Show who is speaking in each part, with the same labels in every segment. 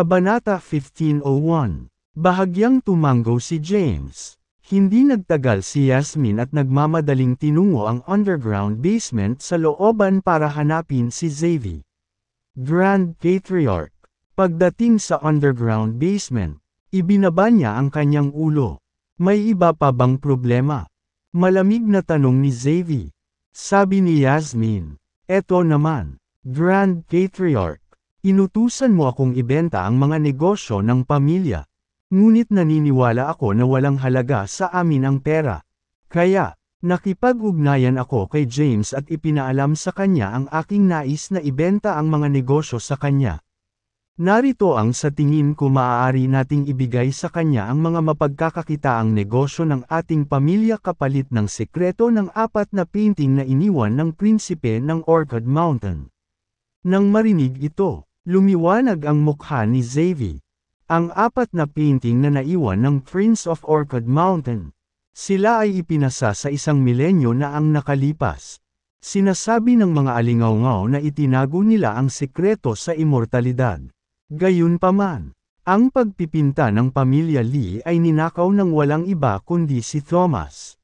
Speaker 1: Kabanata 15:01. Bahagyang tumango si James. Hindi nagtagal si Yasmin at nagmamadaling tinungo ang underground basement sa looban para hanapin si Xavi, Grand Patriarch. Pagdating sa underground basement, ibinaba niya ang kanyang ulo. May iba pa bang problema? Malamig na tanong ni Xavi. Sabi ni Yasmin, eto naman, Grand Patriarch. Inutusan mo akong ibenta ang mga negosyo ng pamilya. Ngunit naniniwala ako na walang halaga sa amin ang pera. Kaya, nakipag-ugnayan ako kay James at ipinaalam sa kanya ang aking nais na ibenta ang mga negosyo sa kanya. Narito ang sa tingin ko maaari nating ibigay sa kanya ang mga mapagkakakitaang negosyo ng ating pamilya kapalit ng sekreto ng 4 na painting na iniwan ng prinsipe ng Orchid Mountain. Nang marinig ito, lumiwanag ang mukha ni Xavi. Ang 4 na painting na naiwan ng Prince of Orchid Mountain. Sila ay ipinasa sa 1 milenyo na ang nakalipas. Sinasabi ng mga alingawngaw na itinago nila ang sekreto sa immortalidad. Gayunpaman, ang pagpipinta ng pamilya Lee ay ninakaw ng walang iba kundi si Thomas.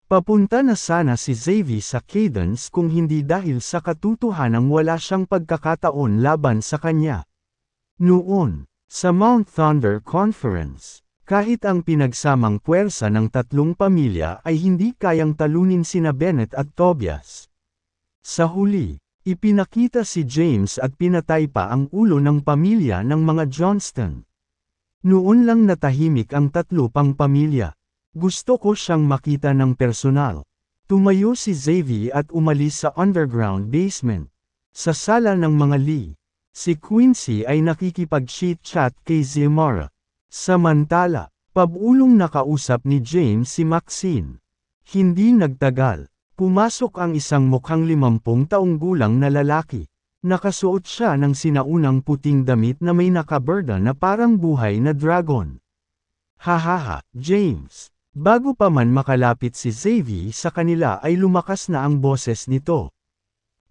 Speaker 1: Papunta na sana si Xavi sa Cadence kung hindi dahil sa katotohanang wala siyang pagkakataon laban sa kanya. Noon, sa Mount Thunder Conference, kahit ang pinagsamang puwersa ng 3 pamilya ay hindi kayang talunin sina Bennett at Tobias. Sa huli, ipinakita si James at pinatay pa ang ulo ng pamilya ng mga Johnston. Noon lang natahimik ang 3 pang pamilya. Gusto ko siyang makita ng personal. Tumayo si Xavi at umalis sa underground basement. Sa sala ng mga Lee, si Quincy ay nakikipag-chit-chat kay Xiomara. Samantala, pabulong nakausap ni James si Maxine. Hindi nagtagal, pumasok ang isang mukhang 50 taong gulang na lalaki. Nakasuot siya ng sinaunang puting damit na may nakaberda na parang buhay na dragon. Hahaha, James. Bago pa man makalapit si Xavi sa kanila ay lumakas na ang boses nito.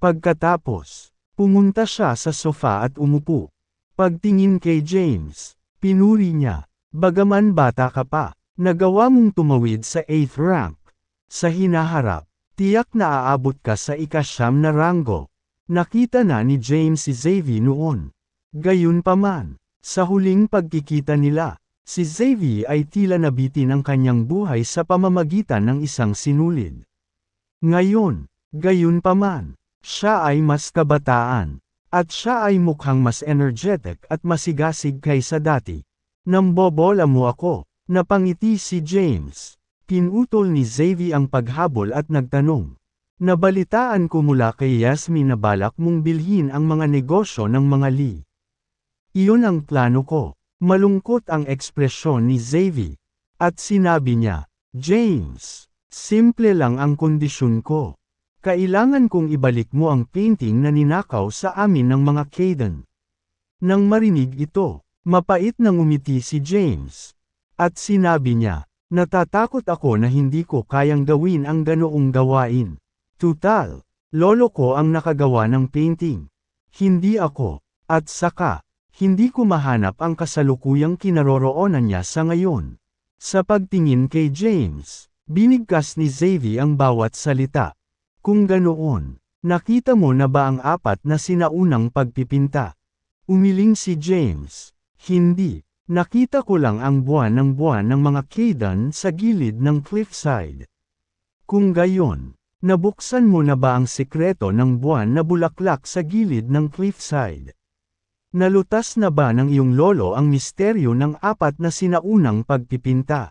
Speaker 1: Pagkatapos, pumunta siya sa sofa at umupo. Pagtingin kay James, pinuri niya, bagaman bata ka pa, nagawa mong tumawid sa 8th rank. Sa hinaharap, tiyak na aabot ka sa 9 na ranggo. Nakita na ni James si Xavi noon. Gayunpaman, sa huling pagkikita nila, si Xavi ay tila nabitin ang kanyang buhay sa pamamagitan ng isang sinulid. Ngayon, gayunpaman, siya ay mas kabataan, at siya ay mukhang mas energetic at masigasig kaysa dati. Nambobola mo ako, napangiti si James. Pinutol ni Xavi ang paghabol at nagtanong. Nabalitaan ko mula kay Yasmin na balak mong bilhin ang mga negosyo ng mga Lee. Iyon ang plano ko. Malungkot ang ekspresyon ni Xavi. At sinabi niya, James, simple lang ang kondisyon ko. Kailangan kong ibalik mo ang painting na ninakaw sa amin ng mga Caden. Nang marinig ito, mapait na ngumiti si James. At sinabi niya, natatakot ako na hindi ko kayang gawin ang ganoong gawain. Tutal, lolo ko ang nakagawa ng painting. Hindi ako, at saka, hindi ko mahanap ang kasalukuyang kinaroroonan niya sa ngayon. Sa pagtingin kay James, binigkas ni Xavi ang bawat salita. Kung ganoon, nakita mo na ba ang 4 na sinaunang pagpipinta? Umiling si James. Hindi, nakita ko lang ang buwan ng mga Caden sa gilid ng cliffside. Kung gayon, nabuksan mo na ba ang sekreto ng buwan na bulaklak sa gilid ng cliffside? Nalutas na ba ng iyong lolo ang misteryo ng 4 na sinaunang pagpipinta?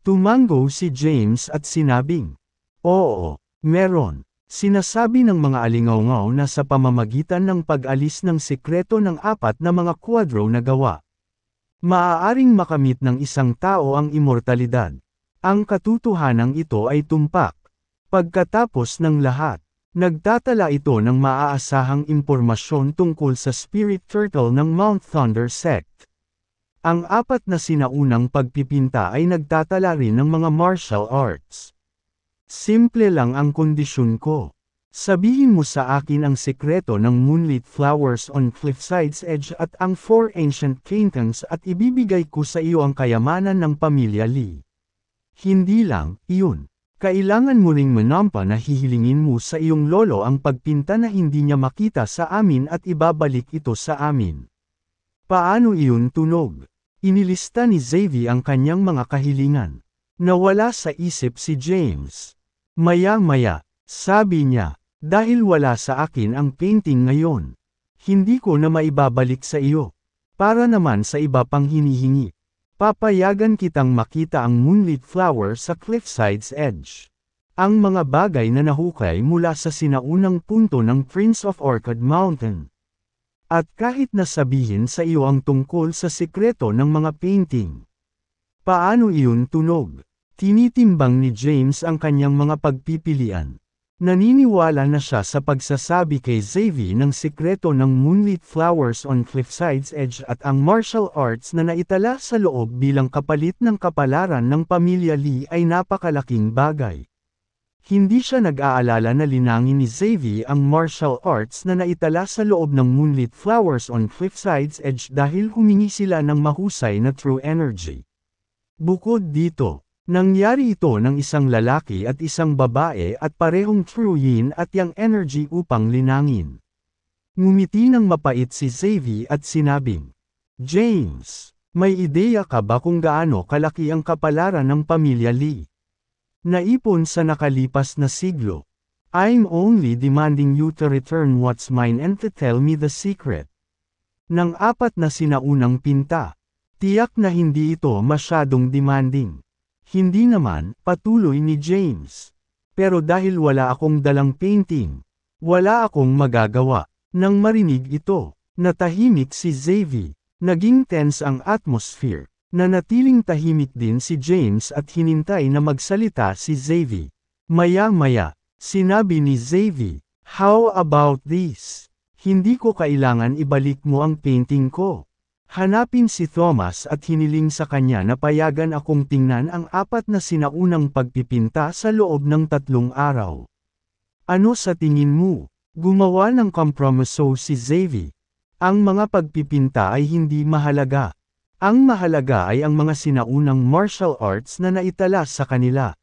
Speaker 1: Tumango si James at sinabing, oo, meron. Sinasabi ng mga alingawngaw na sa pamamagitan ng pag-alis ng sekreto ng 4 na mga kwadro na gawa, maaaring makamit ng isang tao ang immortalidad. Ang katotohanang ito ay tumpak. Pagkatapos ng lahat, nagtatala ito ng maaasahang impormasyon tungkol sa Spirit Turtle ng Mount Thunder Sect. Ang 4 na sinaunang pagpipinta ay nagtatala rin ng mga martial arts. Simple lang ang kondisyon ko. Sabihin mo sa akin ang sekreto ng moonlit flowers on Cliffside's Edge at ang 4 ancient kingdoms at ibibigay ko sa iyo ang kayamanan ng pamilya Lee. Hindi lang, iyon. Kailangan mo ring manampa na hihilingin mo sa iyong lolo ang pagpinta na hindi niya makita sa amin at ibabalik ito sa amin. Paano iyon tunog? Inilista ni Xavier ang kanyang mga kahilingan. Nawala sa isip si James. Maya-maya, sabi niya, dahil wala sa akin ang painting ngayon. Hindi ko na maibabalik sa iyo. Para naman sa iba pang hinihingi. Papayagan kitang makita ang moonlit flower sa Cliffside's Edge. Ang mga bagay na nahukay mula sa sinaunang punto ng Prince of Orchid Mountain. At kahit na sabihin sa iyo ang tungkol sa sikreto ng mga painting. Paano iyon tunog? Tinitimbang ni James ang kanyang mga pagpipilian. Naniniwala na siya sa pagsasabi kay Xavier ng sikreto ng moonlit flowers on Cliffside's Edge at ang martial arts na naitala sa loob bilang kapalit ng kapalaran ng pamilya Lee ay napakalaking bagay. Hindi siya nag-aalala na linangin ni Xavier ang martial arts na naitala sa loob ng moonlit flowers on Cliffside's Edge dahil humingi sila ng mahusay na true energy. Bukod dito, nangyari ito ng isang lalaki at isang babae at parehong true yin at yang energy upang linangin. Ngumiti ng mapait si Xavier at sinabing, James, may ideya ka ba kung gaano kalaki ang kapalaran ng pamilya Lee? Naipon sa nakalipas na siglo. I'm only demanding you to return what's mine and to tell me the secret. Nang 4 na sinaunang pinta. Tiyak na hindi ito masyadong demanding. Hindi naman, patuloy ni James. Pero dahil wala akong dalang painting, wala akong magagawa. Nang marinig ito, natahimik si Xavier. Naging tense ang atmosphere. Nanatiling tahimik din si James at hinintay na magsalita si Xavier. Maya-maya, sinabi ni Xavier, how about this? Hindi ko kailangan ibalik mo ang painting ko. Hanapin si Thomas at hiniling sa kanya na payagan akong tingnan ang 4 na sinaunang pagpipinta sa loob ng 3 araw. Ano sa tingin mo? Gumawa ng kompromiso si Xavier. Ang mga pagpipinta ay hindi mahalaga. Ang mahalaga ay ang mga sinaunang martial arts na naitala sa kanila.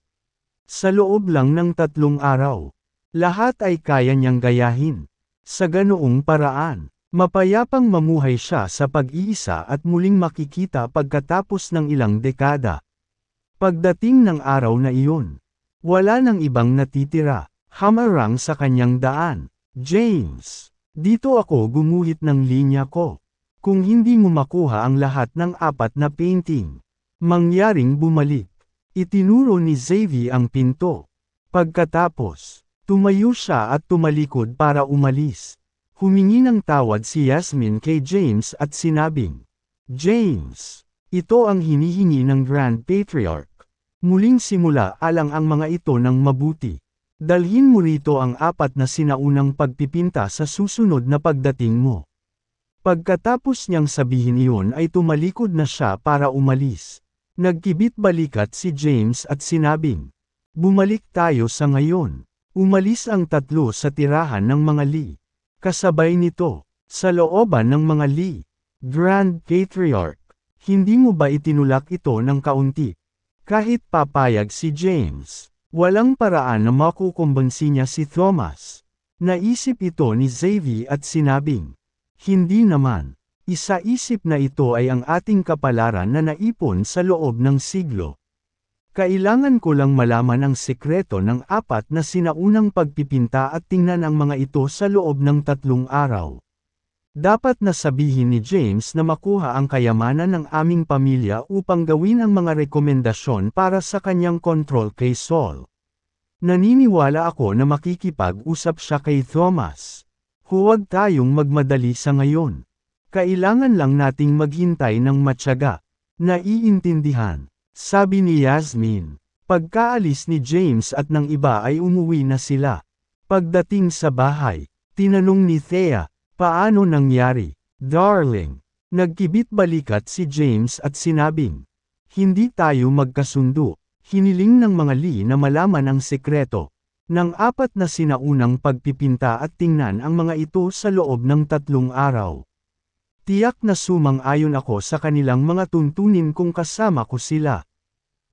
Speaker 1: Sa loob lang ng 3 araw. Lahat ay kaya niyang gayahin. Sa ganoong paraan. Mapayapang mamuhay siya sa pag-iisa at muling makikita pagkatapos ng ilang dekada. Pagdating ng araw na iyon, wala nang ibang natitira, hamarang sa kanyang daan. James, dito ako gumuhit ng linya ko. Kung hindi mo makuha ang lahat ng 4 na painting, mangyaring bumalik. Itinuro ni Xavier ang pinto. Pagkatapos, tumayo siya at tumalikod para umalis. Humingi ng tawad si Yasmin kay James at sinabing, James, ito ang hinihingi ng Grand Patriarch. Muling simula alang ang mga ito ng mabuti. Dalhin mo rito ang 4 na sinaunang pagpipinta sa susunod na pagdating mo. Pagkatapos niyang sabihin iyon ay tumalikod na siya para umalis. Nagkibit balikat si James at sinabing, bumalik tayo sa ngayon. Umalis ang 3 sa tirahan ng mga Lee. Kasabay nito, sa looban ng mga Lee, Grand Patriarch, hindi mo ba itinulak ito ng kaunti? Kahit papayag si James, walang paraan na makukumbansi niya si Thomas. Naisip ito ni Xavier at sinabing, hindi naman, isa-isip na ito ay ang ating kapalaran na naipon sa loob ng siglo. Kailangan ko lang malaman ang sekreto ng 4 na sinaunang pagpipinta at tingnan ang mga ito sa loob ng 3 araw. Dapat na sabihin ni James na makuha ang kayamanan ng aming pamilya upang gawin ang mga rekomendasyon para sa kanyang control kay Saul. Naniniwala ako na makikipag-usap siya kay Thomas. Huwag tayong magmadali sa ngayon. Kailangan lang nating maghintay ng matyaga. Naiintindihan. Sabi ni Yasmin. Pagkaalis ni James at ng iba ay umuwi na sila. Pagdating sa bahay, tinanong ni Thea, paano nangyari? Darling, nagkibit balikat si James at sinabing, hindi tayo magkasundo. Hiniling ng mga Lee na malaman ang sekreto. ng 4 na sinaunang pagpipinta at tingnan ang mga ito sa loob ng 3 araw. Tiyak na sumang-ayon ako sa kanilang mga tuntunin kung kasama ko sila.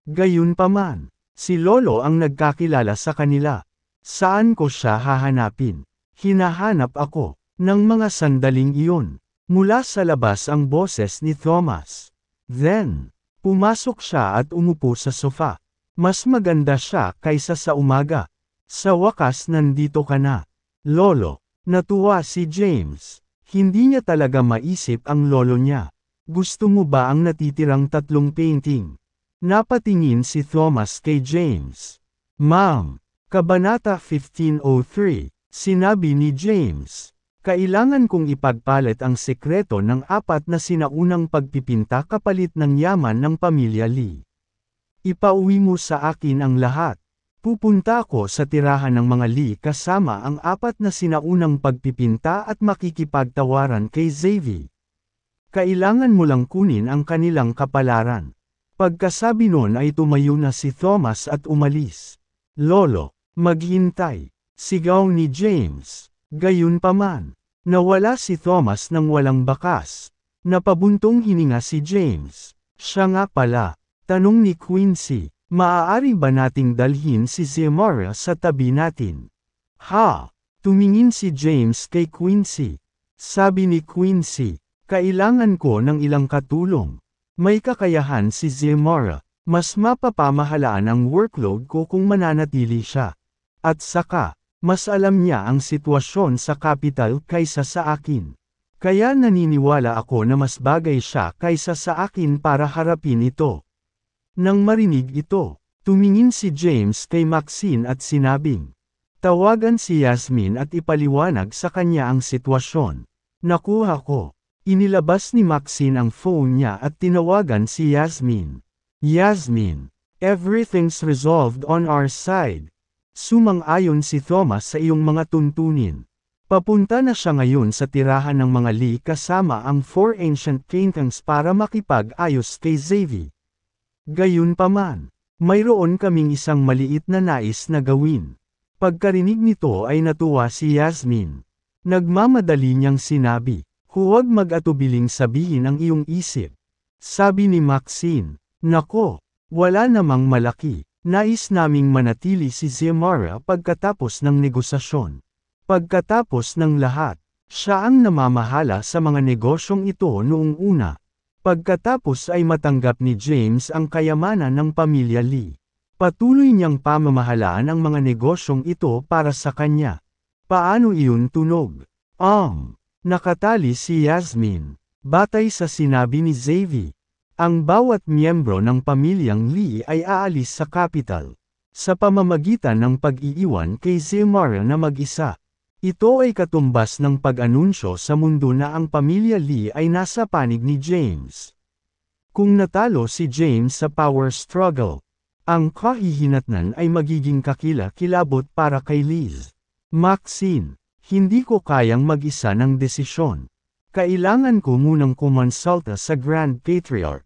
Speaker 1: Gayunpaman, si Lolo ang nagkakilala sa kanila. Saan ko siya hahanapin? Hinahanap ako. Ng mga sandaling iyon, mula sa labas ang boses ni Thomas. Then, pumasok siya at umupo sa sofa. Mas maganda siya kaysa sa umaga. Sa wakas nandito ka na. Lolo, natuwa si James. Hindi niya talaga maisip ang lolo niya. Gusto mo ba ang natitirang 3 painting? Napatingin si Thomas kay James. Ma'am, Kabanata 1503, sinabi ni James. Kailangan kong ipagpalit ang sekreto ng 4 na sinaunang pagpipinta kapalit ng yaman ng pamilya Lee. Ipauwi mo sa akin ang lahat. Pupunta ako sa tirahan ng mga Lee kasama ang 4 na sinaunang pagpipinta at makikipagtawaran kay Xavier. Kailangan mo lang kunin ang kanilang kapalaran. Pagkasabi nun ay tumayo na si Thomas at umalis. Lolo, maghintay, sigaw ni James. Gayunpaman, nawala si Thomas nang walang bakas. Napabuntong hininga si James. Siya nga pala, tanong ni Quincy, maaari ba nating dalhin si Xiomara sa tabi natin? Ha? Tumingin si James kay Quincy. Sabi ni Quincy, kailangan ko ng ilang katulong. May kakayahan si Xiomara, mas mapapamahalaan ang workload ko kung mananatili siya. At saka, mas alam niya ang sitwasyon sa capital kaysa sa akin. Kaya naniniwala ako na mas bagay siya kaysa sa akin para harapin ito. Nang marinig ito, tumingin si James kay Maxine at sinabing, tawagan si Yasmin at ipaliwanag sa kanya ang sitwasyon. Nakuha ko. Inilabas ni Maxine ang phone niya at tinawagan si Yasmin. Yasmin, everything's resolved on our side. Sumang-ayon si Thomas sa iyong mga tuntunin. Papunta na siya ngayon sa tirahan ng mga Lee kasama ang 4 ancient paintings para makipag-ayos kay Xavier. Gayunpaman, mayroon kaming isang maliit na nais na gawin. Pagkarinig nito ay natuwa si Yasmin. Nagmamadali niyang sinabi, huwag mag-atubiling sabihin ang iyong isip. Sabi ni Maxine, nako, wala namang malaki. Nais naming manatili si Xiomara pagkatapos ng negosasyon. Pagkatapos ng lahat, siya ang namamahala sa mga negosyong ito noong una. Pagkatapos ay matanggap ni James ang kayamanan ng pamilya Lee. Patuloy niyang pamamahalaan ang mga negosyong ito para sa kanya. Paano iyon tunog? Nakatali si Yasmin. Batay sa sinabi ni Xavier. Ang bawat miyembro ng pamilyang Lee ay aalis sa capital. Sa pamamagitan ng pag-iiwan kay Xiomara na mag-isa. Ito ay katumbas ng pag-anunsyo sa mundo na ang pamilya Lee ay nasa panig ni James. Kung natalo si James sa power struggle, ang kahihinatnan ay magiging kakila-kilabot para kay Liz. Maxine, hindi ko kayang mag-isa ng desisyon. Kailangan ko munang kumonsulta sa Grand Patriarch.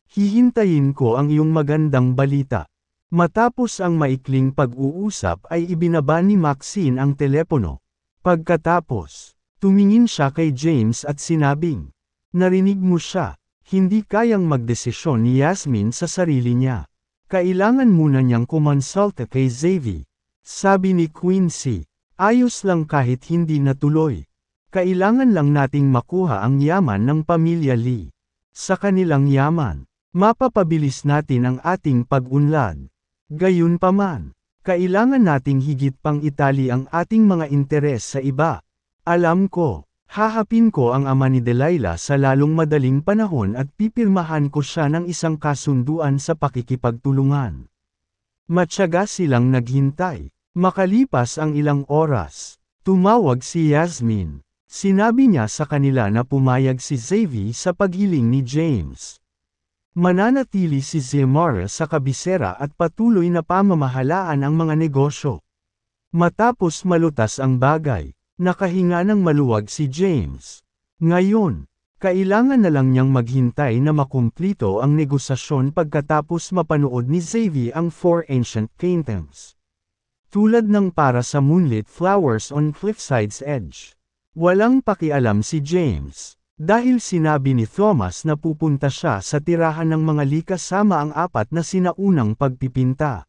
Speaker 1: Hihintayin ko ang iyong magandang balita. Matapos ang maikling pag-uusap ay ibinaba ni Maxine ang telepono. Pagkatapos, tumingin siya kay James at sinabing, narinig mo siya, hindi kayang magdesisyon ni Yasmin sa sarili niya. Kailangan muna niyang kumonsulta kay Xavier. Sabi ni Quincy, ayos lang kahit hindi natuloy. Kailangan lang nating makuha ang yaman ng pamilya Lee. Sa kanilang yaman, mapapabilis natin ang ating pag-unlad. Gayunpaman, kailangan nating higit pang itali ang ating mga interes sa iba. Alam ko, hahapin ko ang ama ni Delilah sa lalong madaling panahon at pipirmahan ko siya ng isang kasunduan sa pakikipagtulungan. Matyaga silang naghintay. Makalipas ang ilang oras, tumawag si Yasmin. Sinabi niya sa kanila na pumayag si Xavier sa paghiling ni James. Mananatili si Xiomara sa kabisera at patuloy na pamamahalaan ang mga negosyo. Matapos malutas ang bagay, nakahinga ng maluwag si James. Ngayon, kailangan na lang niyang maghintay na makumplito ang negosasyon pagkatapos mapanood ni Xavier ang 4 ancient paintings. Tulad ng para sa moonlit flowers on cliffside's edge. Walang pakialam si James. Dahil sinabi ni Thomas na pupunta siya sa tirahan ng mga likas kasama ang 4 na sinaunang pagpipinta.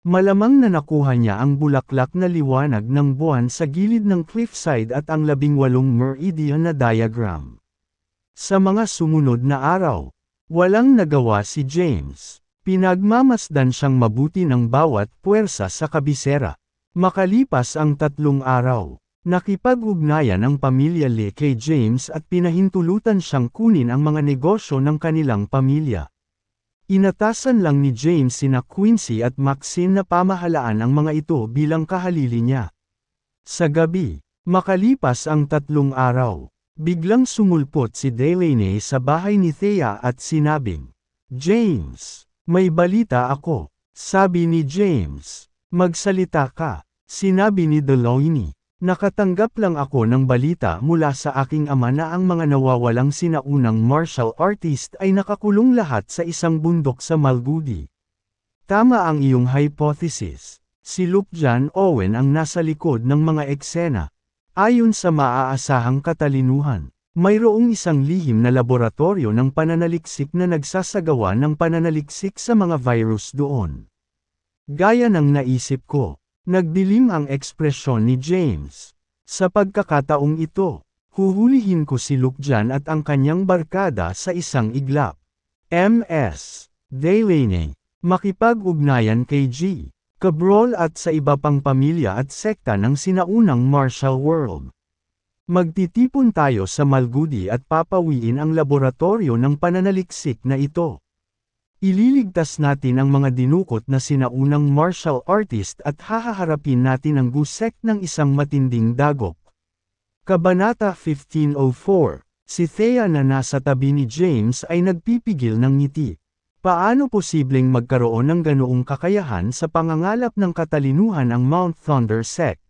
Speaker 1: Malamang na nakuha niya ang bulaklak na liwanag ng buwan sa gilid ng cliffside at ang 18 meridian na diagram. Sa mga sumunod na araw, walang nagawa si James. Pinagmamasdan siyang mabuti ng bawat puwersa sa kabisera. Makalipas ang 3 araw, nakipag-ugnayan ang pamilya Lee kay James at pinahintulutan siyang kunin ang mga negosyo ng kanilang pamilya. Inatasan lang ni James sina Quincy at Maxine na pamahalaan ang mga ito bilang kahalili niya. Sa gabi, makalipas ang 3 araw, biglang sumulpot si Delaney sa bahay ni Thea at sinabing, "James, may balita ako." Sabi ni James, "Magsalita ka." Sinabi ni Delaney, "Nakatanggap lang ako ng balita mula sa aking ama na ang mga nawawalang sinaunang martial artist ay nakakulong lahat sa isang bundok sa Malgudi." Tama ang iyong hypothesis. Si Luke John Owen ang nasa likod ng mga eksena. Ayon sa maaasahang katalinuhan, mayroong isang lihim na laboratorio ng pananaliksik na nagsasagawa ng pananaliksik sa mga virus doon. Gaya ng naisip ko. Nagdilim ang ekspresyon ni James. Sa pagkakataong ito, huhulihin ko si Luke John at ang kanyang barkada sa isang iglap. Ms. Delaney, makipag-ugnayan kay G. Cabral at sa iba pang pamilya at sekta ng sinaunang martial world. Magtitipon tayo sa Malgudi at papawiin ang laboratorio ng pananaliksik na ito. Ililigtas natin ang mga dinukot na sinaunang martial artist at hahaharapin natin ang gusek ng isang matinding dagok. Kabanata 1504, si Thea na nasa tabi ni James ay nagpipigil ng ngiti. Paano posibleng magkaroon ng ganoong kakayahan sa pangangalap ng katalinuhan ang Mount Thunder Sect?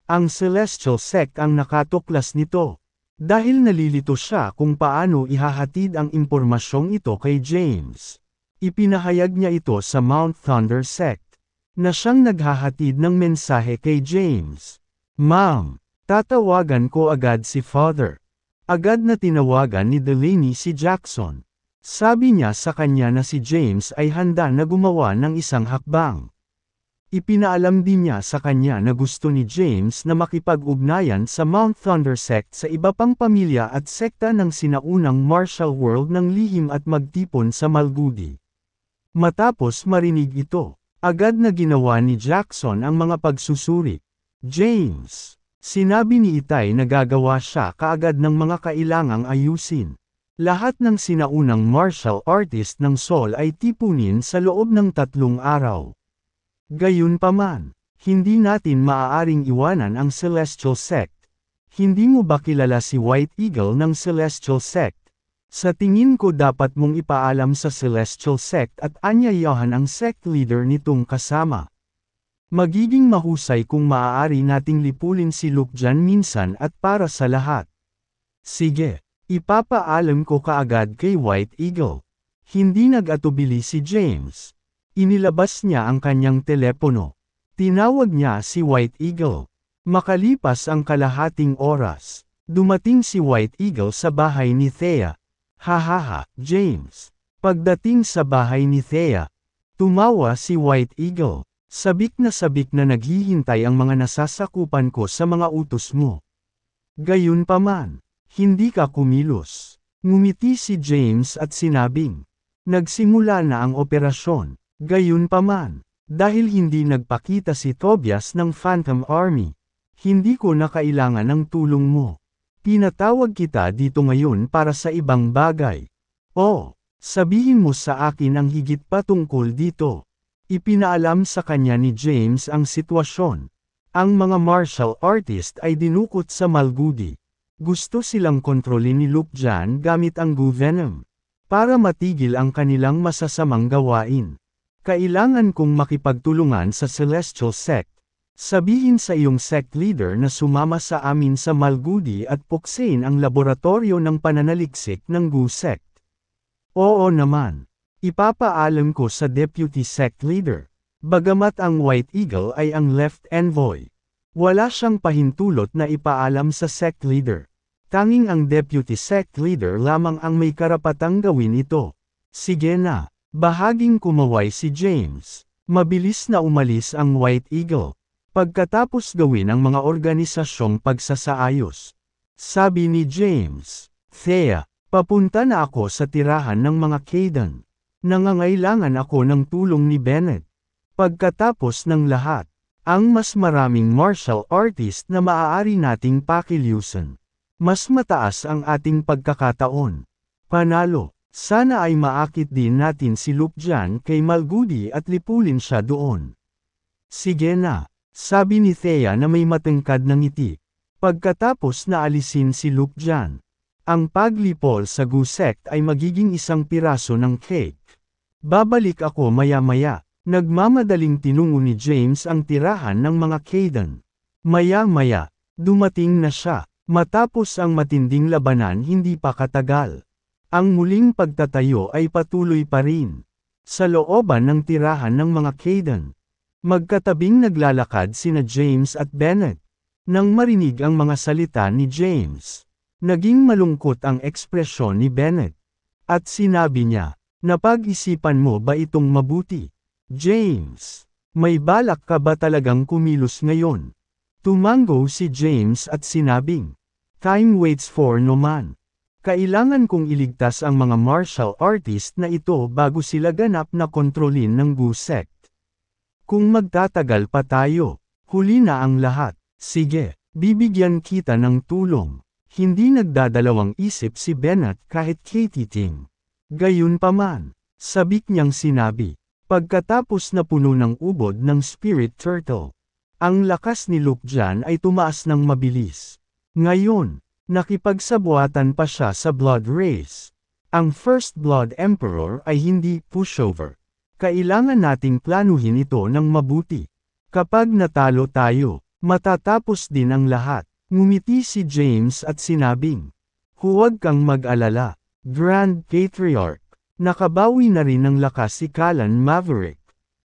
Speaker 1: Ang Celestial Sect ang nakatuklas nito. Dahil nalilito siya kung paano ihahatid ang impormasyong ito kay James. Ipinahayag niya ito sa Mount Thunder Sect, na siyang naghahatid ng mensahe kay James. "Ma'am, tatawagan ko agad si Father." Agad na tinawagan ni Delaney si Jackson. Sabi niya sa kanya na si James ay handa na gumawa ng isang hakbang. Ipinaalam din niya sa kanya na gusto ni James na makipag-ugnayan sa Mount Thunder Sect sa iba pang pamilya at sekta ng sinaunang martial world ng lihim at magtipon sa Malgudi. Matapos marinig ito, agad na ginawa ni Jackson ang mga pagsusuri. "James," sinabi ni Itay na gagawa siya kaagad ng mga kailangang ayusin. Lahat ng sinaunang martial artist ng Sol ay tipunin sa loob ng 3 araw. Gayunpaman, hindi natin maaaring iwanan ang Celestial Sect. Hindi mo ba kilala si White Eagle ng Celestial Sect? Sa tingin ko dapat mong ipaalam sa Celestial Sect at anyayahan ang sect leader nitong kasama. Magiging mahusay kung maaari nating lipulin si Luke John minsan at para sa lahat. Sige, ipapaalam ko kaagad kay White Eagle. Hindi nag-atubili si James. Inilabas niya ang kanyang telepono. Tinawag niya si White Eagle. Makalipas ang kalahating oras, dumating si White Eagle sa bahay ni Thea. "Hahaha, James." Pagdating sa bahay ni Thea, tumawa si White Eagle. Sabik na naghihintay ang mga nasasakupan ko sa mga utos mo. Gayunpaman, hindi ka kumilos. Ngumiti si James at sinabing, "Nagsimula na ang operasyon." Gayunpaman, dahil hindi nagpakita si Tobias ng Phantom Army, hindi ko na kailangan ng tulong mo. Pinatawag kita dito ngayon para sa ibang bagay. Oh, sabihin mo sa akin ang higit pa tungkol dito. Ipinaalam sa kanya ni James ang sitwasyon. Ang mga martial artist ay dinukot sa Malgudi. Gusto silang kontrolin ni Luke John gamit ang goo venom, para matigil ang kanilang masasamang gawain. Kailangan kong makipagtulungan sa Celestial Sect. Sabihin sa iyong sect leader na sumama sa amin sa Malgudi at puksain ang laboratorio ng pananaliksik ng Goo Sect. Oo naman. Ipapaalam ko sa deputy sect leader. Bagamat ang White Eagle ay ang left envoy, wala siyang pahintulot na ipaalam sa sect leader. Tanging ang deputy sect leader lamang ang may karapatang gawin ito. Sige na, bahaging kumaway si James. Mabilis na umalis ang White Eagle. Pagkatapos gawin ang mga organisasyong pagsasaayos. Sabi ni James, Thea, papunta na ako sa tirahan ng mga Kaydan. Nangangailangan ako ng tulong ni Bennett. Pagkatapos ng lahat, ang mas maraming martial artist na maaari nating pakilusan. Mas mataas ang ating pagkakataon. Panalo. Sana ay maakit din natin si Luke dyan kay Malgudi at lipulin siya doon. Sige na, sabi ni Thea na may matangkad na ngiti. Pagkatapos na alisin si Luke dyan, ang paglipol sa Gusect ay magiging isang piraso ng cake. Babalik ako maya-maya. Nagmamadaling tinungo ni James ang tirahan ng mga Kaydan. Maya-maya, dumating na siya. Matapos ang matinding labanan hindi pa katagal. Ang muling pagtatayo ay patuloy pa rin. Sa looban ng tirahan ng mga Kaydan, magkatabing naglalakad sina James at Bennett. Nang marinig ang mga salita ni James, naging malungkot ang ekspresyon ni Bennett. At sinabi niya, napag-isipan mo ba itong mabuti? James, may balak ka ba talagang kumilos ngayon? Tumango si James at sinabing, time waits for no man. Kailangan kong iligtas ang mga martial artist na ito bago sila ganap na kontrolin ng Gusect. Kung magtatagal pa tayo, huli na ang lahat. Sige, bibigyan kita ng tulong. Hindi nagdadalawang isip si Bennett kahit katiting. Gayunpaman, sabik niyang sinabi. Pagkatapos na puno ng ubod ng spirit turtle, ang lakas ni Luke dyan ay tumaas ng mabilis. Ngayon, nakipagsabuatan pa siya sa Blood Race. Ang First Blood Emperor ay hindi pushover. Kailangan nating planuhin ito ng mabuti. Kapag natalo tayo, matatapos din ang lahat. Ngumiti si James at sinabing, huwag kang mag-alala, Grand Patriarch. Nakabawi na rin ng lakas si Callan Maverick.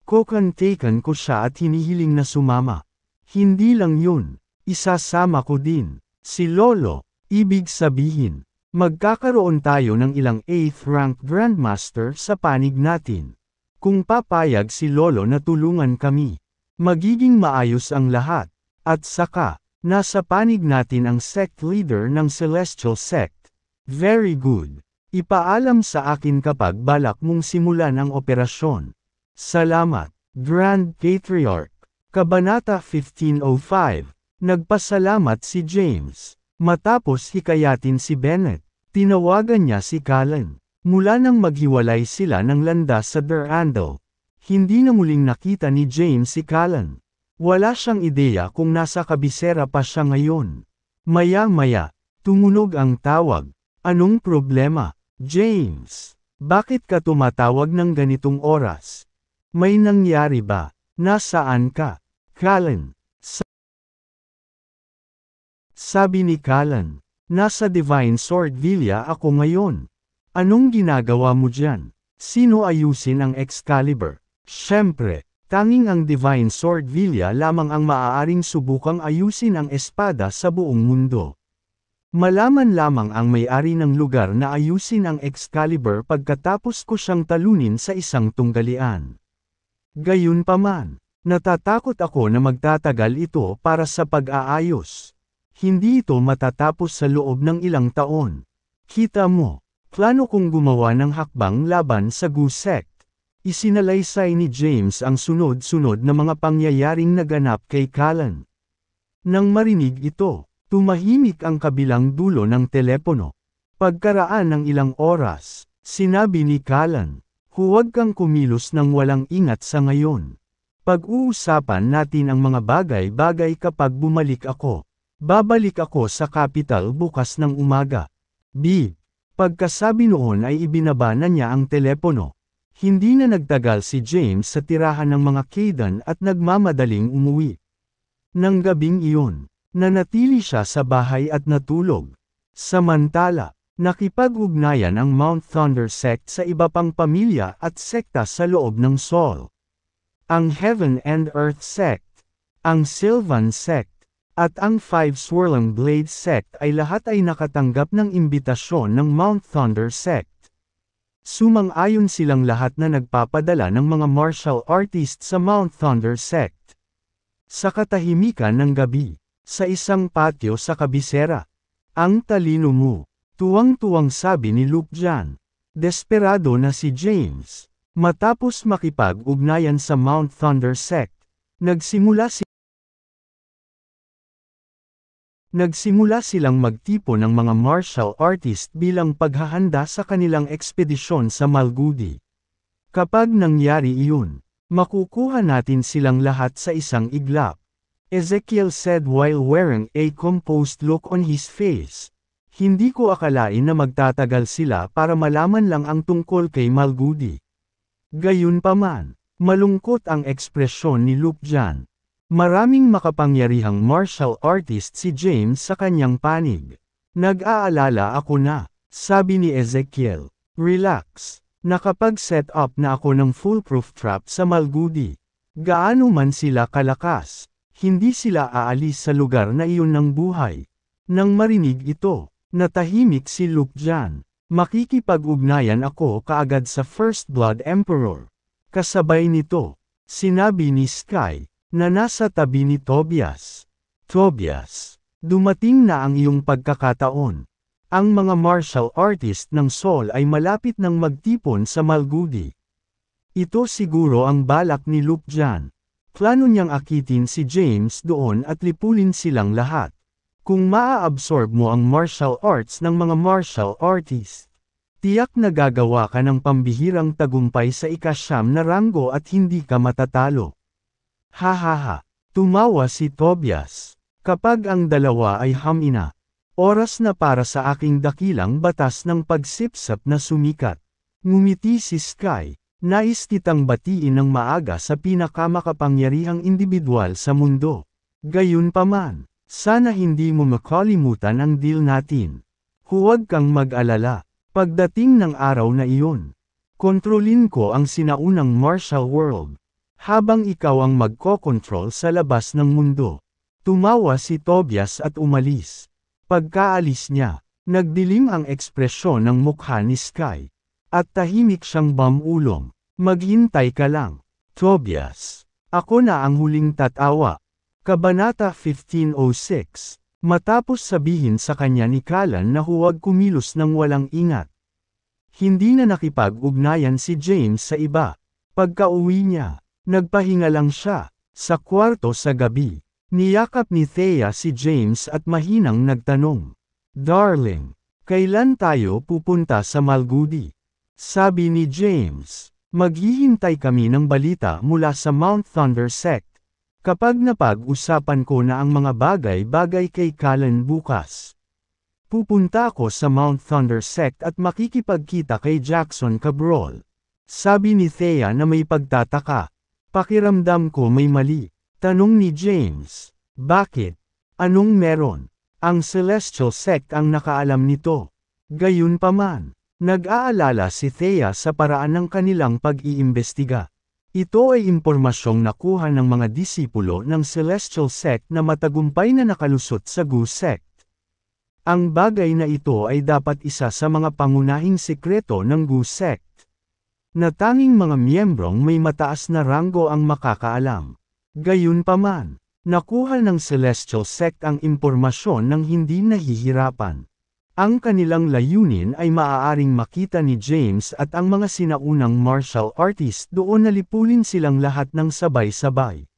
Speaker 1: Kokantaken ko siya at hinihiling na sumama. Hindi lang yun, isasama ko din si Lolo. Ibig sabihin, magkakaroon tayo ng ilang 8th rank Grandmaster sa panig natin. Kung papayag si Lolo na tulungan kami, magiging maayos ang lahat. At saka, nasa panig natin ang sect leader ng Celestial Sect. Very good. Ipaalam sa akin kapag balak mong simulan ang operasyon. Salamat, Grand Patriarch. Kabanata 1505. Nagpasalamat si James. Matapos hikayatin si Bennett, tinawagan niya si Callan. Mula nang maghiwalay sila ng landas sa Durandal, hindi na muling nakita ni James si Callan. Wala siyang ideya kung nasa kabisera pa siya ngayon. Maya-maya, tumunog ang tawag. Anong problema, James? Bakit ka tumatawag ng ganitong oras? May nangyari ba? Nasaan ka, Callan? Sabi ni Callan, nasa Divine Sword Villa ako ngayon. Anong ginagawa mo dyan? Sino ayusin ang Excalibur? Siyempre, tanging ang Divine Sword Villa lamang ang maaaring subukang ayusin ang espada sa buong mundo. Malaman lamang ang may-ari ng lugar na ayusin ang Excalibur pagkatapos ko siyang talunin sa isang tunggalian. Gayunpaman, natatakot ako na magtatagal ito para sa pag-aayos. Hindi ito matatapos sa loob ng ilang taon. Kita mo, plano kong gumawa ng hakbang laban sa Gusect. Isinalaysay ni James ang sunod-sunod na mga pangyayaring naganap kay Callan. Nang marinig ito, tumahimik ang kabilang dulo ng telepono. Pagkaraan ng ilang oras, sinabi ni Callan, huwag kang kumilos ng walang ingat sa ngayon. Pag-uusapan natin ang mga bagay-bagay kapag bumalik ako. Babalik ako sa capital bukas ng umaga. B. Pagkasabi noon ay ibinaba na niya ang telepono. Hindi na nagtagal si James sa tirahan ng mga Kaydan at nagmamadaling umuwi. Nang gabing iyon, nanatili siya sa bahay at natulog. Samantala, nakipag-ugnayan ang Mount Thunder Sect sa iba pang pamilya at sekta sa loob ng Sol. ang Heaven and Earth Sect, ang Sylvan Sect, at ang Five Swirling Blades Sect ay lahat ay nakatanggap ng imbitasyon ng Mount Thunder Sect. Sumang-ayon silang lahat na nagpapadala ng mga martial artists sa Mount Thunder Sect. Sa katahimikan ng gabi, sa isang patio sa kabisera, ang talino mo, tuwang-tuwang sabi ni Luke Jan. Desperado na si James. Matapos makipag-ugnayan sa Mount Thunder Sect, nagsimula silang magtipon ng mga martial artist bilang paghahanda sa kanilang ekspedisyon sa Malgudi. Kapag nangyari iyon, makukuha natin silang lahat sa isang iglap. Ezekiel said while wearing a composed look on his face. Hindi ko akalain na magtatagal sila para malaman lang ang tungkol kay Malgudi. Gayunpaman, malungkot ang ekspresyon ni Luke Jan. Maraming makapangyarihang martial artist si James sa kanyang panig. Nag-aalala ako na, sabi ni Ezekiel. Relax, nakapag-set up na ako ng foolproof trap sa Malgudi. Gaano man sila kalakas, hindi sila aalis sa lugar na iyon ng buhay. Nang marinig ito, natahimik si Luke Jan. Makikipag-ugnayan ako kaagad sa First Blood Emperor. Kasabay nito, sinabi ni Sky, na nasa tabi ni Tobias. Tobias, dumating na ang iyong pagkakataon. Ang mga martial artist ng Sol ay malapit nang magtipon sa Malgudi. Ito siguro ang balak ni Luke Jan. Plano niyang akitin si James doon at lipulin silang lahat. Kung maa-absorb mo ang martial arts ng mga martial artist, tiyak na gagawa ka ng pambihirang tagumpay sa ika-9 na ranggo at hindi ka matatalo. Hahaha, tumawa si Tobias. Kapag ang dalawa ay hamina, oras na para sa aking dakilang batas ng pagsipsap na sumikat. Ngumiti si Sky, nais kitang batiin ng maaga sa pinakamakapangyarihang individual sa mundo. Gayunpaman, sana hindi mo makalimutan ang deal natin. Huwag kang mag-alala, pagdating ng araw na iyon, kontrolin ko ang sinaunang martial world. Habang ikaw ang magkokontrol sa labas ng mundo. Tumawa si Tobias at umalis. Pagkaalis niya, nagdilim ang ekspresyon ng mukha ni Sky. At tahimik siyang bamulong. Maghintay ka lang, Tobias. Ako na ang huling tatawa. Kabanata 15:06. Matapos sabihin sa kanya ni Callan na huwag kumilos ng walang ingat. Hindi na nakipag-ugnayan si James sa iba. Pagka-uwi niya, nagpahinga lang siya. Sa kwarto sa gabi, niyakap ni Thea si James at mahinang nagtanong. Darling, kailan tayo pupunta sa Malgudi? Sabi ni James, maghihintay kami ng balita mula sa Mount Thunder Sect. Kapag napag-usapan ko na ang mga bagay-bagay kay Callan bukas. Pupunta ako sa Mount Thunder Sect at makikipagkita kay Jackson Cabral. Sabi ni Thea na may pagtataka. Pakiramdam ko may mali. Tanong ni James. Bakit? Anong meron? Ang Celestial Sect ang nakaalam nito. Gayunpaman, nag-aalala si Thea sa paraan ng kanilang pag-iimbestiga. Ito ay impormasyong nakuha ng mga disipulo ng Celestial Sect na matagumpay na nakalusot sa Gu Sect. Ang bagay na ito ay dapat isa sa mga pangunahing sekreto ng Gu Sect. Na tanging mga miyembrong may mataas na ranggo ang makakaalam. Gayunpaman, nakuha ng Celestial Sect ang impormasyon ng hindi nahihirapan. Ang kanilang layunin ay maaaring makita ni James at ang mga sinaunang martial artist doon na lipulin silang lahat ng sabay-sabay.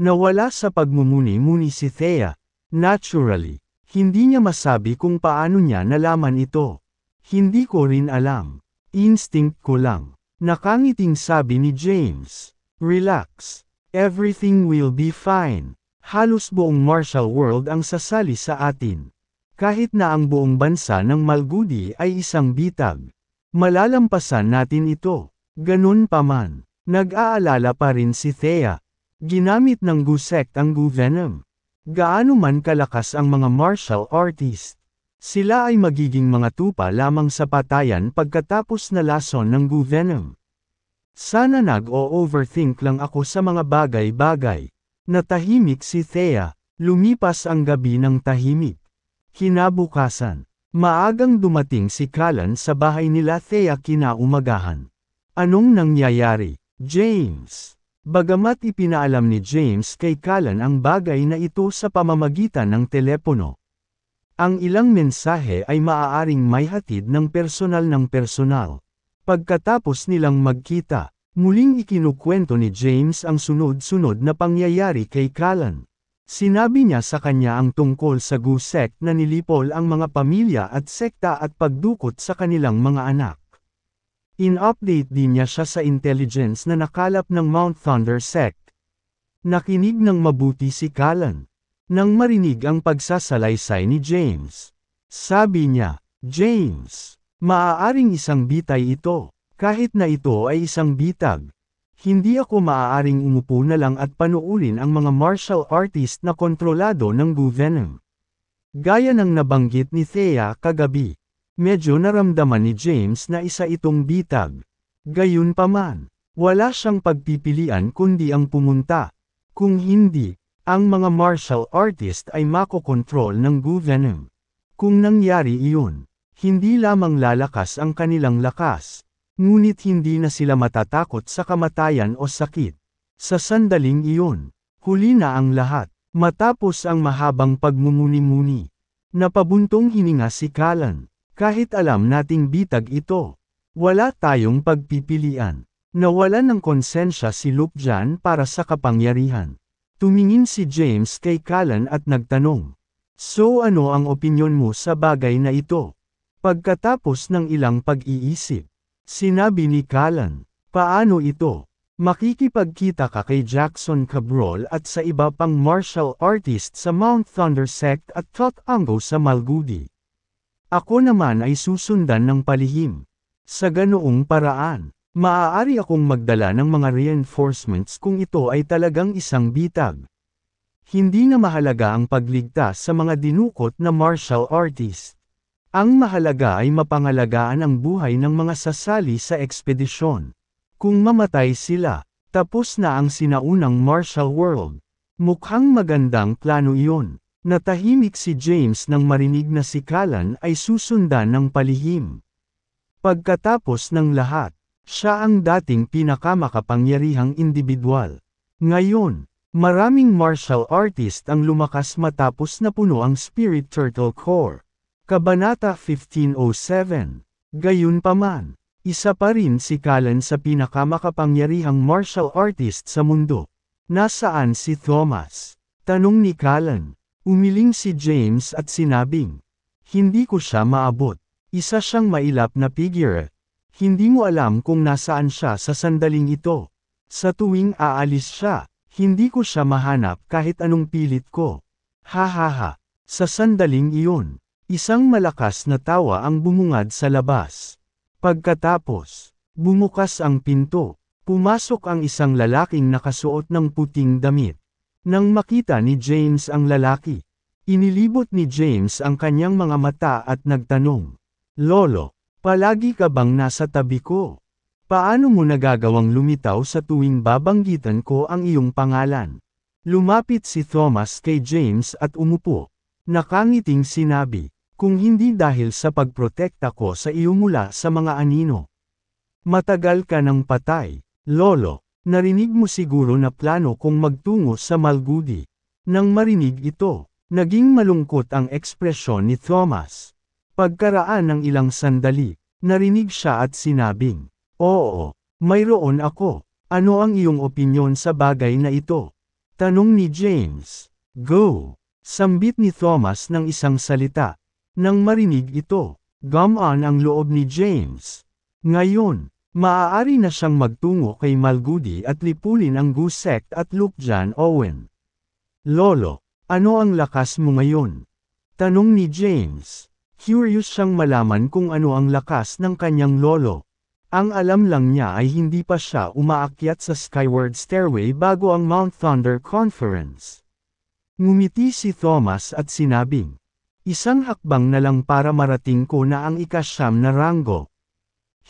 Speaker 1: Nawala sa pagmumuni-muni si Thea. Naturally, hindi niya masabi kung paano niya nalaman ito. Hindi ko rin alam. Instinct ko lang. Nakangiting sabi ni James. Relax. Everything will be fine. Halos buong martial world ang sasali sa atin. Kahit na ang buong bansa ng Malgudi ay isang bitag. Malalampasan natin ito. Ganun pa man. Nag-aalala pa rin si Thea. Ginamit ng Gu Sect ang Gu Venom. Gaano man kalakas ang mga martial artist. Sila ay magiging mga tupa lamang sa patayan pagkatapos na lason ng Gu Venom. Sana nag-o-overthink lang ako sa mga bagay-bagay. Natahimik si Thea. Lumipas ang gabi ng tahimik. Kinabukasan, maagang dumating si Callan sa bahay nila Thea kinaumagahan. Anong nangyayari, James? Bagamat ipinaalam ni James kay Callan ang bagay na ito sa pamamagitan ng telepono. Ang ilang mensahe ay maaaring may hatid ng personal. Pagkatapos nilang magkita, muling ikinukwento ni James ang sunod-sunod na pangyayari kay Callan. Sinabi niya sa kanya ang tungkol sa Gu sect na nilipol ang mga pamilya at sekta at pagdukot sa kanilang mga anak. In-update din niya siya sa intelligence na nakalap ng Mount Thunder sect. Nakinig ng mabuti si Callan. Nang marinig ang pagsasalaysay ni James. Sabi niya, James, maaaring isang bitay ito, kahit na ito ay isang bitag. Hindi ako maaaring umupo na lang at panuulin ang mga martial artist na kontrolado ng Gu Venom. Gaya ng nabanggit ni Thea kagabi, medyo naramdaman ni James na isa itong bitag. Gayunpaman, wala siyang pagpipilian kundi ang pumunta. Kung hindi, ang mga martial artist ay makokontrol ng Gu Venom. Kung nangyari iyon, hindi lamang lalakas ang kanilang lakas, ngunit hindi na sila matatakot sa kamatayan o sakit. Sa sandaling iyon, huli na ang lahat. Matapos ang mahabang pagmumuni-muni, napabuntong hininga si Callan. Kahit alam nating bitag ito, wala tayong pagpipilian. Nawalan ng konsensya si Lupjan para sa kapangyarihan. Tumingin si James kay Callan at nagtanong, "So ano ang opinyon mo sa bagay na ito?" Pagkatapos ng ilang pag-iisip, sinabi ni Callan, "Paano ito? Makikipagkita ka kay Jackson Cabral at sa iba pang martial artist sa Mount Thunder sect at Tatango sa Malgudi. Ako naman ay susundan ng palihim. Sa ganoong paraan, maaari akong magdala ng mga reinforcements kung ito ay talagang isang bitag. Hindi na mahalaga ang pagligtas sa mga dinukot na martial artist. Ang mahalaga ay mapangalagaan ang buhay ng mga sasali sa ekspedisyon. Kung mamatay sila, tapos na ang sinaunang martial world." Mukhang magandang plano iyon. Natahimik si James nang marinig na si Callan ay susundan ng palihim. Pagkatapos ng lahat, siya ang dating pinakamakapangyarihang individual. Ngayon, maraming martial artist ang lumakas matapos na puno ang Spirit Turtle Core. Kabanata 1507. Gayunpaman, isa pa rin si Callan sa pinakamakapangyarihang martial artist sa mundo. Nasaan si Thomas? Tanong ni Callan. Umiling si James at sinabing, "Hindi ko siya maabot. Isa siyang mailap na figure. Hindi mo alam kung nasaan siya sa sandaling ito. Sa tuwing aalis siya, hindi ko siya mahanap kahit anong pilit ko." Ha. Sa sandaling iyon, isang malakas na tawa ang bumungad sa labas. Pagkatapos, bumukas ang pinto. Pumasok ang isang lalaking nakasuot ng puting damit. Nang makita ni James ang lalaki, inilibot ni James ang kanyang mga mata at nagtanong, "Lolo, palagi ka bang nasa tabi ko? Paano mo nagagawang lumitaw sa tuwing babanggitan ko ang iyong pangalan?" Lumapit si Thomas kay James at umupo. Nakangiting sinabi, "Kung hindi dahil sa pagprotekta ko sa iyo mula sa mga anino. Matagal ka nang patay, Lolo. Narinig mo siguro na plano kong magtungo sa Malgudi." Nang marinig ito, naging malungkot ang ekspresyon ni Thomas. Pagkaraan ng ilang sandali, narinig siya at sinabing, "Oo, mayroon ako. Ano ang iyong opinyon sa bagay na ito?" Tanong ni James. "Go." Sambit ni Thomas ng isang salita. Nang marinig ito, gumaan ang loob ni James. Ngayon, maaari na siyang magtungo kay Malgudi at lipulin ang Gu sect at Lupjan Owen. "Lolo, ano ang lakas mo ngayon?" Tanong ni James. Curious siyang malaman kung ano ang lakas ng kanyang lolo. Ang alam lang niya ay hindi pa siya umaakyat sa Skyward Stairway bago ang Mount Thunder Conference. Ngumiti si Thomas at sinabing, "Isang hakbang na lang para marating ko na ang ika-9 na ranggo."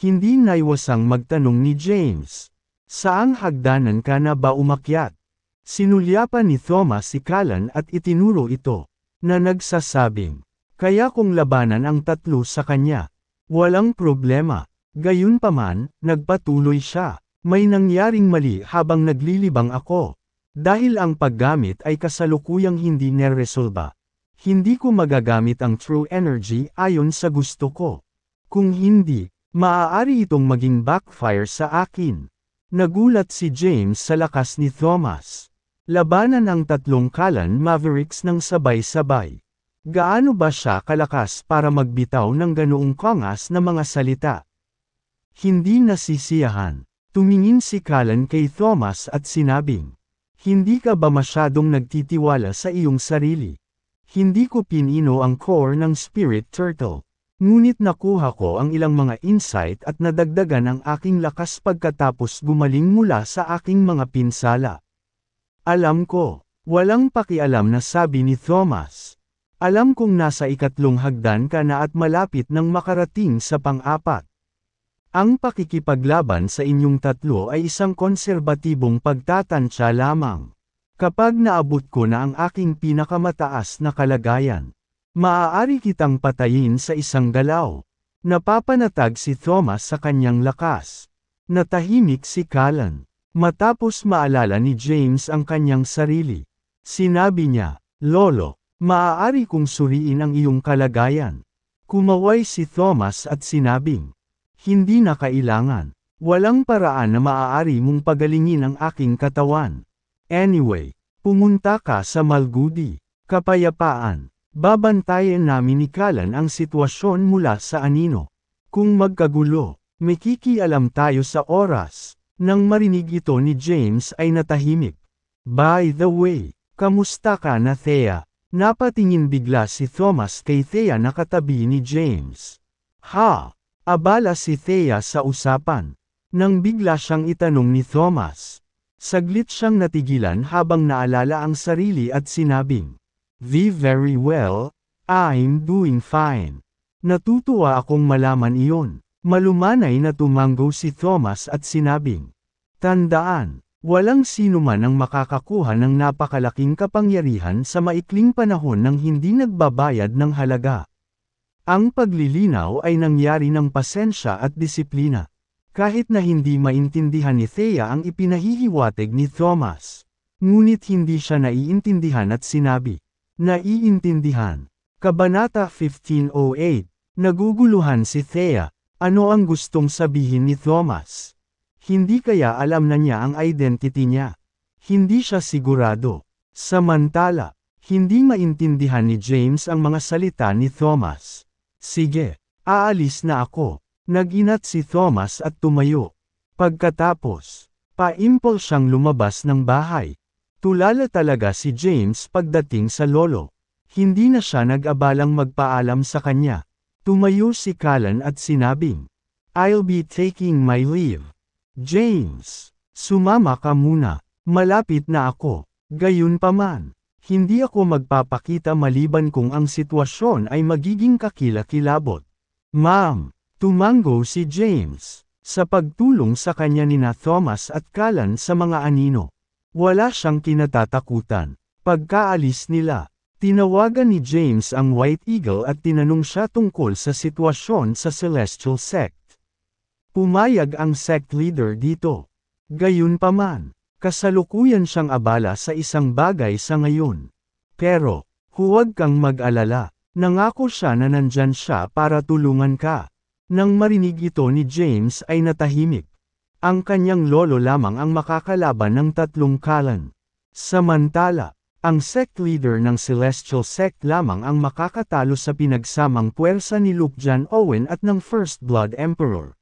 Speaker 1: Hindi naiwasang magtanong ni James, Saang hagdanan ka na ba umakyat? Sinulyapan ni Thomas si Callan at itinuro ito, na nagsasabing, kaya kong labanan ang tatlo sa kanya. Walang problema. Gayunpaman, nagpatuloy siya. May nangyaring mali habang naglilibang ako. Dahil ang paggamit ay kasalukuyang hindi neresolba. Hindi ko magagamit ang true energy ayon sa gusto ko. Kung hindi, maaari itong maging backfire sa akin. Nagulat si James sa lakas ni Thomas. Labanan ang tatlong Callan Mavericks ng sabay-sabay. Gaano ba siya kalakas para magbitaw ng ganoong kangas na mga salita? Hindi nasisiyahan. Tumingin si Callan kay Thomas at sinabing, hindi ka ba masyadong nagtitiwala sa iyong sarili? Hindi ko pinino ang core ng Spirit Turtle. Ngunit nakuha ko ang ilang mga insight at nadagdagan ang aking lakas pagkatapos gumaling mula sa aking mga pinsala. Alam ko, walang pakialam na sabi ni Thomas. Alam kong nasa ikatlong hagdan ka na at malapit nang makarating sa pang-apat. Ang pakikipaglaban sa inyong tatlo ay isang konserbatibong pagtatansya lamang. Kapag naabot ko na ang aking pinakamataas na kalagayan, maaari kitang patayin sa isang galaw. Napapanatag si Thomas sa kanyang lakas. Natahimik si Callan. Matapos maalala ni James ang kanyang sarili. Sinabi niya, Lolo, maaari kong suriin ang iyong kalagayan. Kumaway si Thomas at sinabing, hindi na kailangan. Walang paraan na maaari mong pagalingin ang aking katawan. Anyway, pumunta ka sa Malgudi. Kapayapaan. Babantayan namin ni Callan ang sitwasyon mula sa anino. Kung magkagulo, may kikialam tayo sa oras. Nang marinig ito ni James ay natahimik. By the way, kamusta ka na Thea? Napatingin bigla si Thomas kay Thea na katabi ni James. Ha? Abala si Thea sa usapan. Nang bigla siyang itanong ni Thomas. Saglit siyang natigilan habang naalala ang sarili at sinabing, very well, I'm doing fine. Natutuwa akong malaman iyon. Malumanay na tumanggo si Thomas at sinabing, tandaan, walang sino man ang makakakuha ng napakalaking kapangyarihan sa maikling panahon ng hindi nagbabayad ng halaga. Ang paglilinaw ay nangyari ng pasensya at disiplina. Kahit na hindi maintindihan ni Thea ang ipinahihiwatig ni Thomas. Ngunit hindi siya naiintindihan at sinabi, naiintindihan. Kabanata 15:08, naguguluhan si Thea, ano ang gustong sabihin ni Thomas? Hindi kaya alam na niya ang identity niya. Hindi siya sigurado. Samantala, hindi maintindihan ni James ang mga salita ni Thomas. Sige, aalis na ako. Naginat si Thomas at tumayo. Pagkatapos, paimpol siyang lumabas ng bahay. Tulala talaga si James pagdating sa lolo. Hindi na siya nag-abalang magpaalam sa kanya. Tumayo si Callan at sinabing, I'll be taking my leave. James, sumama ka muna. Malapit na ako. Gayunpaman, hindi ako magpapakita maliban kung ang sitwasyon ay magiging kakilakilabot. Ma'am, tumanggo si James. Sa pagtulong sa kanya nina Thomas at Callan sa mga anino. Wala siyang kinatatakutan. Pagkaalis nila, tinawagan ni James ang White Eagle at tinanong siya tungkol sa sitwasyon sa Celestial Sect. Pumayag ang sect leader dito. Gayunpaman, kasalukuyan siyang abala sa isang bagay sa ngayon. Pero, huwag kang mag-alala. Nangako siya na nandyan siya para tulungan ka. Nang marinig ito ni James ay natahimik. Ang kanyang lolo lamang ang makakalaban ng tatlong Callan. Samantala, ang sect leader ng Celestial Sect lamang ang makakatalo sa pinagsamang puwersa ni Luke John Owen at ng First Blood Emperor.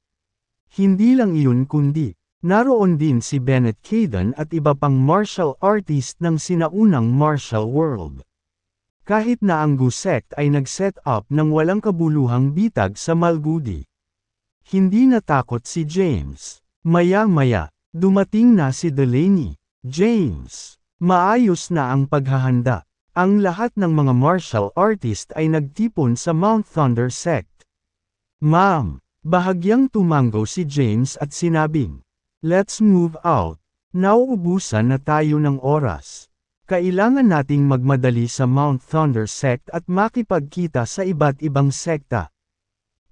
Speaker 1: Hindi lang iyon kundi, naroon din si Bennett Caden at iba pang martial artist ng sinaunang martial world. Kahit na ang Gu Sect ay nag-set up ng walang kabuluhang bitag sa Malgudi. Hindi natakot si James. Maya-maya, dumating na si Delaney. James, maayos na ang paghahanda. Ang lahat ng mga martial artist ay nagtipon sa Mount Thunder Sect. Ma'am, bahagyang tumanggo si James at sinabing, Let's move out. Nauubusan na tayo ng oras. Kailangan nating magmadali sa Mount Thunder Sect at makipagkita sa iba't ibang sekta.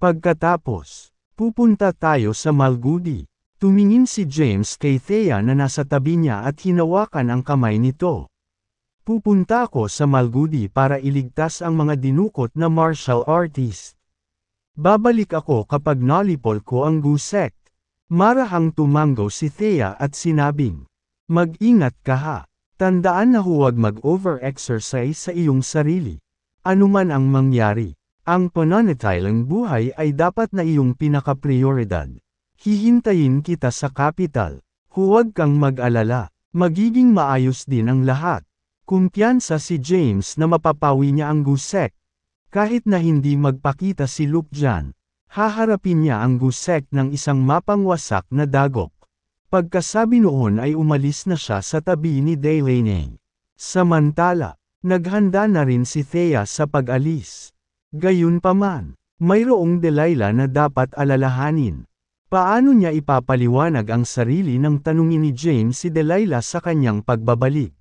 Speaker 1: Pagkatapos, pupunta tayo sa Malgudi. Tumingin si James kay Thea na nasa tabi niya at hinawakan ang kamay nito. Pupunta ako sa Malgudi para iligtas ang mga dinukot na martial artist. Babalik ako kapag nalipol ko ang Gusek. Marahang tumango si Thea at sinabing, mag-ingat ka ha. Tandaan na huwag mag-over-exercise sa iyong sarili. Anuman ang mangyari, ang pananatiling buhay ay dapat na iyong pinaka-prioridad. Hihintayin kita sa kapital. Huwag kang mag-alala. Magiging maayos din ang lahat. Kumpiyansa si James na mapapawi niya ang Gusek. Kahit na hindi magpakita si Luke dyan, haharapin niya ang Gusek ng isang mapangwasak na dagok. Pagkasabi noon ay umalis na siya sa tabi ni Delaney. Samantala, naghanda na rin si Thea sa pag-alis. Gayunpaman, mayroong Delilah na dapat alalahanin. Paano niya ipapaliwanag ang sarili nang tanungin ni James si Delilah sa kanyang pagbabalik?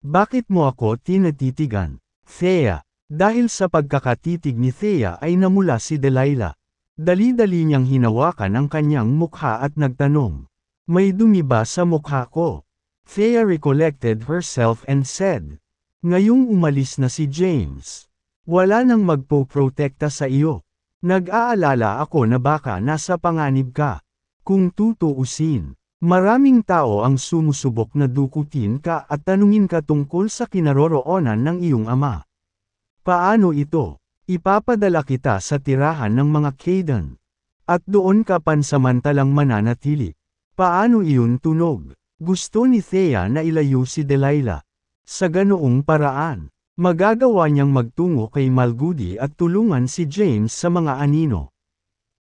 Speaker 1: Bakit mo ako tinatitigan, Thea? Dahil sa pagkakatitig ni Thea ay namula si Delilah. Dali-dali niyang hinawakan ang kanyang mukha at nagtanong, may dumi ba sa mukha ko? Thea recollected herself and said, ngayong umalis na si James. Wala nang magpo-protekta sa iyo. Nag-aalala ako na baka nasa panganib ka. Kung tutuusin, maraming tao ang sumusubok na dukutin ka at tanungin ka tungkol sa kinaroroonan ng iyong ama. Paano ito? Ipapadala kita sa tirahan ng mga Kayden. At doon ka pansamantalang mananatili. Paano iyon tunog? Gusto ni Thea na ilayo si Delilah. Sa ganoong paraan, magagawa niyang magtungo kay Malgudi at tulungan si James sa mga anino.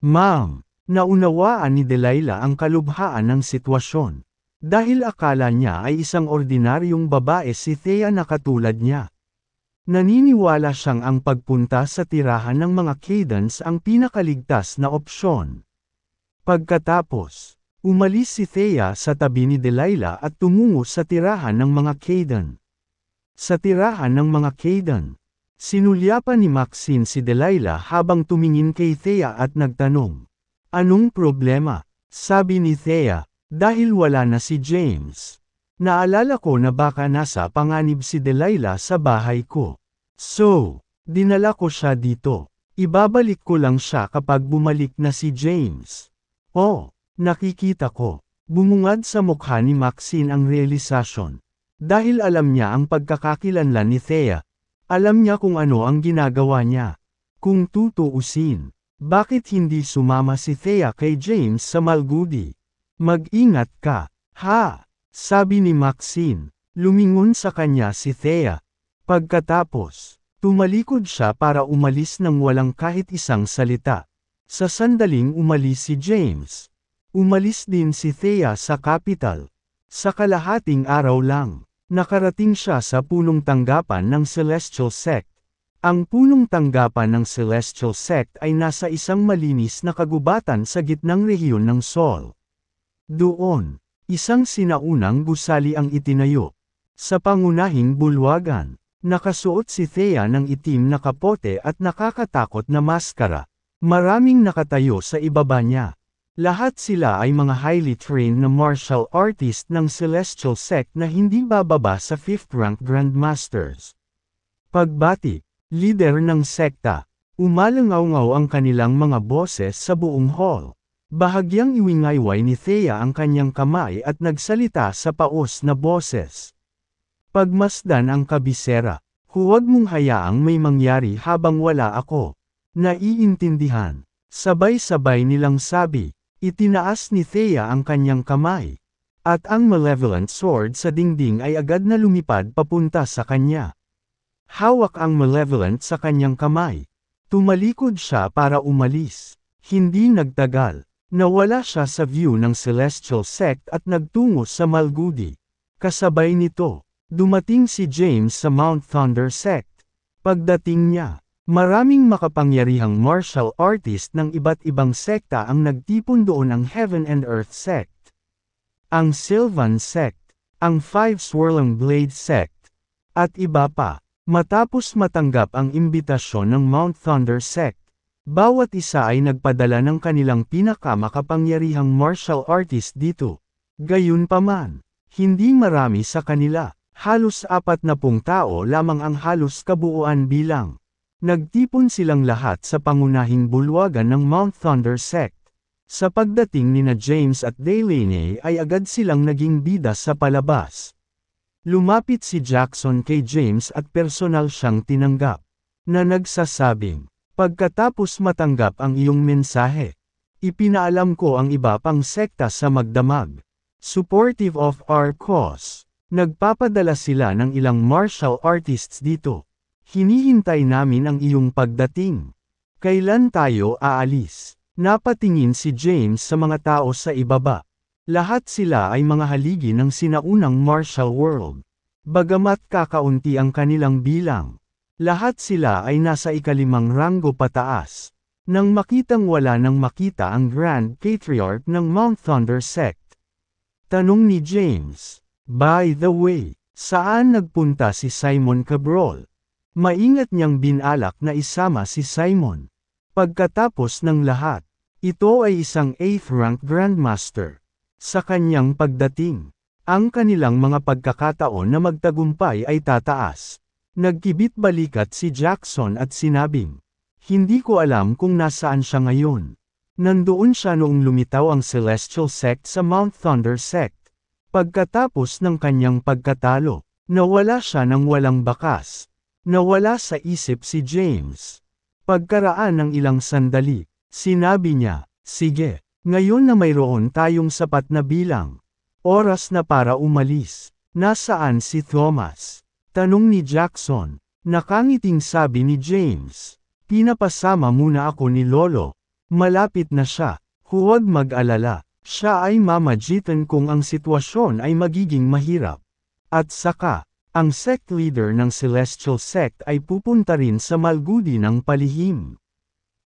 Speaker 1: Ma'am, naunawaan ni Delilah ang kalubhaan ng sitwasyon. Dahil akala niya ay isang ordinaryong babae si Thea na katulad niya. Naniniwala siyang ang pagpunta sa tirahan ng mga Kaydens ang pinakaligtas na opsyon. Pagkatapos, umalis si Thea sa tabi ni Delilah at tumungo sa tirahan ng mga Kayden. Sa tirahan ng mga Kayden, sinulyapan ni Maxine si Delilah habang tumingin kay Thea at nagtanong, anong problema? Sabi ni Thea, dahil wala na si James. Naalala ko na baka nasa panganib si Delilah sa bahay ko. So, dinala ko siya dito. Ibabalik ko lang siya kapag bumalik na si James. Oh, nakikita ko. Bumungad sa mukha ni Maxine ang realisasyon. Dahil alam niya ang pagkakakilanlan ni Thea. Alam niya kung ano ang ginagawa niya. Kung tutuusin, bakit hindi sumama si Thea kay James sa Malgudi? Mag-ingat ka, ha? Sabi ni Maxine. Lumingon sa kanya si Thea. Pagkatapos, tumalikod siya para umalis nang walang kahit isang salita. Sa sandaling umalis si James. Umalis din si Thea sa kapital. Sa kalahating araw lang, nakarating siya sa punong tanggapan ng Celestial Sect. Ang punong tanggapan ng Celestial Sect ay nasa isang malinis na kagubatan sa gitnang rehiyon ng Sol. Doon, isang sinaunang gusali ang itinayo. Sa pangunahing bulwagan, nakasuot si Thea ng itim na kapote at nakakatakot na maskara. Maraming nakatayo sa ibaba niya. Lahat sila ay mga highly trained na martial artist ng Celestial Sect na hindi bababa sa 5th rank Grandmasters. Pagbati, leader ng sekta, umalangaw-ngaw ang kanilang mga boses sa buong hall. Bahagyang iwingayway ni Thea ang kanyang kamay at nagsalita sa paos na boses. Pagmasdan ang kabisera, huwag mong hayaang may mangyari habang wala ako. Naiintindihan. Sabay-sabay nilang sabi. Itinaas ni Thea ang kanyang kamay. At ang malevolent sword sa dingding ay agad na lumipad papunta sa kanya. Hawak ang malevolent sa kanyang kamay. Tumalikod siya para umalis. Hindi nagtagal. Nawala siya sa view ng Celestial Sect at nagtungo sa Malgudi. Kasabay nito, dumating si James sa Mount Thunder Sect. Pagdating niya, maraming makapangyarihang martial artist ng iba't ibang sekta ang nagtipon doon ang Heaven and Earth Sect. ang Sylvan Sect, ang Five Swirling Blade Sect, at iba pa. Matapos matanggap ang imbitasyon ng Mount Thunder Sect, bawat isa ay nagpadala ng kanilang pinakamakapangyarihang martial artist dito. Gayunpaman, hindi marami sa kanila, halos 40 tao lamang ang halos kabuuan bilang. Nagtipon silang lahat sa pangunahing bulwagan ng Mount Thunder Sect. Sa pagdating nina James at Delaney ay agad silang naging bida sa palabas. Lumapit si Jackson kay James at personal siyang tinanggap, na nagsasabing, pagkatapos matanggap ang iyong mensahe, ipinaalam ko ang iba pang sekta sa magdamag. Supportive of our cause, nagpapadala sila ng ilang martial artists dito. Hinihintay namin ang iyong pagdating. Kailan tayo aalis? Napatingin si James sa mga tao sa ibaba. Lahat sila ay mga haligi ng sinaunang martial world. Bagamat kakaunti ang kanilang bilang, lahat sila ay nasa ikalimang ranggo pataas. Nang makitang wala nang makita ang Grand Patriarch ng Mount Thunder Sect. Tanong ni James, by the way, saan nagpunta si Simon Cabral? Maingat niyang binalak na isama si Simon. Pagkatapos ng lahat, ito ay isang 8th rank Grandmaster. Sa kanyang pagdating, ang kanilang mga pagkakataon na magtagumpay ay tataas. Nagkibit balikat si Jackson at sinabing, hindi ko alam kung nasaan siya ngayon. Nandoon siya noong lumitaw ang Celestial Sect sa Mount Thunder Sect. Pagkatapos ng kanyang pagkatalo, nawala siya ng walang bakas. Nawala sa isip si James. Pagkaraan ng ilang sandali, sinabi niya, sige. Ngayon na mayroon tayong sapat na bilang. Oras na para umalis. Nasaan si Thomas? Tanong ni Jackson. Nakangiting sabi ni James. Pinapasama muna ako ni Lolo. Malapit na siya. Huwag mag-alala. Siya ay mamagitan kung ang sitwasyon ay magiging mahirap. At saka, ang sect leader ng Celestial Sect ay pupunta rin sa Malgudi ng palihim.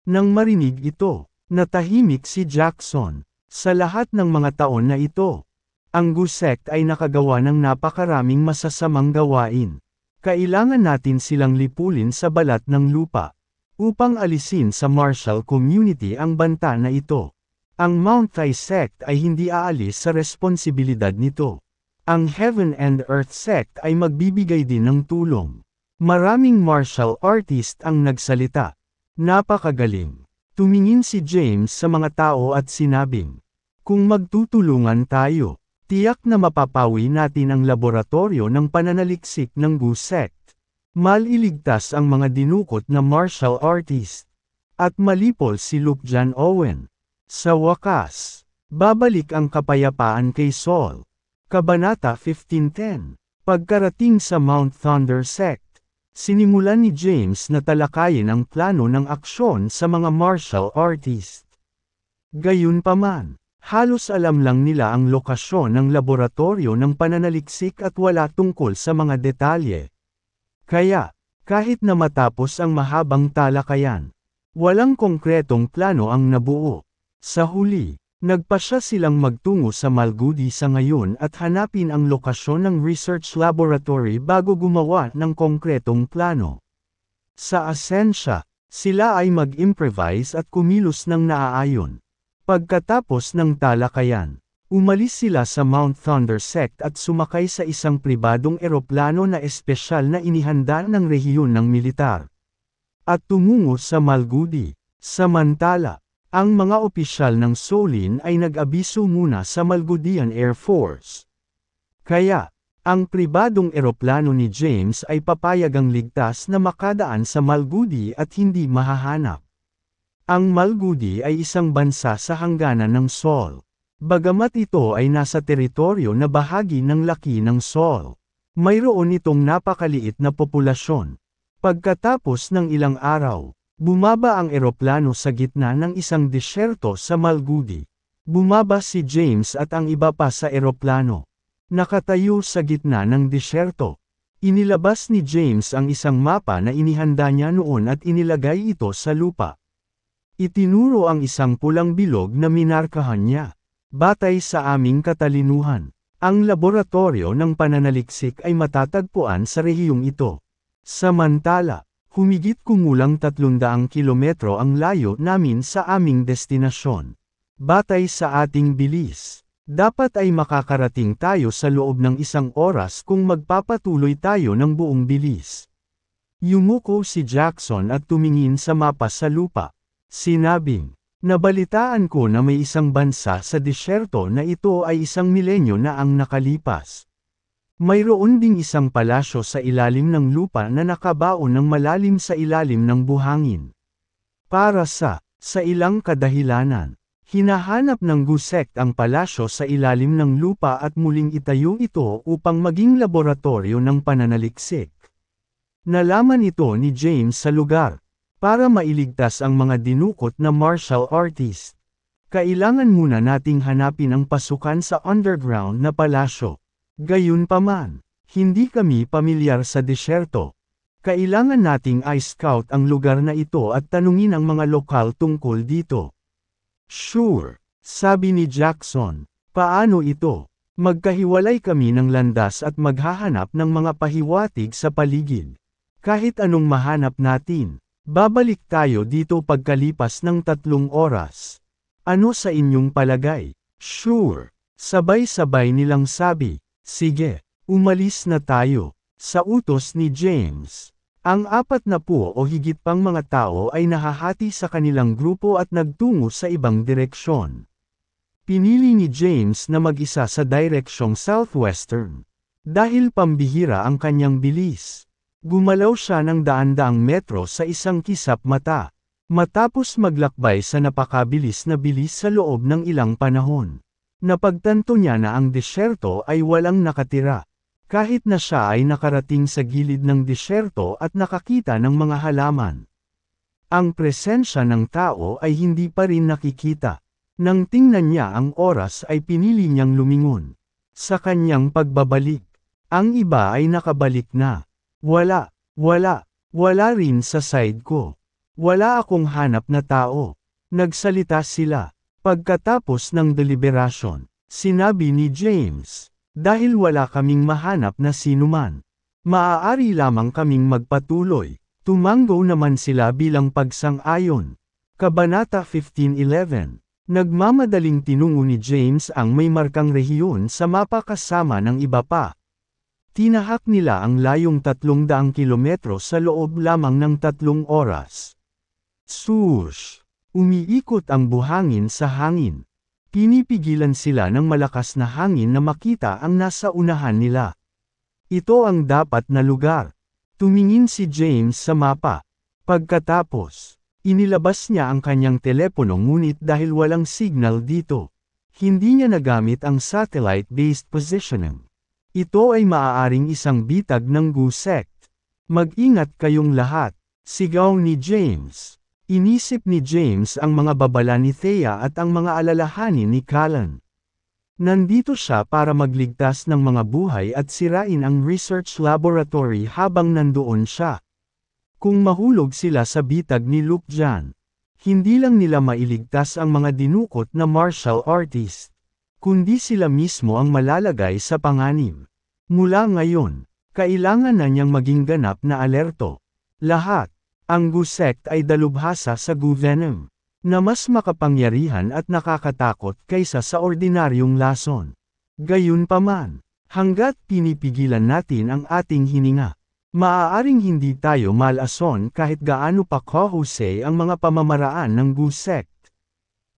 Speaker 1: Nang marinig ito, natahimik si Jackson. Sa lahat ng mga taon na ito, ang Gu Sect ay nakagawa ng napakaraming masasamang gawain. Kailangan natin silang lipulin sa balat ng lupa, upang alisin sa martial community ang banta na ito. Ang Mount Thai Sect ay hindi aalis sa responsibilidad nito. Ang Heaven and Earth Sect ay magbibigay din ng tulong. Maraming martial artist ang nagsalita. Napakagaling. Tumingin si James sa mga tao at sinabing, kung magtutulungan tayo, tiyak na mapapawi natin ang laboratorio ng pananaliksik ng Gu Sect. Maliligtas ang mga dinukot na martial artist. At malipol si Luke John Owen. Sa wakas, babalik ang kapayapaan kay Saul. Kabanata 15:10. Pagkarating sa Mount Thunder Sect, sinimulan ni James na talakayin ang plano ng aksyon sa mga martial artist. Gayunpaman, halos alam lang nila ang lokasyon ng laboratorio ng pananaliksik at wala tungkol sa mga detalye. Kaya, kahit na matapos ang mahabang talakayan, walang konkretong plano ang nabuo. Sa huli, nagpasya silang magtungo sa Malgudi sa ngayon at hanapin ang lokasyon ng research laboratory bago gumawa ng konkretong plano. Sa asensya, sila ay mag-improvise at kumilos ng naaayon. Pagkatapos ng talakayan, umalis sila sa Mount Thunder Sect at sumakay sa isang pribadong eroplano na espesyal na inihanda ng rehiyon ng militar. At tumungo sa Malgudi. Samantala, ang mga opisyal ng Solin ay nag-abiso muna sa Malgudian Air Force. Kaya, ang pribadong eroplano ni James ay papayagang ligtas na makadaan sa Malgudi at hindi mahahanap. Ang Malgudi ay isang bansa sa hangganan ng Sol. Bagamat ito ay nasa teritoryo na bahagi ng laki ng Sol, mayroon itong napakaliit na populasyon. Pagkatapos ng ilang araw, bumaba ang eroplano sa gitna ng isang disyerto sa Malgudi. Bumaba si James at ang iba pa sa eroplano. Nakatayo sa gitna ng disyerto. Inilabas ni James ang isang mapa na inihanda niya noon at inilagay ito sa lupa. Itinuro ang isang pulang bilog na minarkahan niya. Batay sa aming katalinuhan, ang laboratorio ng pananaliksik ay matatagpuan sa rehiyong ito. Samantala, humigit kumulang 300 kilometro ang layo namin sa aming destinasyon. Batay sa ating bilis, dapat ay makakarating tayo sa loob ng 1 oras kung magpapatuloy tayo ng buong bilis. Yumuko si Jackson at tumingin sa mapa sa lupa. Sinabing, nabalitaan ko na may isang bansa sa disyerto na ito ay 1 milenyo na ang nakalipas. Mayroon ding isang palasyo sa ilalim ng lupa na nakabaon ng malalim sa ilalim ng buhangin. Para sa ilang kadahilanan, hinahanap ng GUSEC ang palasyo sa ilalim ng lupa at muling itayo ito upang maging laboratorio ng pananaliksik. Nalaman ito ni James sa lugar. Para mailigtas ang mga dinukot na martial artist, kailangan muna nating hanapin ang pasukan sa underground na palasyo. Gayunpaman, hindi kami pamilyar sa disyerto. Kailangan nating i-scout ang lugar na ito at tanungin ang mga lokal tungkol dito. Sure, sabi ni Jackson. Paano ito? Magkahiwalay kami ng landas at maghahanap ng mga pahiwatig sa paligid. Kahit anong mahanap natin, babalik tayo dito pagkalipas ng 3 oras. Ano sa inyong palagay? Sure. Sabay-sabay nilang sabi. Sige, umalis na tayo. Sa utos ni James, ang 40 o higit pang mga tao ay nahahati sa kanilang grupo at nagtungo sa ibang direksyon. Pinili ni James na mag-isa sa direksyong southwestern. Dahil pambihira ang kanyang bilis, gumalaw siya ng daan-daang metro sa isang kisap mata, matapos maglakbay sa napakabilis na bilis sa loob ng ilang panahon. Napagtanto niya na ang disyerto ay walang nakatira, kahit na siya ay nakarating sa gilid ng disyerto at nakakita ng mga halaman. Ang presensya ng tao ay hindi pa rin nakikita. Nang tingnan niya ang oras ay pinili niyang lumingon. Sa kanyang pagbabalik, ang iba ay nakabalik na. Wala rin sa side ko. Wala akong hanap na tao. Nagsalita sila. Pagkatapos ng deliberasyon, sinabi ni James, dahil wala kaming mahanap na sinuman, maaari lamang kaming magpatuloy. Tumanggo naman sila bilang pagsang-ayon. Kabanata 15:11. Nagmamadaling tinungo ni James ang may markang rehiyon sa mapa kasama ng iba pa. Tinahak nila ang layong 300 kilometro sa loob lamang ng 3 oras. Swoosh! Umiikot ang buhangin sa hangin. Pinipigilan sila ng malakas na hangin na makita ang nasa unahan nila. Ito ang dapat na lugar. Tumingin si James sa mapa. Pagkatapos, inilabas niya ang kanyang telepono ngunit dahil walang signal dito, hindi niya nagamit ang satellite-based positioning. Ito ay maaaring isang bitag ng GUSEC. Mag-ingat kayong lahat, sigaw ni James. Inisip ni James ang mga babala ni Thea at ang mga alalahanin ni Callan. Nandito siya para magligtas ng mga buhay at sirain ang research laboratory habang nandoon siya. Kung mahulog sila sa bitag ni Luke Jan, hindi lang nila mailigtas ang mga dinukot na martial artist, kundi sila mismo ang malalagay sa panganib. Mula ngayon, kailangan na niyang maging ganap na alerto. Lahat, ang GUSEC ay dalubhasa sa GUVenom, na mas makapangyarihan at nakakatakot kaysa sa ordinaryong lason. Gayunpaman, hangga't pinipigilan natin ang ating hininga, maaaring hindi tayo malason kahit gaano pa kahusay ang mga pamamaraan ng GUSEC.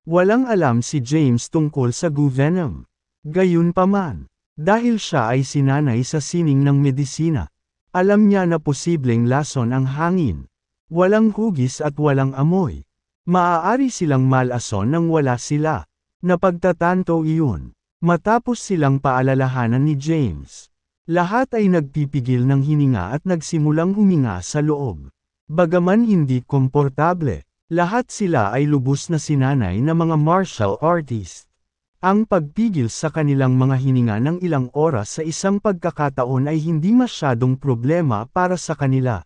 Speaker 1: Walang alam si James tungkol sa GUVenom. Gayunpaman, dahil siya ay sinanay sa sining ng medisina, alam niya na posibleng lason ang hangin. Walang hugis at walang amoy. Maaari silang malason nang wala sila. Napagtatanto iyon. Matapos silang paalalahanan ni James, lahat ay nagpipigil ng hininga at nagsimulang huminga sa loob. Bagaman hindi komportable, lahat sila ay lubos na sinanay na mga martial artist. Ang pagpigil sa kanilang mga hininga ng ilang oras sa isang pagkakataon ay hindi masyadong problema para sa kanila.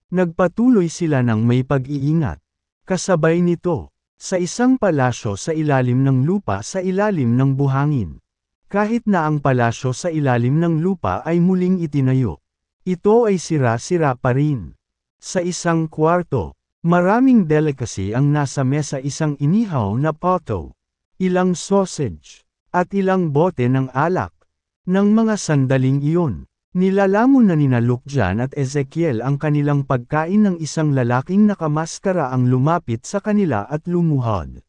Speaker 1: Nagpatuloy sila ng may pag-iingat. Kasabay nito, Sa isang palasyo sa ilalim ng lupa sa ilalim ng buhangin. Kahit na ang palasyo sa ilalim ng lupa ay muling itinayo. Ito ay sira-sira pa rin. Sa isang kwarto, maraming delicacy ang nasa mesa, isang inihaw na poto, ilang sausage, at ilang bote ng alak. Nang mga sandaling iyon, nilalamon na nina Lukjan at Ezekiel ang kanilang pagkain ng isang lalaking nakamaskara ang lumapit sa kanila at lumuhod.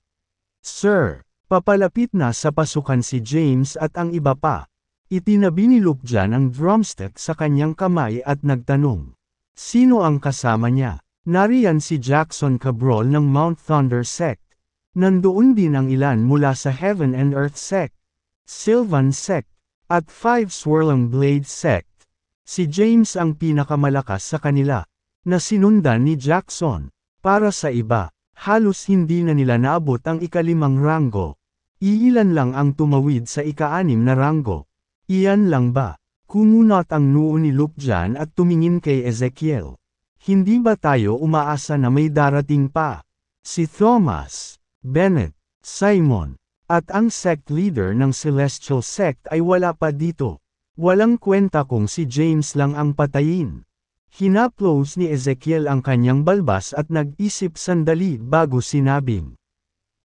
Speaker 1: Sir, papalapit na sa pasukan si James at ang iba pa. Itinabi ni Lukjan ang drumstick sa kanyang kamay at nagtanong. Sino ang kasama niya? Nariyan si Jackson Cabral ng Mount Thunder Sect. Nandoon din ang ilan mula sa Heaven and Earth Sect, Sylvan Sect, at Five Swirling Blade Sect. Si James ang pinakamalakas sa kanila, na sinundan ni Jackson. Para sa iba, halos hindi na nila naabot ang ika-5 ranggo. Iilan lang ang tumawid sa ika-6 na ranggo. Iyan lang ba? Kumunot ang noo ni Lukjan at tumingin kay Ezekiel. Hindi ba tayo umaasa na may darating pa? Si Thomas, Bennett, Simon, at ang sect leader ng Celestial Sect ay wala pa dito. Walang kwenta kung si James lang ang patayin. Hinaplos ni Ezekiel ang kanyang balbas at nag-isip sandali bago sinabing.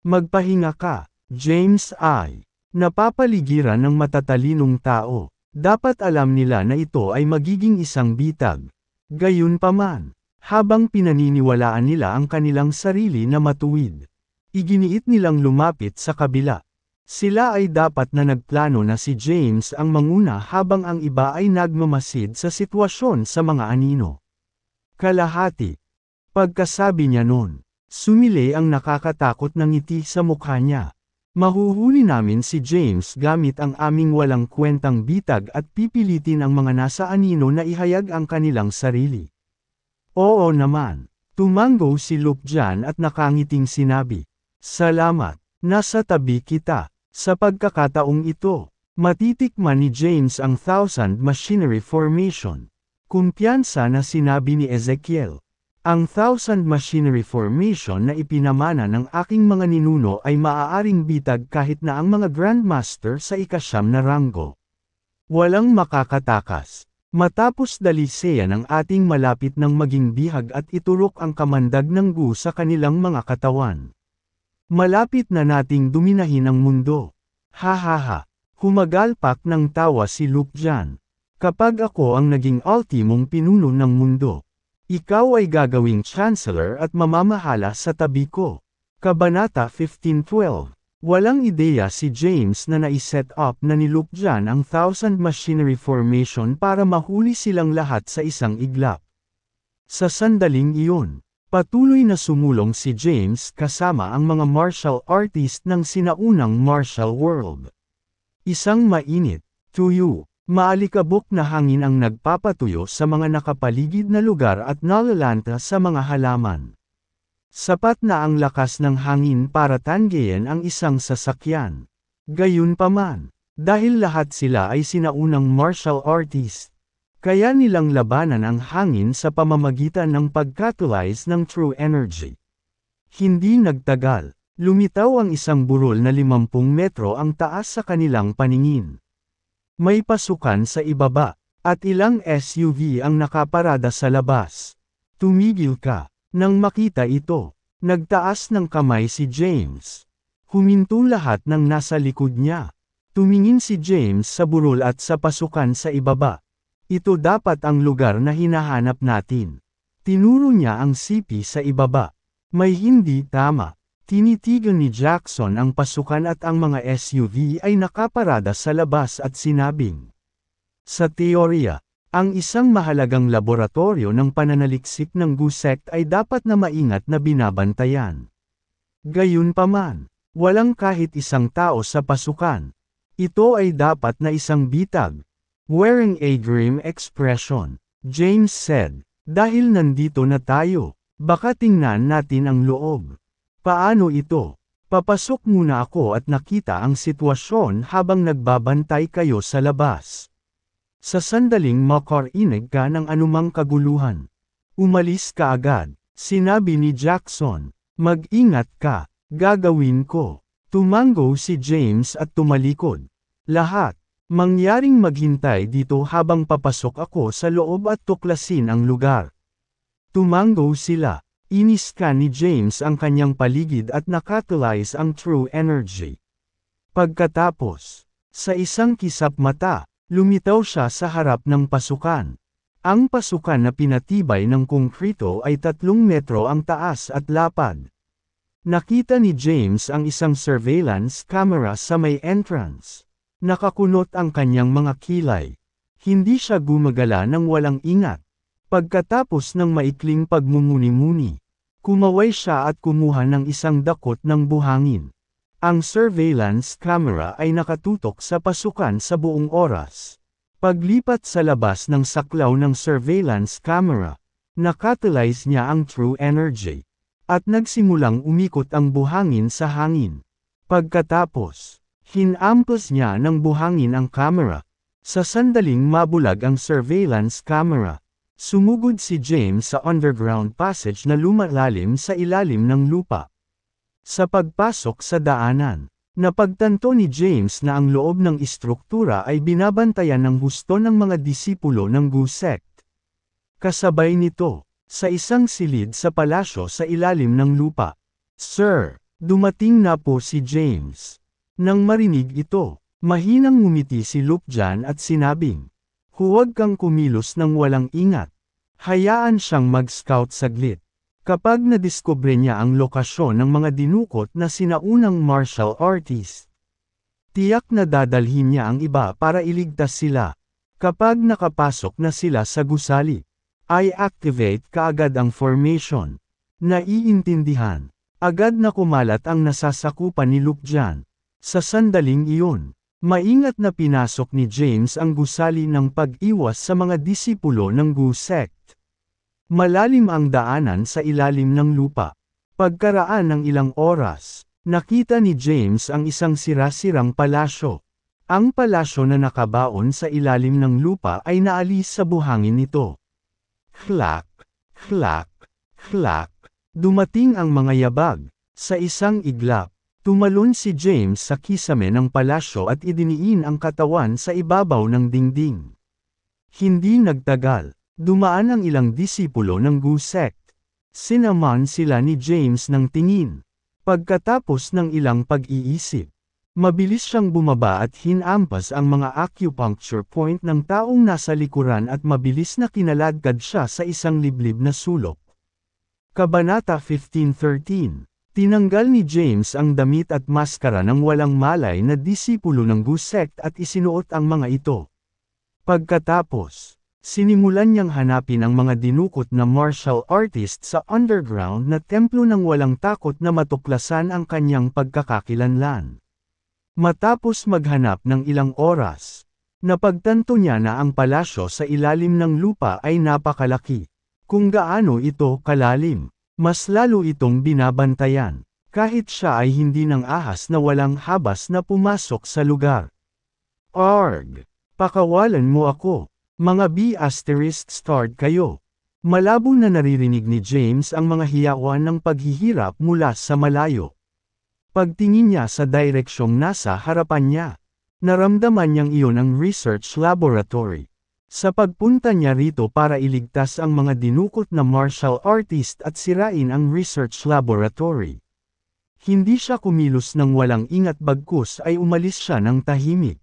Speaker 1: Magpahinga ka, James ay. Napapaligiran ng matatalinong tao. Dapat alam nila na ito ay magiging isang bitag. Gayunpaman, habang pinaniniwalaan nila ang kanilang sarili na matuwid, iginiit nilang lumapit sa kabila. Sila ay dapat na nagplano na si James ang manguna habang ang iba ay nagmamasid sa sitwasyon sa mga anino. Kalahati. Pagkasabi niya nun, sumili ang nakakatakot na ngiti sa mukha niya. Mahuhuli namin si James gamit ang aming walang kwentang bitag at pipilitin ang mga nasa anino na ihayag ang kanilang sarili. Oo naman. Tumango si Lukjan at nakangiting sinabi. Salamat, nasa tabi kita. Sa pagkakataong ito, matitikman ni James ang Thousand Machinery Formation. Kumpiyansa na sinabi ni Ezekiel. Ang Thousand Machinery Formation na ipinamana ng aking mga ninuno ay maaaring bitag kahit na ang mga Grandmaster sa ika-9 na ranggo. Walang makakatakas. Matapos daliseyan ang ating malapit ng maging bihag at iturok ang kamandag ng gu sa kanilang mga katawan. Malapit na nating duminahin ang mundo. Ha. Humagalpak ng tawa si Lukjan. Kapag ako ang naging ultimong pinuno ng mundo, ikaw ay gagawing chancellor at mamamahala sa tabi ko. Kabanata 15:12. Walang ideya si James na naiset up na ni Lukjan ang Thousand Machinery Formation para mahuli silang lahat sa isang iglap. Sa sandaling iyon, patuloy na sumulong si James kasama ang mga martial artist ng sinaunang martial world. Isang mainit, tuyo, maalikabok na hangin ang nagpapatuyo sa mga nakapaligid na lugar at nalalanta sa mga halaman. Sapat na ang lakas ng hangin para tanggihan ang isang sasakyan. Gayunpaman, dahil lahat sila ay sinaunang martial artist, kaya nilang labanan ang hangin sa pamamagitan ng pag-catalyze ng true energy. Hindi nagtagal, lumitaw ang isang burol na 50 metro ang taas sa kanilang paningin. May pasukan sa ibaba, at ilang SUV ang nakaparada sa labas. Tumigil ka. Nang makita ito, nagtaas ng kamay si James. Huminto lahat ng nasa likod niya. Tumingin si James sa burol at sa pasukan sa ibaba. Ito dapat ang lugar na hinahanap natin. Tinuro niya ang sipi sa ibaba. May hindi tama. Tinitigan ni Jackson ang pasukan at ang mga SUV ay nakaparada sa labas at sinabing. Sa teorya, ang isang mahalagang laboratorio ng pananaliksik ng gu sect ay dapat na maingat na binabantayan. Gayunpaman, walang kahit isang tao sa pasukan. Ito ay dapat na isang bitag. Wearing a grim expression, James said, dahil nandito na tayo, baka tingnan natin ang loob. Paano ito? Papasok muna ako at nakita ang sitwasyon habang nagbabantay kayo sa labas. Sa sandaling makarinig ka ng anumang kaguluhan. Umalis ka agad, sinabi ni Jackson. Mag-ingat ka, Gagawin ko. Tumango si James at tumalikod. Lahat. Mangyaring maghintay dito habang papasok ako sa loob at tuklasin ang lugar. Tumango sila. Iniskan ni James ang kanyang paligid at nakatulize ang true energy. Pagkatapos, sa isang kisap mata, lumitaw siya sa harap ng pasukan. Ang pasukan na pinatibay ng konkrito ay 3 metro ang taas at lapad. Nakita ni James ang isang surveillance camera sa may entrance. Nakakunot ang kanyang mga kilay. Hindi siya gumagala ng walang ingat. Pagkatapos ng maikling pagmumuni-muni, kumaway siya at kumuha ng isang dakot ng buhangin. Ang surveillance camera ay nakatutok sa pasukan sa buong oras. Paglipat sa labas ng saklaw ng surveillance camera, nakatulize niya ang true energy. At nagsimulang umikot ang buhangin sa hangin. Pagkatapos, hinampas niya ng buhangin ang camera. Sa sandaling mabulag ang surveillance camera. Sumugod si James sa underground passage na lumalalim sa ilalim ng lupa. Sa pagpasok sa daanan, napagtanto ni James na ang loob ng istruktura ay binabantayan ng husto ng mga disipulo ng Gu sect. Kasabay nito, sa isang silid sa palasyo sa ilalim ng lupa. "Sir, dumating na po si James." Nang marinig ito, mahinang ngumiti si Lupjan at sinabing, "Huwag kang kumilos ng walang ingat. Hayaan siyang mag-scout saglit." Kapag nadiskubre niya ang lokasyon ng mga dinukot na sinaunang martial artist, tiyak na dadalhin niya ang iba para iligtas sila. Kapag nakapasok na sila sa gusali, ay activate kaagad ang formation. Naiintindihan. Agad na kumalat ang nasasakupan ni Lupjan. Sa sandaling iyon, maingat na pinasok ni James ang gusali ng pag-iwas sa mga disipulo ng Gu sect. Malalim ang daanan sa ilalim ng lupa. Pagkaraan ng ilang oras, nakita ni James ang isang sira-sirang palasyo. Ang palasyo na nakabaon sa ilalim ng lupa ay naalis sa buhangin nito. Klak, klak, klak. Dumating ang mga yabag. Sa isang iglap, tumalon si James sa kisame ng palasyo at idiniin ang katawan sa ibabaw ng dingding. Hindi nagtagal, dumaan ang ilang disipulo ng Gu sect. Sinaman sila ni James ng tingin. Pagkatapos ng ilang pag-iisip, mabilis siyang bumaba at hinampas ang mga acupuncture point ng taong nasa likuran at mabilis na kinaladkad siya sa isang liblib na sulok. Kabanata 15:13. Tinanggal ni James ang damit at maskara ng walang malay na disipulo ng Gu sect at isinuot ang mga ito. Pagkatapos, sinimulan niyang hanapin ang mga dinukot na martial artist sa underground na templo ng walang takot na matuklasan ang kanyang pagkakakilanlan. Matapos maghanap ng ilang oras, napagtanto niya na ang palasyo sa ilalim ng lupa ay napakalaki. Kung gaano ito kalalim, mas lalo itong binabantayan, kahit siya ay hindi ng ahas na walang habas na pumasok sa lugar. "Arg! Pakawalan mo ako, mga B***** kayo." Malabo na naririnig ni James ang mga hiyawan ng paghihirap mula sa malayo. Pagtingin niya sa direksyong nasa harapan niya, naramdaman niyang iyon ang research laboratory. Sa pagpunta niya rito para iligtas ang mga dinukot na martial artist at sirain ang research laboratory. Hindi siya kumilos ng walang ingat bagkus ay umalis siya ng tahimik.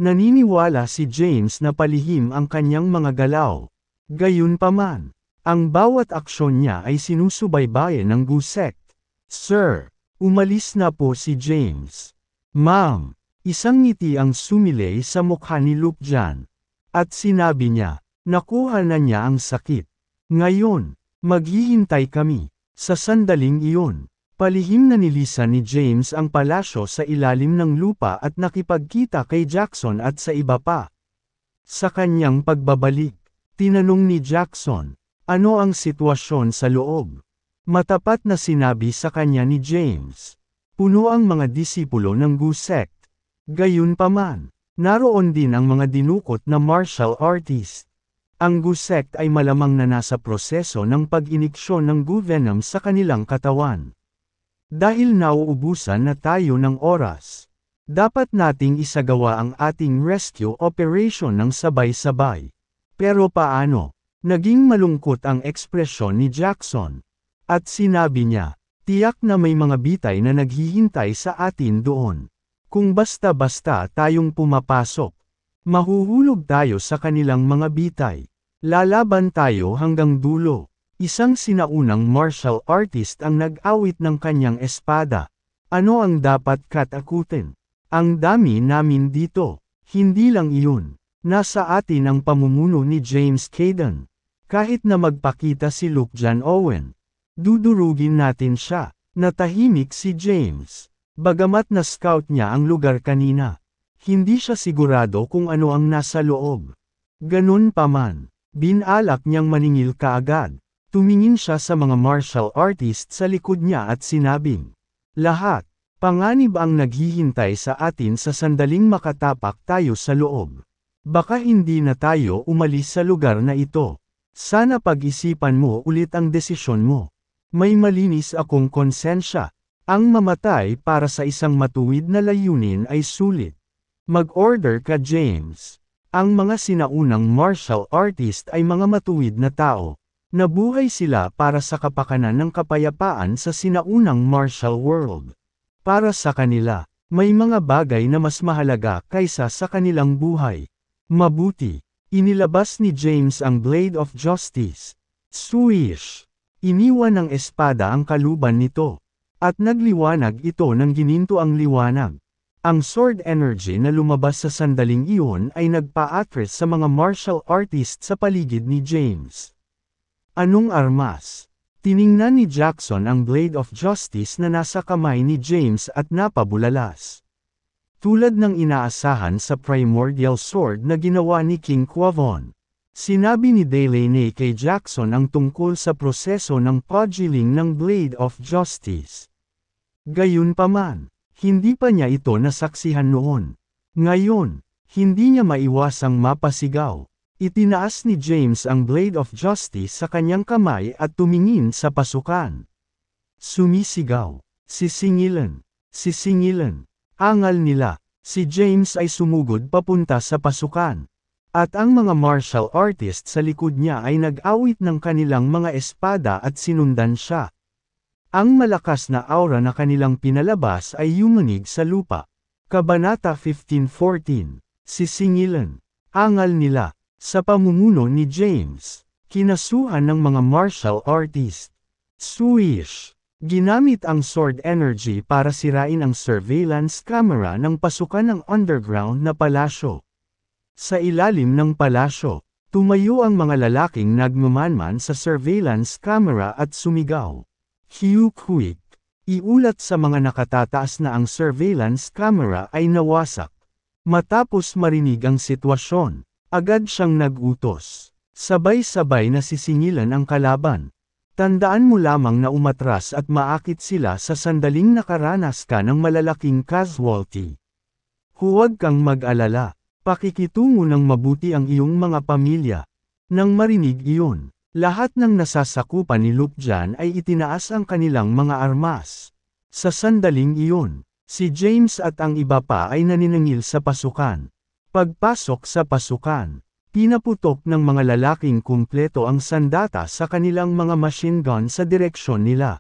Speaker 1: Naniniwala si James na palihim ang kanyang mga galaw. Gayunpaman, ang bawat aksyon niya ay sinusubaybayan ng Gu sect. "Sir, umalis na po si James." "Ma'am." Isang ngiti ang sumilay sa mukha ni Lupjan. At sinabi niya, nakuha na niya ang sakit. "Ngayon, maghihintay kami." Sa sandaling iyon, palihim na nilisan ni James ang palasyo sa ilalim ng lupa at nakipagkita kay Jackson at sa iba pa. Sa kanyang pagbabalik, tinanong ni Jackson, ano ang sitwasyon sa loob. Matapat na sinabi sa kanya ni James, puno ang mga disipulo ng Gu sect. Gayunpaman, naroon din ang mga dinukot na martial artist. Ang Gu sect ay malamang na nasa proseso ng pag-iniksyon ng Gu venom sa kanilang katawan. Dahil nauubusan na tayo ng oras. Dapat nating isagawa ang ating rescue operation ng sabay-sabay. Pero paano? Naging malungkot ang ekspresyon ni Jackson. At sinabi niya, tiyak na may mga bitay na naghihintay sa atin doon. Kung basta-basta tayong pumapasok, mahuhulog tayo sa kanilang mga bitay. Lalaban tayo hanggang dulo. Isang sinaunang martial artist ang nag-awit ng kanyang espada. Ano ang dapat katakutin? Ang dami namin dito. Hindi lang iyon. Nasa atin ang pamumuno ni James Caden. Kahit na magpakita si Luke John Owen, dudurugin natin siya. Natahimik si James. Bagamat na-scout niya ang lugar kanina, hindi siya sigurado kung ano ang nasa loob. Ganun pa man, binalak niyang maningil kaagad. Tumingin siya sa mga martial artist sa likod niya at sinabing, lahat, panganib ang naghihintay sa atin sa sandaling makatapak tayo sa loob. Baka hindi na tayo umalis sa lugar na ito. Sana pag-isipan mo ulit ang desisyon mo. May malinis akong konsensya. Ang mamatay para sa isang matuwid na layunin ay sulit. Mag-order ka, James. Ang mga sinaunang martial artist ay mga matuwid na tao. Nabuhay sila para sa kapakanan ng kapayapaan sa sinaunang martial world. Para sa kanila, may mga bagay na mas mahalaga kaysa sa kanilang buhay. Mabuti, inilabas ni James ang Blade of Justice. Swish! Iniwan ng espada ang kaluban nito. At nagliwanag ito ng gininto ang liwanag. Ang sword energy na lumabas sa sandaling iyon ay nagpa-attract sa mga martial artist sa paligid ni James. Anong armas? Tiningnan ni Jackson ang Blade of Justice na nasa kamay ni James at napabulalas. Tulad ng inaasahan sa primordial sword na ginawa ni King Quavon. Sinabi ni Delaney kay Jackson ang tungkol sa proseso ng pudgeling ng Blade of Justice. Gayunpaman, hindi pa niya ito nasaksihan noon. Ngayon, hindi niya maiwasang mapasigaw. Itinaas ni James ang Blade of Justice sa kanyang kamay at tumingin sa pasukan. Sumisigaw. Sisingilan. Sisingilan. Angal nila. Si James ay sumugod papunta sa pasukan. At ang mga martial artist sa likod niya ay nag-awit ng kanilang mga espada at sinundan siya. Ang malakas na aura na kanilang pinalabas ay yumanig sa lupa. Kabanata 15:14. Sisingilan. Angal nila. Sa pamumuno ni James, kinasuhan ng mga martial artist. Swish! Ginamit ang sword energy para sirain ang surveillance camera ng pasukan ng underground na palasyo. Sa ilalim ng palasyo, tumayo ang mga lalaking nagmamanman sa surveillance camera at sumigaw. Quick! Iulat sa mga nakatataas na ang surveillance camera ay nawasak. Matapos marinig ang sitwasyon, agad siyang nag-utos. Sabay-sabay na sisingilan ang kalaban. Tandaan mo lamang na umatras at maakit sila sa sandaling nakaranas ka ng malalaking casualty. Huwag kang mag-alala. Pakikitungo ng mabuti ang iyong mga pamilya. Nang marinig iyon, lahat ng nasasakupan ni Luke John ay itinaas ang kanilang mga armas. Sa sandaling iyon, si James at ang iba pa ay naniningil sa pasukan. Pagpasok sa pasukan, pinaputok ng mga lalaking kumpleto ang sandata sa kanilang mga machine gun sa direksyon nila.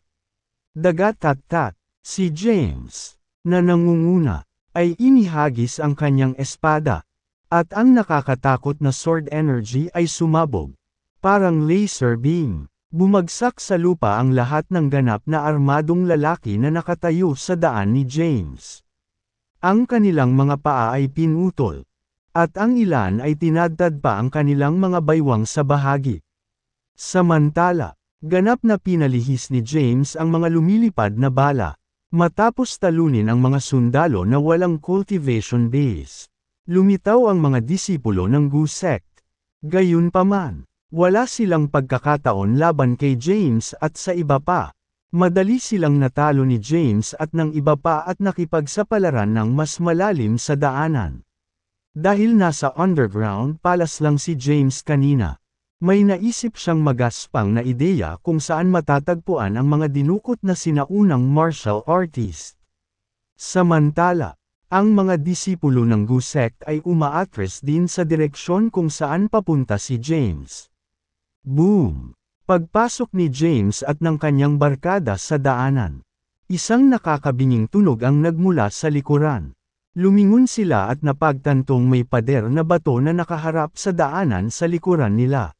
Speaker 1: Dagat-tat-tat, si James, na nangunguna, ay inihagis ang kanyang espada. At ang nakakatakot na sword energy ay sumabog. Parang laser beam. Bumagsak sa lupa ang lahat ng ganap na armadong lalaki na nakatayo sa daan ni James. Ang kanilang mga paa ay pinutol. At ang ilan ay tinadtad pa ang kanilang mga baywang sa bahagi. Samantala, ganap na pinalihis ni James ang mga lumilipad na bala. Matapos talunin ang mga sundalo na walang cultivation base. Lumitaw ang mga disipulo ng Gu sect. Gayunpaman, wala silang pagkakataon laban kay James at sa iba pa. Madali silang natalo ni James at ng iba pa at nakipagsapalaran ng mas malalim sa daanan. Dahil nasa underground palace lang si James kanina. May naisip siyang magaspang na ideya kung saan matatagpuan ang mga dinukot na sinaunang martial artist. Samantala, ang mga disipulo ng Gu sect ay umaatres din sa direksyon kung saan papunta si James. Boom! Pagpasok ni James at ng kanyang barkada sa daanan. Isang nakakabinging tunog ang nagmula sa likuran. Lumingon sila at napagtantong may pader na bato na nakaharap sa daanan sa likuran nila.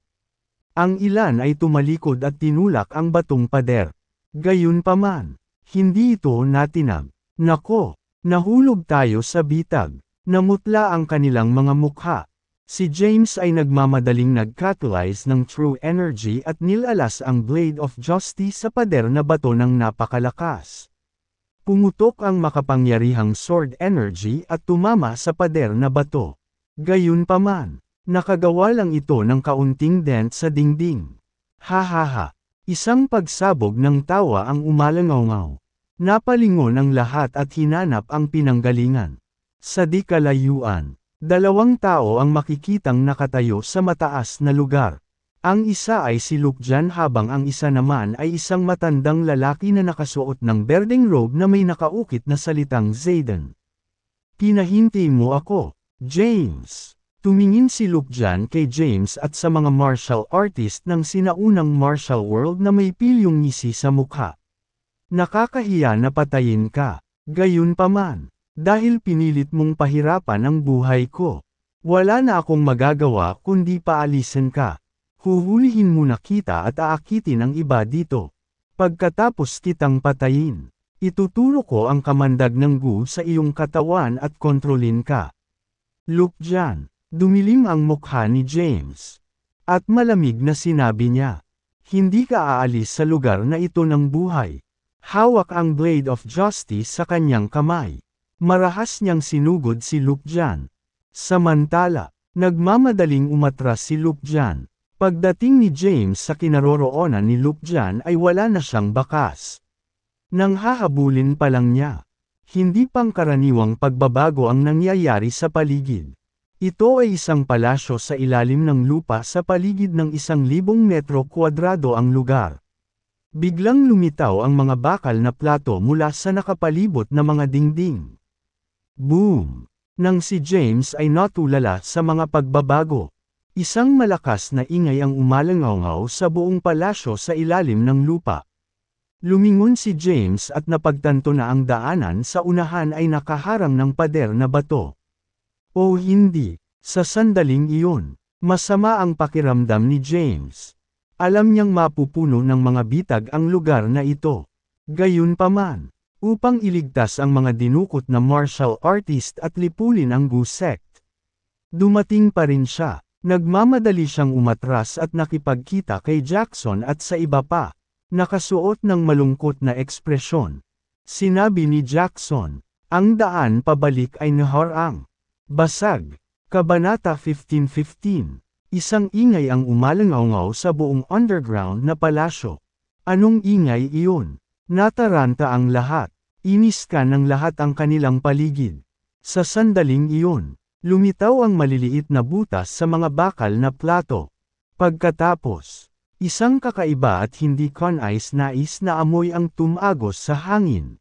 Speaker 1: Ang ilan ay tumalikod at tinulak ang batong pader. Gayunpaman, hindi ito natinag. Nako, nahulog tayo sa bitag. Namutla ang kanilang mga mukha. Si James ay nagmamadaling nag-catalyze ng true energy at nilalas ang Blade of Justice sa pader na bato ng napakalakas. Pumutok ang makapangyarihang sword energy at tumama sa pader na bato. Gayunpaman, nakagawa lang ito ng kaunting dent sa dingding. Hahaha, isang pagsabog ng tawa ang umalangaw-ngaw. Napalingon ang lahat at hinanap ang pinanggalingan. Sa di kalayuan, dalawang tao ang makikitang nakatayo sa mataas na lugar. Ang isa ay si Lukjan habang ang isa naman ay isang matandang lalaki na nakasuot ng berdeng robe na may nakaukit na salitang Zayden. Pinahinti mo ako, James. Tumingin si Lukjan kay James at sa mga martial artist ng sinaunang martial world na may pilyong ngisi sa mukha. Nakakahiya na patayin ka. Gayunpaman, dahil pinilit mong pahirapan ang buhay ko. Wala na akong magagawa kundi paalisin ka. Huhulihin mo na kita at aakitin ang iba dito. Pagkatapos kitang patayin, ituturo ko ang kamandag ng Gu sa iyong katawan at kontrolin ka. Lukjan, dumilim ang mukha ni James. At malamig na sinabi niya, hindi ka aalis sa lugar na ito ng buhay. Hawak ang Blade of Justice sa kanyang kamay. Marahas niyang sinugod si Lukjan. Samantala, nagmamadaling umatras si Lukjan. Pagdating ni James sa kinaroroonan ni Lukjan ay wala na siyang bakas. Nang hahabulin pa lang niya. Hindi pangkaraniwang pagbabago ang nangyayari sa paligid. Ito ay isang palasyo sa ilalim ng lupa sa paligid ng 1,000 metro kwadrado ang lugar. Biglang lumitaw ang mga bakal na plato mula sa nakapalibot na mga dingding. Boom! Nang si James ay natulala sa mga pagbabago. Isang malakas na ingay ang umalangaw sa buong palasyo sa ilalim ng lupa. Lumingon si James at napagtanto na ang daanan sa unahan ay nakaharang ng pader na bato. O hindi, sa sandaling iyon, masama ang pakiramdam ni James. Alam niyang mapupuno ng mga bitag ang lugar na ito. Gayunpaman, upang iligtas ang mga dinukot na martial artist at lipulin ang Gu sect. Dumating pa rin siya. Nagmamadali siyang umatras at nakipagkita kay Jackson at sa iba pa. Nakasuot ng malungkot na ekspresyon. Sinabi ni Jackson, ang daan pabalik ay naharang. Basag. Kabanata 15:15. Isang ingay ang umalangaw sa buong underground na palasyo. Anong ingay iyon? Nataranta ang lahat. Iniskan ng lahat ang kanilang paligid. Sa sandaling iyon, lumitaw ang maliliit na butas sa mga bakal na plato. Pagkatapos, isang kakaiba at hindi kanais-nais na amoy ang tumagos sa hangin.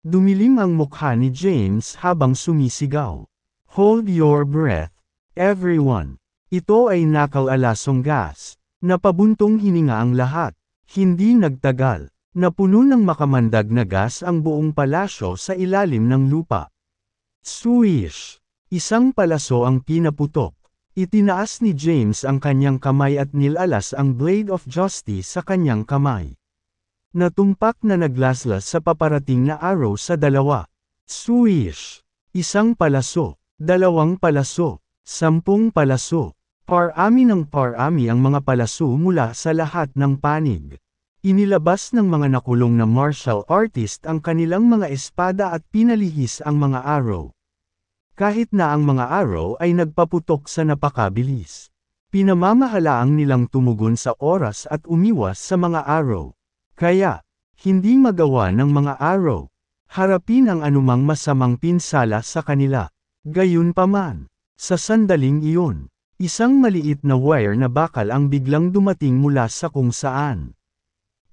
Speaker 1: Dumilim ang mukha ni James habang sumisigaw. Hold your breath, everyone. Ito ay nakalalasong gas. Napabuntong hininga ang lahat. Hindi nagtagal. Napuno ng makamandag na gas ang buong palasyo sa ilalim ng lupa. Swish! Isang palaso ang pinaputok. Itinaas ni James ang kanyang kamay at nilalas ang Blade of Justice sa kanyang kamay. Natumpak na naglaslas sa paparating na arrow sa dalawa. Swish! Isang palaso, dalawang palaso, 10 palaso. Parami ng parami ang mga palaso mula sa lahat ng panig. Inilabas ng mga nakulong na martial artist ang kanilang mga espada at pinalihis ang mga arrow. Kahit na ang mga arrow ay nagpaputok sa napakabilis. Pinamamahalaang nilang tumugon sa oras at umiwas sa mga arrow. Kaya, hindi magawa ng mga arrow. Harapin ang anumang masamang pinsala sa kanila. Gayunpaman, sa sandaling iyon, Isang maliit na wire na bakal ang biglang dumating mula sa kung saan.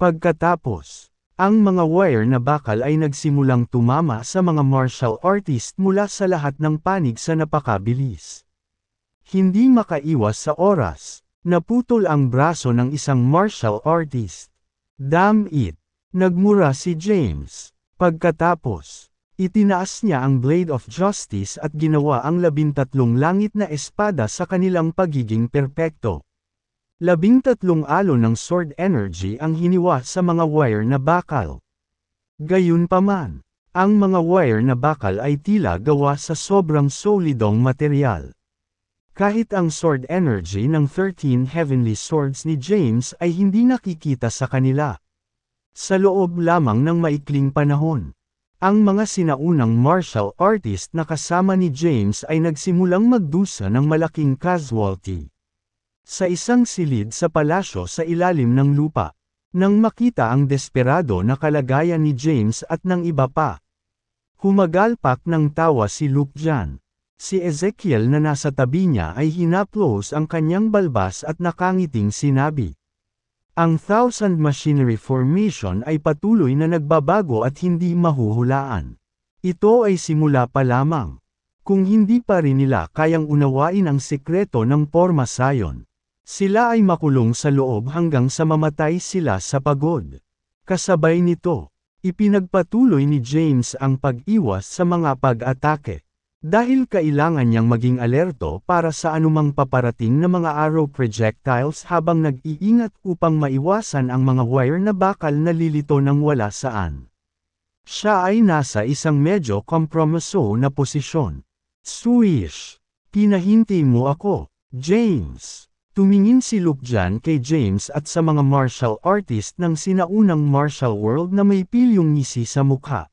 Speaker 1: Pagkatapos, ang mga wire na bakal ay nagsimulang tumama sa mga martial artist mula sa lahat ng panig sa napakabilis. Hindi makaiwas sa oras, naputol ang braso ng isang martial artist. Damn it! Nagmura si James. Pagkatapos, itinaas niya ang Blade of Justice at ginawa ang 13 langit na espada sa kanilang pagiging perpekto. 13 alon ng sword energy ang hiniwa sa mga wire na bakal. Gayunpaman, ang mga wire na bakal ay tila gawa sa sobrang solidong material. Kahit ang sword energy ng 13 heavenly swords ni James ay hindi nakikita sa kanila. Sa loob lamang ng maikling panahon, ang mga sinaunang martial artist na kasama ni James ay nagsimulang magdusa ng malaking casualty. Sa isang silid sa palasyo sa ilalim ng lupa, nang makita ang desperado na kalagayan ni James at ng iba pa. Humagalpak ng tawa si Luke Jan. Si Ezekiel na nasa tabi niya ay hinaplos ang kanyang balbas at nakangiting sinabi. Ang Thousand Machinery Formation ay patuloy na nagbabago at hindi mahuhulaan. Ito ay simula pa lamang. Kung hindi pa rin nila kayang unawain ang sekreto ng Porma Sion, sila ay makulong sa loob hanggang sa mamatay sila sa pagod. Kasabay nito, ipinagpatuloy ni James ang pag-iwas sa mga pag-atake. Dahil kailangan niyang maging alerto para sa anumang paparating na mga arrow projectiles habang nag-iingat upang maiwasan ang mga wire na bakal na lilito ng wala saan. Siya ay nasa isang medyo kompromiso na posisyon. Swish! Pinahinti mo ako, James! Tumingin si Luke Jan kay James at sa mga martial artist ng sinaunang martial world na may pilyong ngisi sa mukha.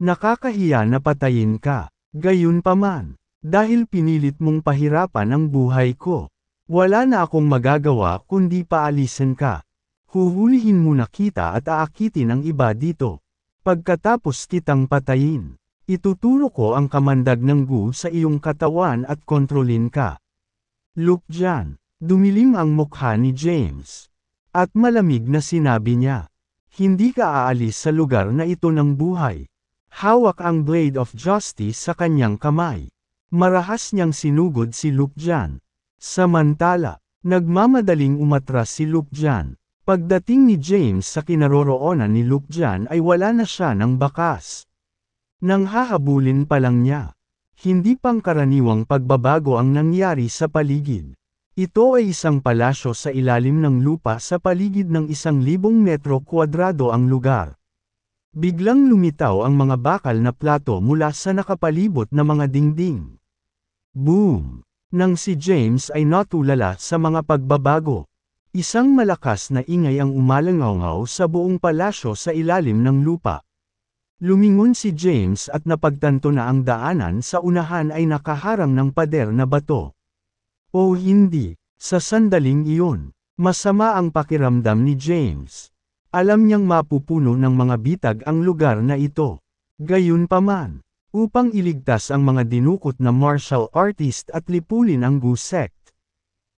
Speaker 1: Nakakahiya na patayin ka. Gayunpaman, dahil pinilit mong pahirapan ang buhay ko, wala na akong magagawa kundi paalisin ka. Huhulihin mo na kita at aakitin ang iba dito. Pagkatapos kitang patayin, ituturo ko ang kamandag ng gu sa iyong katawan at kontrolin ka. Luke Jan, dumilim ang mukha ni James. At malamig na sinabi niya, hindi ka aalis sa lugar na ito ng buhay. Hawak ang Blade of Justice sa kanyang kamay. Marahas niyang sinugod si Luke Jan. Samantala, nagmamadaling umatras si Luke Jan. Pagdating ni James sa kinaroroonan ni Luke Jan ay wala na siya ng bakas. Nang hahabulin pa lang niya, hindi pangkaraniwang pagbabago ang nangyari sa paligid. Ito ay isang palasyo sa ilalim ng lupa sa paligid ng 1,000 metro kwadrado ang lugar. Biglang lumitaw ang mga bakal na plato mula sa nakapalibot na mga dingding. Boom! Nang si James ay natulala sa mga pagbabago. Isang malakas na ingay ang umalangaw sa buong palasyo sa ilalim ng lupa. Lumingon si James at napagtanto na ang daanan sa unahan ay nakaharang ng pader na bato. O hindi, sa sandaling iyon, masama ang pakiramdam ni James. Alam niyang mapupuno ng mga bitag ang lugar na ito. Gayunpaman, upang iligtas ang mga dinukot na martial artist at lipulin ang Gu sect.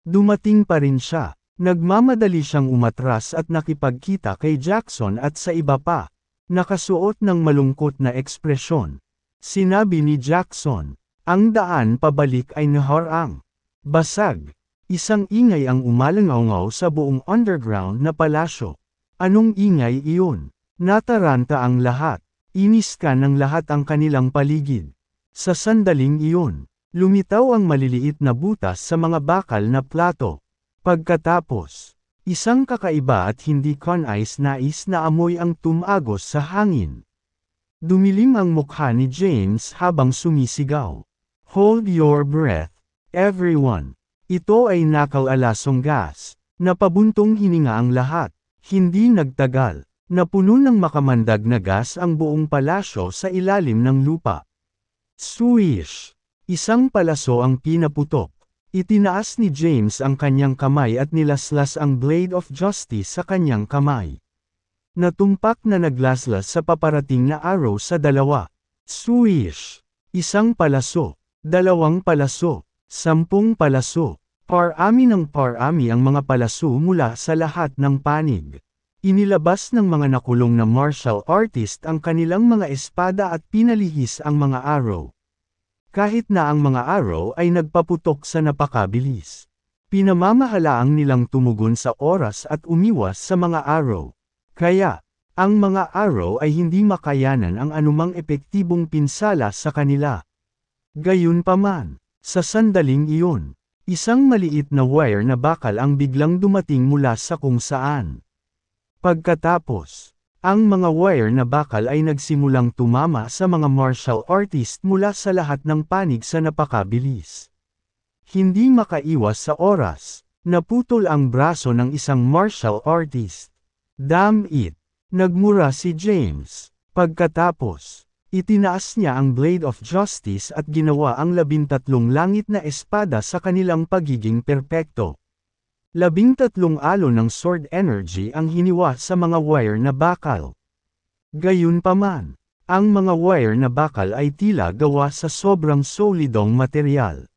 Speaker 1: Dumating pa rin siya, nagmamadali siyang umatras at nakipagkita kay Jackson at sa iba pa. Nakasuot ng malungkot na ekspresyon. Sinabi ni Jackson, ang daan pabalik ay naharang. Basag. Isang ingay ang umalangaw sa buong underground na palasyo. Anong ingay iyon? Nataranta ang lahat. Inis ka ng lahat ang kanilang paligid. Sa sandaling iyon, lumitaw ang maliliit na butas sa mga bakal na plato. Pagkatapos, isang kakaiba at hindi kanais-nais na amoy ang tumagos sa hangin. Dumilim ang mukha ni James habang sumisigaw. Hold your breath, everyone. Ito ay nakalalasong gas. Napabuntong hininga ang lahat. Hindi nagtagal, napuno ng makamandag na gas ang buong palasyo sa ilalim ng lupa. Swish! Isang palaso ang pinaputok. Itinaas ni James ang kanyang kamay at nilaslas ang Blade of Justice sa kanyang kamay. Natumpak na naglaslas sa paparating na arrow sa dalawa. Swish! Isang palaso, 2 palaso, 10 palaso. Parami ng parami ang mga palaso mula sa lahat ng panig. Inilabas ng mga nakulong na martial artist ang kanilang mga espada at pinalihis ang mga arrow. Kahit na ang mga arrow ay nagpaputok sa napakabilis. Pinamamahalaang nilang tumugon sa oras at umiwas sa mga arrow. Kaya, ang mga arrow ay hindi makayanan ang anumang epektibong pinsala sa kanila. Gayunpaman, sa sandaling iyon, isang maliit na wire na bakal ang biglang dumating mula sa kung saan. Pagkatapos, ang mga wire na bakal ay nagsimulang tumama sa mga martial artist mula sa lahat ng panig sa napakabilis. Hindi makaiwas sa oras, naputol ang braso ng isang martial artist. Damn it! Nagmura si James. Pagkatapos, itinaas niya ang Blade of Justice at ginawa ang 13 langit na espada sa kanilang pagiging perpekto. 13 alon ng sword energy ang hiniwa sa mga wire na bakal. Gayunpaman, ang mga wire na bakal ay tila gawa sa sobrang solidong material.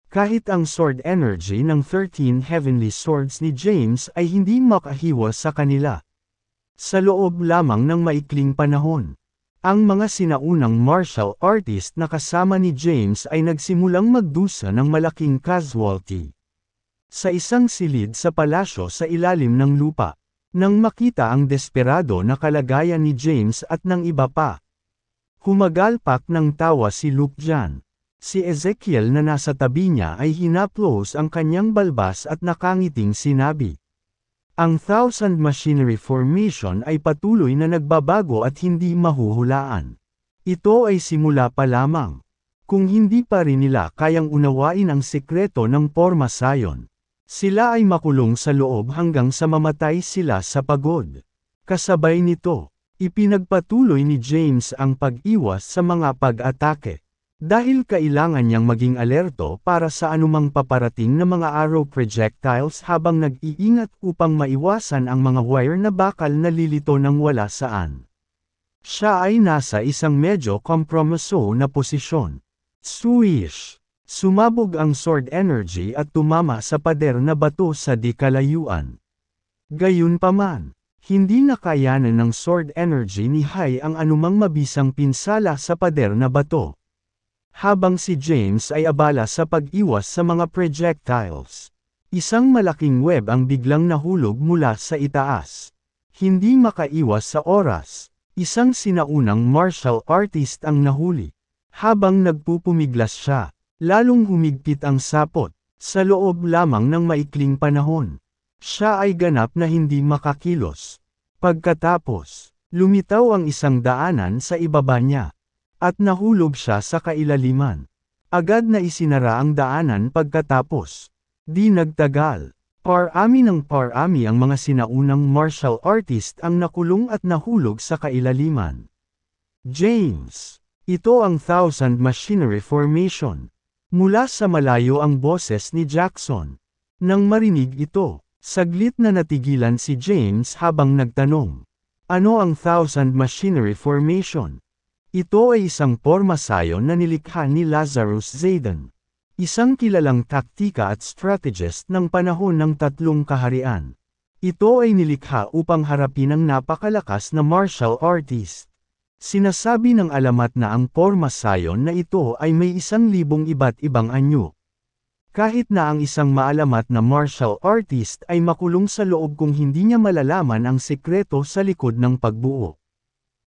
Speaker 1: Kahit ang sword energy ng 13 heavenly swords ni James ay hindi makahiwas sa kanila. Sa loob lamang ng maikling panahon, ang mga sinaunang martial artist na kasama ni James ay nagsimulang magdusa ng malaking casualty. Sa isang silid sa palasyo sa ilalim ng lupa, nang makita ang desperado na kalagayan ni James at ng iba pa. Humagalpak ng tawa si Luke Jan. Si Ezekiel na nasa tabi niya ay hinaplos ang kanyang balbas at nakangiting sinabi. Ang Thousand Machinery Formation ay patuloy na nagbabago at hindi mahuhulaan. Ito ay simula pa lamang. Kung hindi pa rin nila kayang unawain ang sekreto ng Porma Sion, sila ay makulong sa loob hanggang sa mamatay sila sa pagod. Kasabay nito, ipinagpatuloy ni James ang pag-iwas sa mga pag-atake. Dahil kailangan niyang maging alerto para sa anumang paparating na mga arrow projectiles habang nag-iingat upang maiwasan ang mga wire na bakal na lilito ng wala saan. Siya ay nasa isang medyo kompromiso na posisyon. Swish! Sumabog ang sword energy at tumama sa pader na bato sa di kalayuan. Gayunpaman, hindi nakayanan ng sword energy ni Hai ang anumang mabisang pinsala sa pader na bato. Habang si James ay abala sa pag-iwas sa mga projectiles, isang malaking web ang biglang nahulog mula sa itaas. Hindi makaiwas sa oras, isang sinaunang martial artist ang nahuli. Habang nagpupumiglas siya, lalong humigpit ang sapot, sa loob lamang ng maikling panahon. Siya ay ganap na hindi makakilos. Pagkatapos, lumitaw ang isang daanan sa ibaba niya. At nahulog siya sa kailaliman. Agad na isinara ang daanan pagkatapos. Di nagtagal. Parami ng parami ang mga sinaunang martial artist ang nakulong at nahulog sa kailaliman. James. Ito ang Thousand Machinery Formation. Mula sa malayo ang boses ni Jackson. Nang marinig ito, saglit na natigilan si James habang nagtanong. Ano ang Thousand Machinery Formation? Ito ay isang Porma Sion na nilikha ni Lazarus Zayden. Isang kilalang taktika at strategist ng panahon ng Tatlong Kaharian. Ito ay nilikha upang harapin ang napakalakas na martial artist. Sinasabi ng alamat na ang Porma Sion na ito ay may 1,000 iba't ibang anyo. Kahit na ang isang maalamat na martial artist ay makulong sa loob kung hindi niya malalaman ang sekreto sa likod ng pagbuo.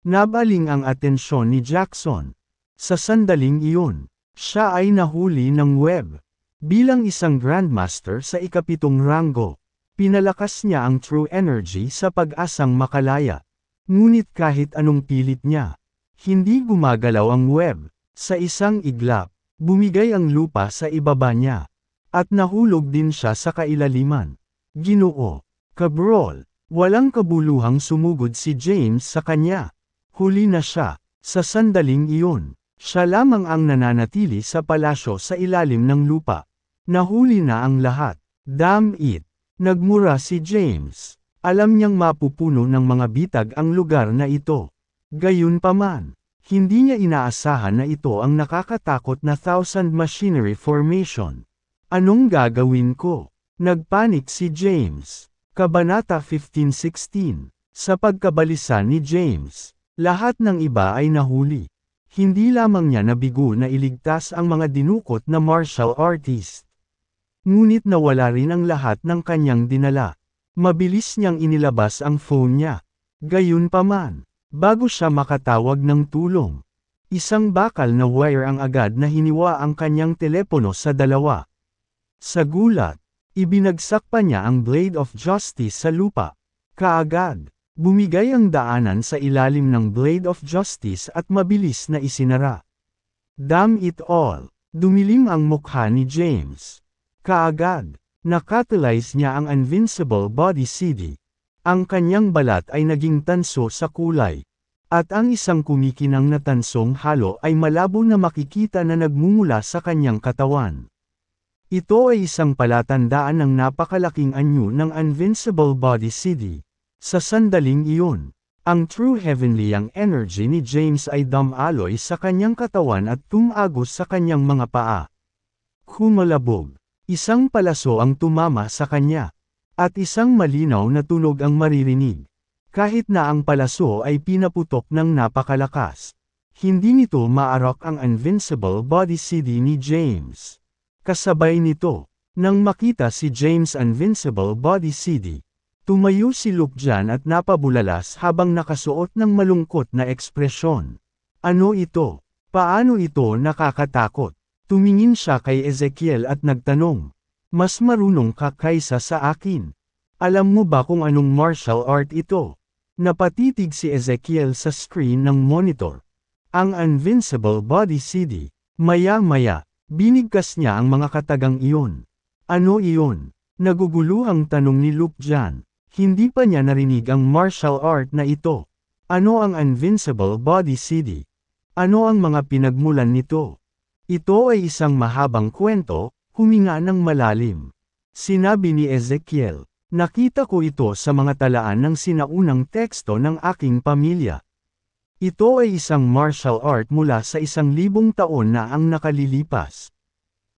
Speaker 1: Nabaling ang atensyon ni Jackson. Sa sandaling iyon, siya ay nahuli ng web. Bilang isang Grandmaster sa ikapitong ranggo, pinalakas niya ang true energy sa pag-asang makalaya. Ngunit kahit anong pilit niya, hindi gumagalaw ang web. Sa isang iglap, bumigay ang lupa sa ibaba niya. At nahulog din siya sa kailaliman. Ginoo, kabrol, walang kabuluhang sumugod si James sa kanya. Huli na siya. Sa sandaling iyon, siya lamang ang nananatili sa palasyo sa ilalim ng lupa. Nahuli na ang lahat. Damn it! Nagmura si James. Alam niyang mapupuno ng mga bitag ang lugar na ito. Gayunpaman, hindi niya inaasahan na ito ang nakakatakot na Thousand Machinery Formation. Anong gagawin ko? Nagpanik si James. Kabanata 15:16. Sa pagkabalisa ni James, lahat ng iba ay nahuli. Hindi lamang niya nabigo na iligtas ang mga dinukot na martial artist. Ngunit nawala rin ang lahat ng kanyang dinala. Mabilis niyang inilabas ang phone niya. Gayunpaman, bago siya makatawag ng tulong, isang bakal na wire ang agad na hiniwa ang kanyang telepono sa dalawa. Sa gulat, ibinagsak pa niya ang Blade of Justice sa lupa. Kaagad, bumigay ang daanan sa ilalim ng Blade of Justice at mabilis na isinara. Damn it all! Dumilim ang mukha ni James. Kaagad, nakatalyze niya ang Invincible Body CD. Ang kanyang balat ay naging tanso sa kulay. At ang isang kumikinang na tansong halo ay malabo na makikita na nagmumula sa kanyang katawan. Ito ay isang palatandaan ng napakalaking anyo ng Invincible Body CD. Sa sandaling iyon, ang true heavenly yang energy ni James ay dumaloy sa kanyang katawan at tumagos sa kanyang mga paa. Kumalabog, isang palaso ang tumama sa kanya, at isang malinaw na tunog ang maririnig. Kahit na ang palaso ay pinaputok ng napakalakas, hindi nito maarok ang Invincible Body CD ni James. Kasabay nito, nang makita si James' Invincible Body CD, tumayo si Luke Jan at napabulalas habang nakasuot ng malungkot na ekspresyon. Ano ito? Paano ito nakakatakot? Tumingin siya kay Ezekiel at nagtanong, mas marunong ka kaysa sa akin. Alam mo ba kung anong martial art ito? Napatitig si Ezekiel sa screen ng monitor. Ang Invincible Body CD. Maya-maya, binigkas niya ang mga katagang iyon. Ano iyon? Naguguluhang tanong ni Luke Jan. Hindi pa niya narinig ang martial art na ito. Ano ang Invincible Body CD? Ano ang mga pinagmulan nito? Ito ay isang mahabang kwento, huminga ng malalim. Sinabi ni Ezekiel, nakita ko ito sa mga talaan ng sinaunang teksto ng aking pamilya. Ito ay isang martial art mula sa 1,000 taon na ang nakalilipas.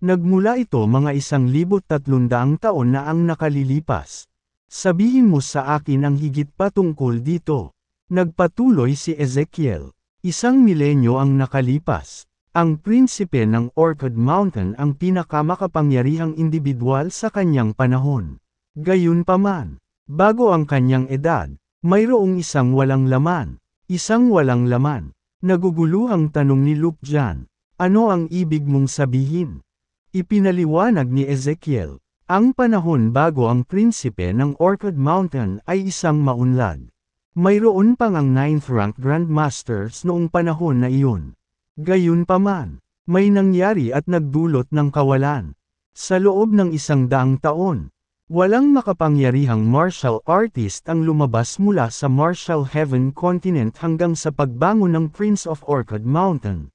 Speaker 1: Nagmula ito mga 1,300 taon na ang nakalilipas. Sabihin mo sa akin ang higit pa tungkol dito. Nagpatuloy si Ezekiel. 1 milenyo ang nakalipas. Ang prinsipe ng Orchid Mountain ang pinakamakapangyarihang individual sa kanyang panahon. Gayunpaman, bago ang kanyang edad, mayroong isang walang laman. Isang walang laman. Naguguluhang tanong ni Luke Jan. Ano ang ibig mong sabihin? Ipinaliwanag ni Ezekiel. Ang panahon bago ang prinsipe ng Orchid Mountain ay isang maunlad. Mayroon pang ang 9th rank Grandmasters noong panahon na iyon. Gayunpaman, may nangyari at nagdulot ng kawalan. Sa loob ng 100 taon, walang makapangyarihang martial artist ang lumabas mula sa Martial Heaven Continent hanggang sa pagbangon ng Prince of Orchid Mountain.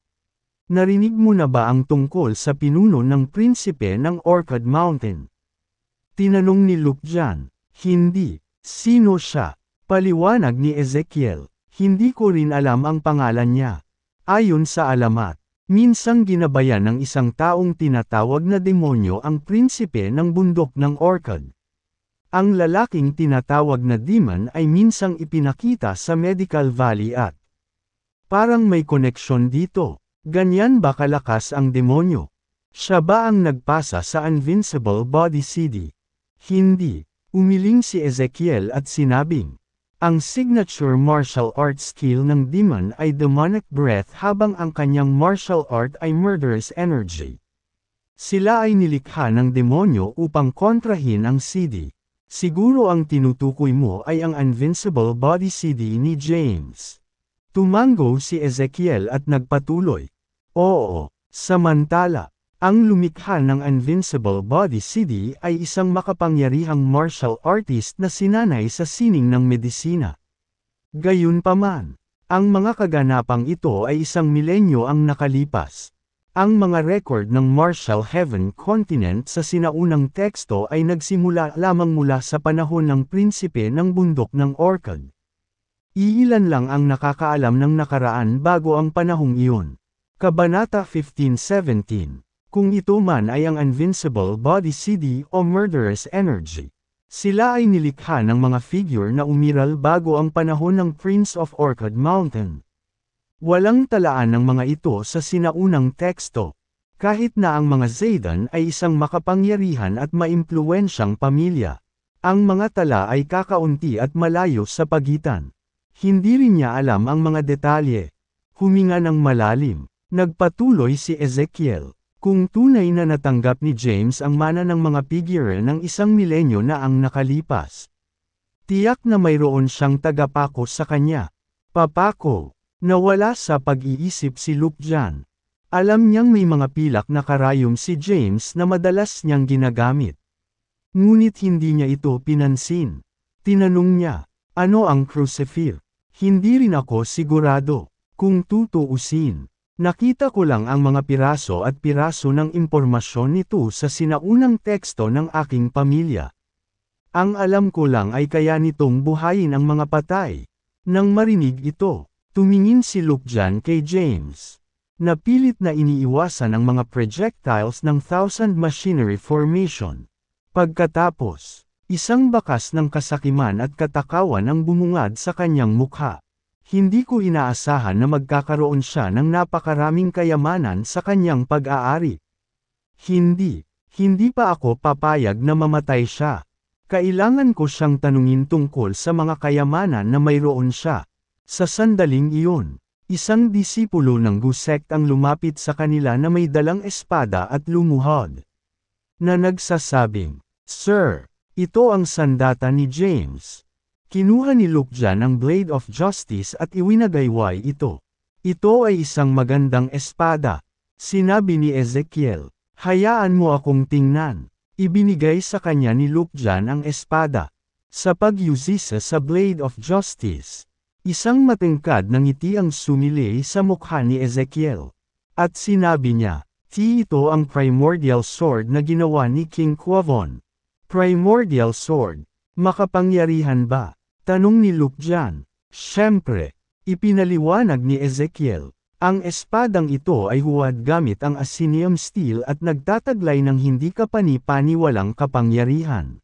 Speaker 1: Narinig mo na ba ang tungkol sa pinuno ng prinsipe ng Orchid Mountain? Tinanong ni Luke Jan. Hindi. Sino siya? Paliwanag ni Ezekiel. Hindi ko rin alam ang pangalan niya. Ayon sa alamat, minsang ginabayan ng isang taong tinatawag na demonyo ang prinsipe ng bundok ng Orchid. Ang lalaking tinatawag na demon ay minsang ipinakita sa Medical Valley at parang may koneksyon dito. Ganyan ba kalakas ang demonyo? Siya ba ang nagpasa sa Invincible Body CD? Hindi. Umiling si Ezekiel at sinabing, ang signature martial art skill ng demon ay demonic breath habang ang kanyang martial art ay murderous energy. Sila ay nilikha ng demonyo upang kontrahin ang CD. Siguro ang tinutukoy mo ay ang Invincible Body CD ni James. Tumango si Ezekiel at nagpatuloy. Oo, samantala, ang lumikha ng Invincible Body CD ay isang makapangyarihang martial artist na sinanay sa sining ng medisina. Gayunpaman, ang mga kaganapang ito ay 1 milenyo ang nakalipas. Ang mga record ng Martial Heaven Continent sa sinaunang teksto ay nagsimula lamang mula sa panahon ng prinsipe ng bundok ng Orchid. Iilan lang ang nakakaalam ng nakaraan bago ang panahong iyon. Kabanata 15:17. Kung ito man ay ang Invincible Body CD o Murderous Energy. Sila ay nilikha ng mga figure na umiral bago ang panahon ng Prince of Orchid Mountain. Walang talaan ng mga ito sa sinaunang teksto. Kahit na ang mga Zaydan ay isang makapangyarihan at maimpluwensyang pamilya. Ang mga tala ay kakaunti at malayo sa pagitan. Hindi rin niya alam ang mga detalye. Huminga ng malalim. Nagpatuloy si Ezekiel. Kung tunay na natanggap ni James ang mana ng mga figure ng 1 milenyo na ang nakalipas. Tiyak na mayroon siyang tagapako sa kanya. Papako. Nawala sa pag-iisip si Luke Jan. Alam niyang may mga pilak na karayom si James na madalas niyang ginagamit. Ngunit hindi niya ito pinansin. Tinanong niya, ano ang crucifer? Hindi rin ako sigurado. Kung tutuusin. Nakita ko lang ang mga piraso at piraso ng impormasyon nito sa sinaunang teksto ng aking pamilya. Ang alam ko lang ay kaya nitong buhayin ang mga patay. Nang marinig ito, tumingin si Luke Jan kay James. Napilit na iniiwasan ang mga projectiles ng Thousand Machinery Formation. Pagkatapos, isang bakas ng kasakiman at katakawan ang bumungad sa kanyang mukha. Hindi ko inaasahan na magkakaroon siya ng napakaraming kayamanan sa kanyang pag-aari. Hindi pa ako papayag na mamatay siya. Kailangan ko siyang tanungin tungkol sa mga kayamanan na mayroon siya. Sa sandaling iyon, isang disipulo ng Gusect ang lumapit sa kanila na may dalang espada at lumuhod. Na nagsasabing, Sir, ito ang sandata ni James. Kinuha ni Luke Jan ang Blade of Justice at iwinagayway ito. Ito ay isang magandang espada. Sinabi ni Ezekiel, hayaan mo akong tingnan. Ibinigay sa kanya ni Luke Jan ang espada. Sa pagyusisa sa Blade of Justice, isang matingkad na ngiti ang sumili sa mukha ni Ezekiel. At sinabi niya, ito ang primordial sword na ginawa ni King Quavon. Primordial sword, makapangyarihan ba? Tanong ni Luke Jan. Siyempre, ipinaliwanag ni Ezekiel. Ang espadang ito ay huwad gamit ang Asinium steel at nagtataglay ng hindi kapani-paniwalang kapangyarihan.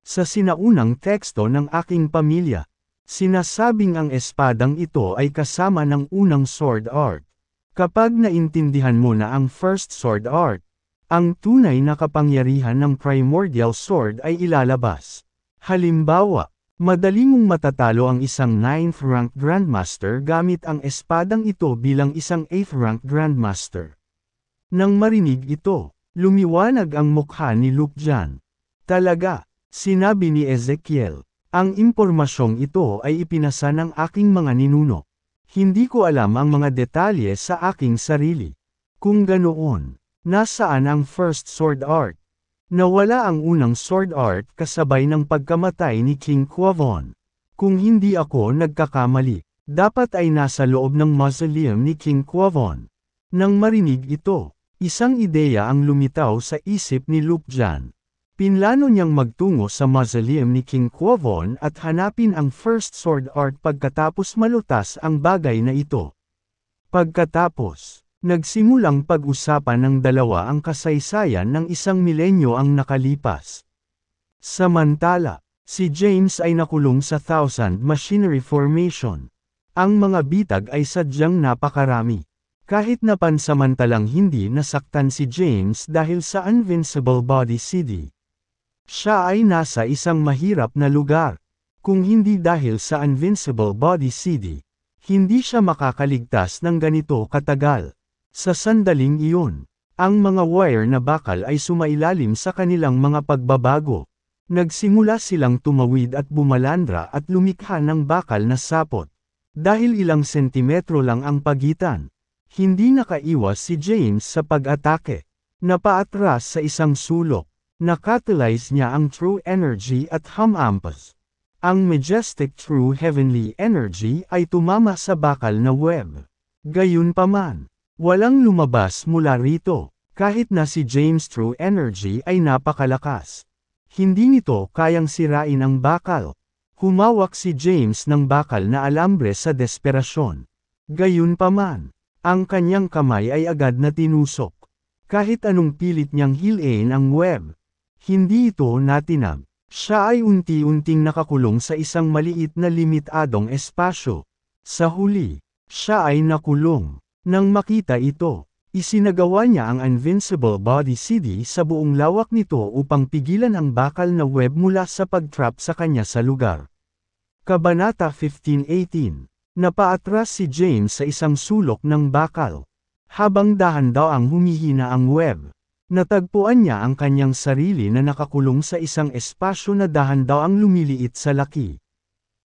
Speaker 1: Sa sinaunang teksto ng aking pamilya, sinasabing ang espadang ito ay kasama ng unang sword art. Kapag naintindihan mo na ang first sword art, ang tunay na kapangyarihan ng primordial sword ay ilalabas. Halimbawa, madali mong matatalo ang isang 9th rank Grandmaster gamit ang espadang ito bilang isang 8th rank Grandmaster. Nang marinig ito, lumiwanag ang mukha ni Luke Jan. Talaga, sinabi ni Ezekiel, ang impormasyong ito ay ipinasa ng aking mga ninuno. Hindi ko alam ang mga detalye sa aking sarili. Kung ganoon, nasaan ang first sword art? Nawala ang unang sword art kasabay ng pagkamatay ni King Quavon. Kung hindi ako nagkakamali, dapat ay nasa loob ng mausoleum ni King Quavon. Nang marinig ito, isang ideya ang lumitaw sa isip ni Luke Jan. Pinlano niyang magtungo sa mausoleum ni King Quavon at hanapin ang first sword art pagkatapos malutas ang bagay na ito. Pagkatapos, nagsimulang pag-usapan ng dalawa ang kasaysayan ng 1 milenyo ang nakalipas. Samantala, si James ay nakulong sa Thousand Machinery Formation. Ang mga bitag ay sadyang napakarami. Kahit na pansamantalang hindi nasaktan si James dahil sa Invincible Body CD. Siya ay nasa isang mahirap na lugar. Kung hindi dahil sa Invincible Body CD, hindi siya makakaligtas ng ganito katagal. Sa sandaling iyon, ang mga wire na bakal ay sumailalim sa kanilang mga pagbabago. Nagsimula silang tumawid at bumalandra at lumikha ng bakal na sapot. Dahil ilang sentimetro lang ang pagitan, hindi nakaiwas si James sa pag-atake. Napaatras sa isang sulok. Nakatalyze niya ang True Energy at Humampas. Ang Majestic True Heavenly Energy ay tumama sa bakal na web. Gayunpaman, walang lumabas mula rito, kahit na si James' True Energy ay napakalakas. Hindi nito kayang sirain ang bakal. Humawak si James ng bakal na alambre sa desperasyon. Gayunpaman, ang kanyang kamay ay agad na tinusok. Kahit anong pilit niyang hilain ang web, hindi ito natinag. Siya ay unti-unting nakakulong sa isang maliit na limitadong espasyo. Sa huli, siya ay nakulong. Nang makita ito, isinagawa niya ang Invincible Body CD sa buong lawak nito upang pigilan ang bakal na web mula sa pag-trap sa kanya sa lugar. Kabanata 15:18. Napaatras si James sa isang sulok ng bakal. Habang dahan-daang humihina ang web, natagpuan niya ang kanyang sarili na nakakulong sa isang espasyo na dahan-daang lumiliit sa laki.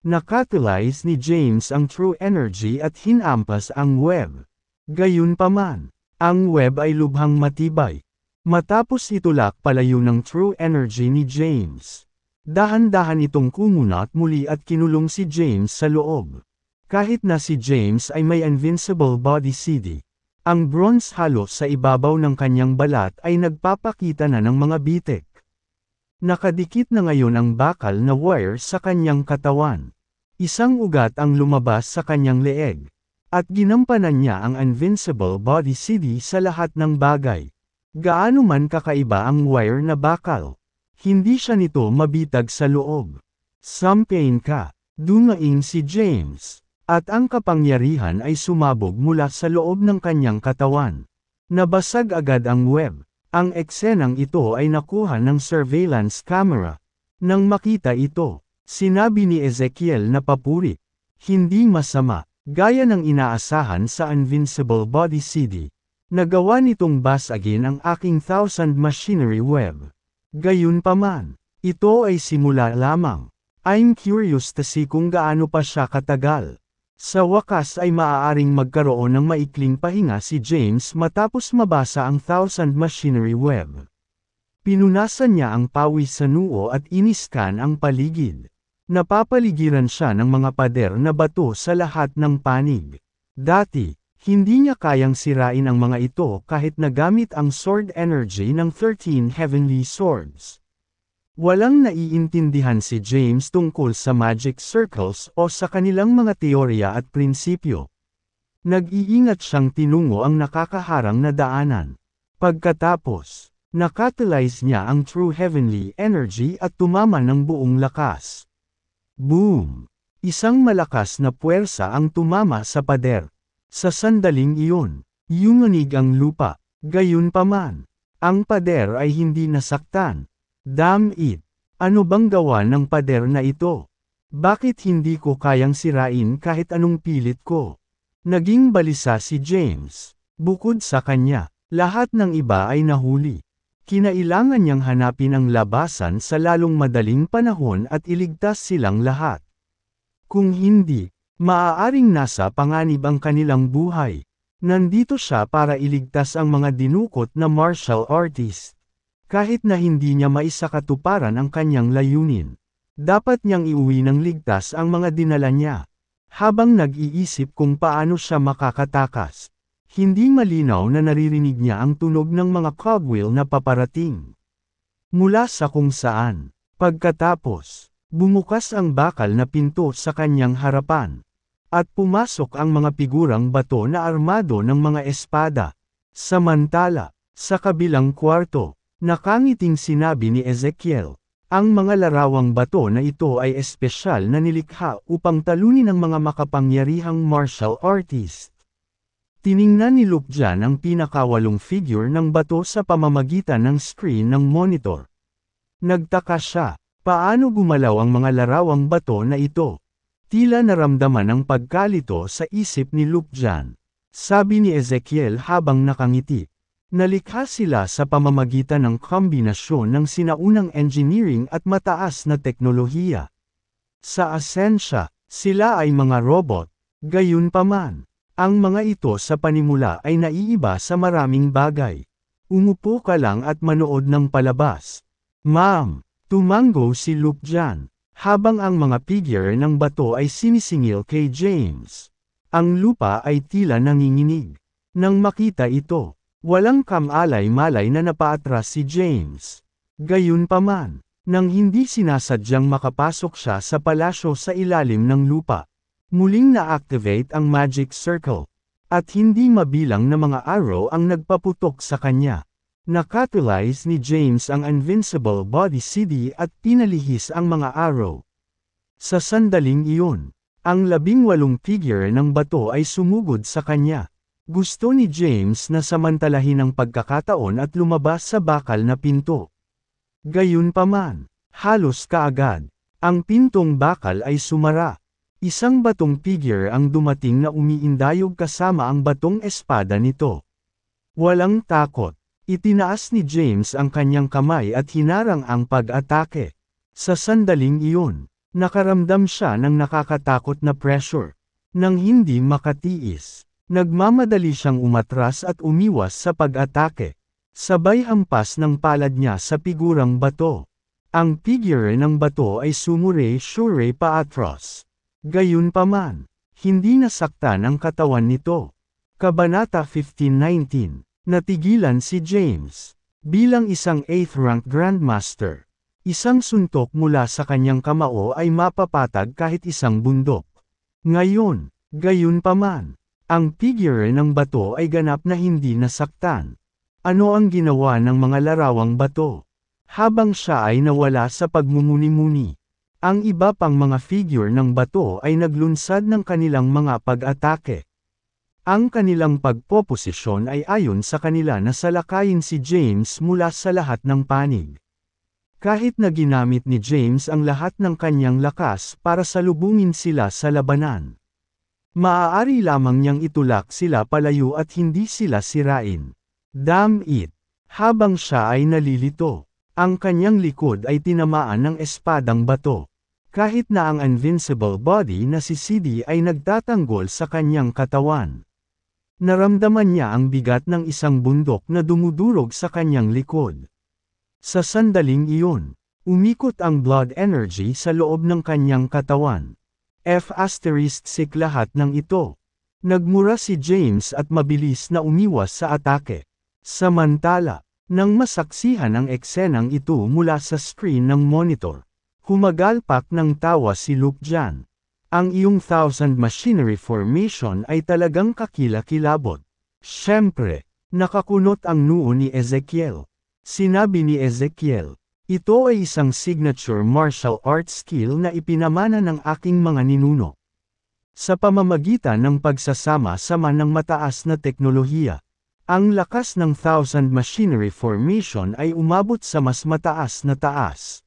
Speaker 1: Nakatulize ni James ang true energy at hinampas ang web. Gayunpaman, ang web ay lubhang matibay. Matapos itulak palayo ng true energy ni James, dahan-dahan itong kumunat muli at kinulong si James sa loob. Kahit na si James ay may Invincible Body CD, ang bronze halo sa ibabaw ng kanyang balat ay nagpapakita na ng mga bitik. Nakadikit na ngayon ang bakal na wire sa kanyang katawan. Isang ugat ang lumabas sa kanyang leeg. At ginampanan niya ang Invincible Body CD sa lahat ng bagay. Gaano man kakaiba ang wire na bakal, hindi siya nito mabitag sa loob. Sampain ka, dumaing si James. At ang kapangyarihan ay sumabog mula sa loob ng kanyang katawan. Nabasag agad ang web. Ang eksenang ito ay nakuha ng surveillance camera. Nang makita ito, sinabi ni Ezekiel na papuri. Hindi masama, gaya ng inaasahan sa Invincible Body CD. Nagawa nitong basagin ang aking 1,000 machinery web. Gayunpaman, ito ay simula lamang. I'm curious to see kung gaano pa siya katagal. Sa wakas ay maaaring magkaroon ng maikling pahinga si James matapos mabasa ang 1,000 machinery web. Pinunasan niya ang pawis sa noo at iniskan ang paligid. Napapaligiran siya ng mga pader na bato sa lahat ng panig. Dati, hindi niya kayang sirain ang mga ito kahit nagamit ang sword energy ng 13 heavenly swords. Walang naiintindihan si James tungkol sa magic circles o sa kanilang mga teorya at prinsipyo. Nag-iingat siyang tinungo ang nakakaharang na daanan. Pagkatapos, nakatulize niya ang true heavenly energy at tumama ng buong lakas. Boom! Isang malakas na puwersa ang tumama sa pader. Sa sandaling iyon, yumunig ang lupa. Gayunpaman, ang pader ay hindi nasaktan. Damn it! Ano bang gawa ng pader na ito? Bakit hindi ko kayang sirain kahit anong pilit ko? Naging balisa si James. Bukod sa kanya, lahat ng iba ay nahuli. Kinailangan niyang hanapin ang labasan sa lalong madaling panahon at iligtas silang lahat. Kung hindi, maaaring nasa panganib ang kanilang buhay. Nandito siya para iligtas ang mga dinukot na martial artist. Kahit na hindi niya maisakatuparan ang kanyang layunin, dapat niyang iuwi ng ligtas ang mga dinala niya. Habang nag-iisip kung paano siya makakatakas, hindi malinaw na naririnig niya ang tunog ng mga cogwheel na paparating mula sa kung saan. Pagkatapos, bumukas ang bakal na pinto sa kanyang harapan, at pumasok ang mga figurang bato na armado ng mga espada. Samantala, sa kabilang kwarto, nakangiting sinabi ni Ezekiel, ang mga larawang bato na ito ay espesyal na nilikha upang talunin ang mga makapangyarihang martial artist. Tiningnan ni Lukjan ang pinakawalong figure ng bato sa pamamagitan ng screen ng monitor. Nagtaka siya, paano gumalaw ang mga larawang bato na ito? Tila naramdaman ang pagkalito sa isip ni Lukjan. Sabi ni Ezekiel habang nakangiti. Nalikha sila sa pamamagitan ng kombinasyon ng sinaunang engineering at mataas na teknolohiya. Sa asensya, sila ay mga robot. Gayunpaman, ang mga ito sa panimula ay naiiba sa maraming bagay. Umupo ka lang at manood ng palabas. Ma'am, tumango si Lukjan, habang ang mga figure ng bato ay sinisingil kay James. Ang lupa ay tila nanginginig. Nang makita ito, walang kamalay-malay na napaatras si James. Gayunpaman, nang hindi sinasadyang makapasok siya sa palasyo sa ilalim ng lupa, muling na-activate ang magic circle, at hindi mabilang na mga arrow ang nagpaputok sa kanya. Nakatulize ni James ang Invincible Body CD at pinalihis ang mga arrow. Sa sandaling iyon, ang 18 figure ng bato ay sumugod sa kanya. Gusto ni James na samantalahin ang pagkakataon at lumabas sa bakal na pinto. Gayunpaman, halos kaagad, ang pintong bakal ay sumara. Isang batong figure ang dumating na umiindayog kasama ang batong espada nito. Walang takot, itinaas ni James ang kanyang kamay at hinarang ang pag-atake. Sa sandaling iyon, nakaramdam siya ng nakakatakot na pressure. Nang hindi makatiis, nagmamadali siyang umatras at umiwas sa pag-atake. Sabay hampas ng palad niya sa figurang bato. Ang figure ng bato ay sumure-sure paatros. Gayunpaman, hindi nasaktan ang katawan nito. Kabanata 15:19, natigilan si James. Bilang isang 8th rank Grandmaster, isang suntok mula sa kanyang kamao ay mapapatag kahit isang bundok. Ngayon, gayunpaman, ang figure ng bato ay ganap na hindi nasaktan. Ano ang ginawa ng mga larawang bato? Habang siya ay nawala sa pagmumuni-muni, ang iba pang mga figure ng bato ay naglunsad ng kanilang mga pag-atake. Ang kanilang pagpoposisyon ay ayon sa kanila na salakayin si James mula sa lahat ng panig. Kahit na ginamit ni James ang lahat ng kanyang lakas para salubungin sila sa labanan, maaari lamang niyang itulak sila palayo at hindi sila sirain. Damn it! Habang siya ay nalilito, ang kanyang likod ay tinamaan ng espadang bato. Kahit na ang Invincible Body na si CD ay nagtatanggol sa kanyang katawan. Naramdaman niya ang bigat ng isang bundok na dumudurog sa kanyang likod. Sa sandaling iyon, umikot ang blood energy sa loob ng kanyang katawan. F*** lahat ng ito. Nagmura si James at mabilis na umiwas sa atake. Samantala, nang masaksihan ang eksenang ito mula sa screen ng monitor, humagalpak ng tawa si Luke Jan. Ang iyong 1000 machinery formation ay talagang kakilakilabot. Siyempre, nakakunot ang noo ni Ezekiel. Sinabi ni Ezekiel, ito ay isang signature martial arts skill na ipinamana ng aking mga ninuno. Sa pamamagitan ng pagsasama-sama ng mataas na teknolohiya, ang lakas ng 1000 machinery formation ay umabot sa mas mataas na taas.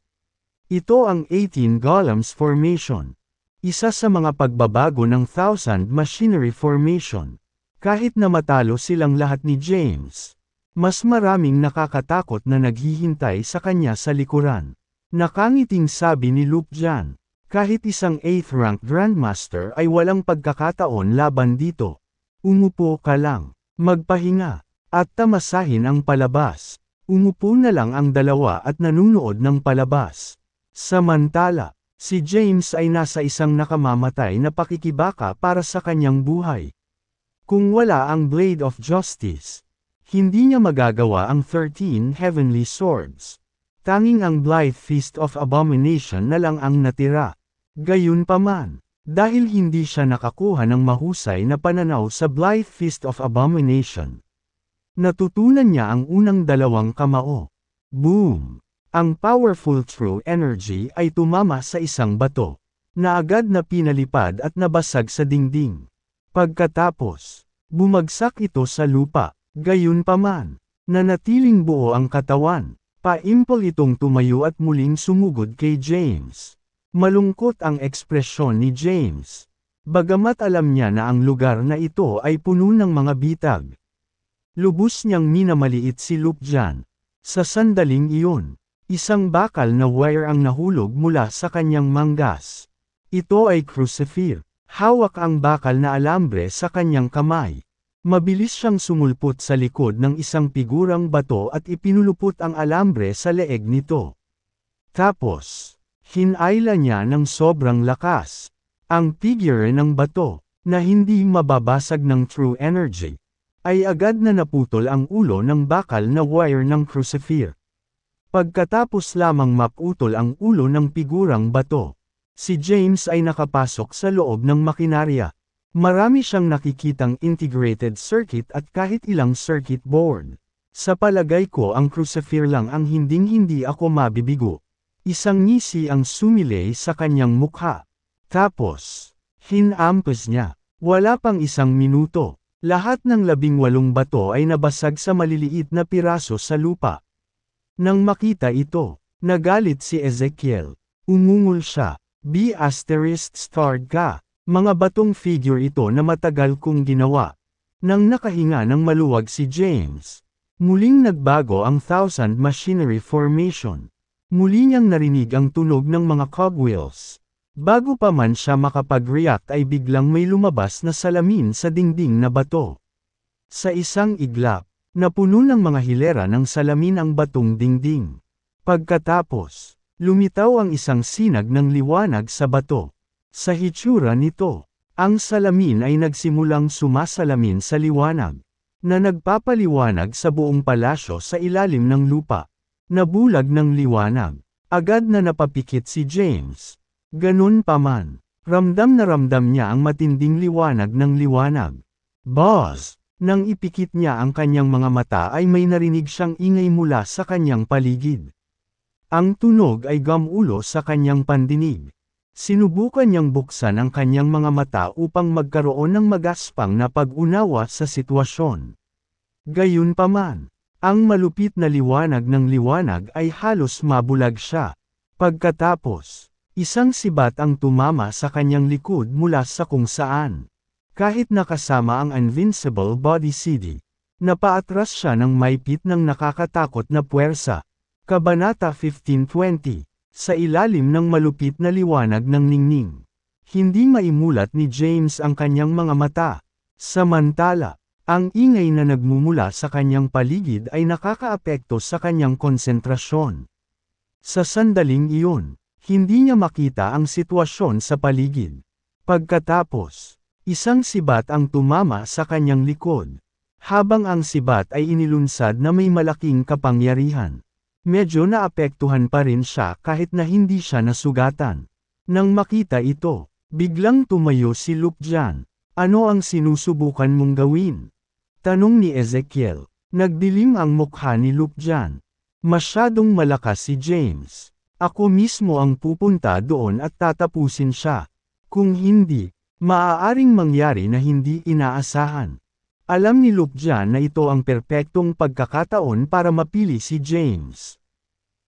Speaker 1: Ito ang 18 Golems Formation. Isa sa mga pagbabago ng 1000 Machinery Formation. Kahit na matalo silang lahat ni James, mas maraming nakakatakot na naghihintay sa kanya sa likuran. Nakangiting sabi ni Luke Jan, kahit isang 8th rank Grandmaster ay walang pagkakataon laban dito. Umupo ka lang, magpahinga, at tamasahin ang palabas. Umupo na lang ang dalawa at nanunood ng palabas. Samantala, si James ay nasa isang nakamamatay na pakikibaka para sa kanyang buhay. Kung wala ang Blade of Justice, hindi niya magagawa ang 13 Heavenly Swords. Tanging ang Blithe Feast of Abomination na lang ang natira. Gayunpaman, dahil hindi siya nakakuha ng mahusay na pananaw sa Blithe Feast of Abomination, natutunan niya ang unang dalawang kamao. Boom! Ang powerful true energy ay tumama sa isang bato, na agad na pinalipad at nabasag sa dingding. Pagkatapos, bumagsak ito sa lupa. Gayunpaman, nanatiling buo ang katawan. Paimpol itong tumayo at muling sumugod kay James. Malungkot ang ekspresyon ni James. Bagamat alam niya na ang lugar na ito ay puno ng mga bitag. Lubos niyang minamaliit si Luke Jan. Sa sandaling iyon, isang bakal na wire ang nahulog mula sa kanyang manggas. Ito ay crucifier. Hawak ang bakal na alambre sa kanyang kamay. Mabilis siyang sumulpot sa likod ng isang figurang bato at ipinulupot ang alambre sa leeg nito. Tapos, hinayla niya ng sobrang lakas. Ang figure ng bato, na hindi mababasag ng true energy, ay agad na naputol ang ulo ng bakal na wire ng crucifier. Pagkatapos lamang maputol ang ulo ng figurang bato, si James ay nakapasok sa loob ng makinarya. Marami siyang nakikitang integrated circuit at kahit ilang circuit board. Sa palagay ko ang crucifer lang ang hinding-hindi ako mabibigo. Isang ngisi ang sumilay sa kanyang mukha. Tapos, hinampas niya. Wala pang isang minuto. Lahat ng 18 bato ay nabasag sa maliliit na piraso sa lupa. Nang makita ito, nagalit si Ezekiel. Umungol siya. Be********* ka. Mga batong figure ito na matagal kong ginawa. Nang nakahinga ng maluwag si James, muling nagbago ang Thousand Machinery Formation. Muli niyang narinig ang tunog ng mga cogwheels. Bago pa man siya makapag-react ay biglang may lumabas na salamin sa dingding na bato. Sa isang iglap, napuno ng mga hilera ng salamin ang batong dingding. Pagkatapos, lumitaw ang isang sinag ng liwanag sa bato. Sa hitsura nito, ang salamin ay nagsimulang sumasalamin sa liwanag, na nagpapaliwanag sa buong palasyo sa ilalim ng lupa. Nabulag ng liwanag. Agad na napapikit si James. Ganun pa man, ramdam na ramdam niya ang matinding liwanag ng liwanag. Boss! Nang ipikit niya ang kanyang mga mata ay may narinig siyang ingay mula sa kanyang paligid. Ang tunog ay gamulo sa kanyang pandinig. Sinubukan niyang buksan ang kanyang mga mata upang magkaroon ng magaspang na pag-unawa sa sitwasyon. Gayunpaman, ang malupit na liwanag ng liwanag ay halos mabulag siya. Pagkatapos, isang sibat ang tumama sa kanyang likod mula sa kung saan. Kahit nakasama ang Invincible Body CD, napaatras siya ng maipit ng nakakatakot na puwersa. Kabanata 15:20, sa ilalim ng malupit na liwanag ng ningning. Hindi maimulat ni James ang kanyang mga mata. Samantala, ang ingay na nagmumula sa kanyang paligid ay nakakaapekto sa kanyang konsentrasyon. Sa sandaling iyon, hindi niya makita ang sitwasyon sa paligid. Pagkatapos, isang sibat ang tumama sa kanyang likod. Habang ang sibat ay inilunsad na may malaking kapangyarihan. Medyo naapektuhan pa rin siya kahit na hindi siya nasugatan. Nang makita ito, biglang tumayo si Luke Jan. Ano ang sinusubukan mong gawin? Tanong ni Ezekiel. Nagdilim ang mukha ni Luke Jan. Masyadong malakas si James. Ako mismo ang pupunta doon at tatapusin siya. Kung hindi, maaaring mangyari na hindi inaasahan. Alam ni Luke Jan na ito ang perpektong pagkakataon para mapili si James.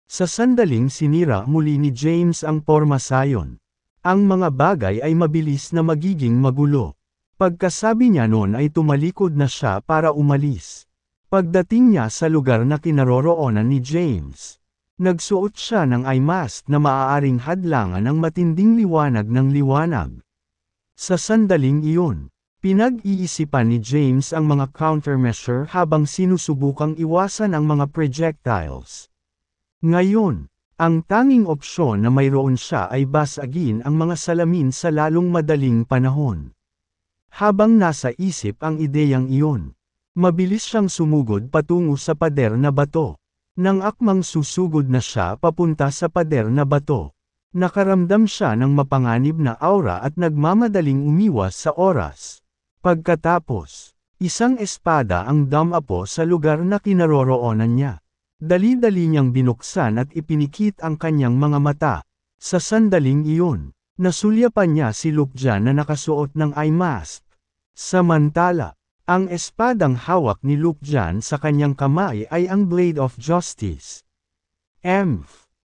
Speaker 1: Sa sandaling sinira muli ni James ang pormasayon. Ang mga bagay ay mabilis na magiging magulo. Pagkasabi niya noon ay tumalikod na siya para umalis. Pagdating niya sa lugar na kinaroroonan ni James, nagsuot siya ng eye mask na maaaring hadlangan ng matinding liwanag ng liwanag. Sa sandaling iyon, pinag-iisipan ni James ang mga countermeasure habang sinusubukang iwasan ang mga projectiles. Ngayon, ang tanging opsyon na mayroon siya ay basagin ang mga salamin sa lalong madaling panahon. Habang nasa isip ang ideyang iyon, mabilis siyang sumugod patungo sa pader na bato. Nang akmang susugod na siya papunta sa pader na bato, nakaramdam siya ng mapanganib na aura at nagmamadaling umiwas sa oras. Pagkatapos, isang espada ang dumapo sa lugar na kinaroroonan niya. Dali-dali niyang binuksan at ipinikit ang kanyang mga mata. Sa sandaling iyon, nasulyapan niya si Luke Jan na nakasuot ng eye mask. Samantala, ang espadang hawak ni Luke Jan sa kanyang kamay ay ang Blade of Justice.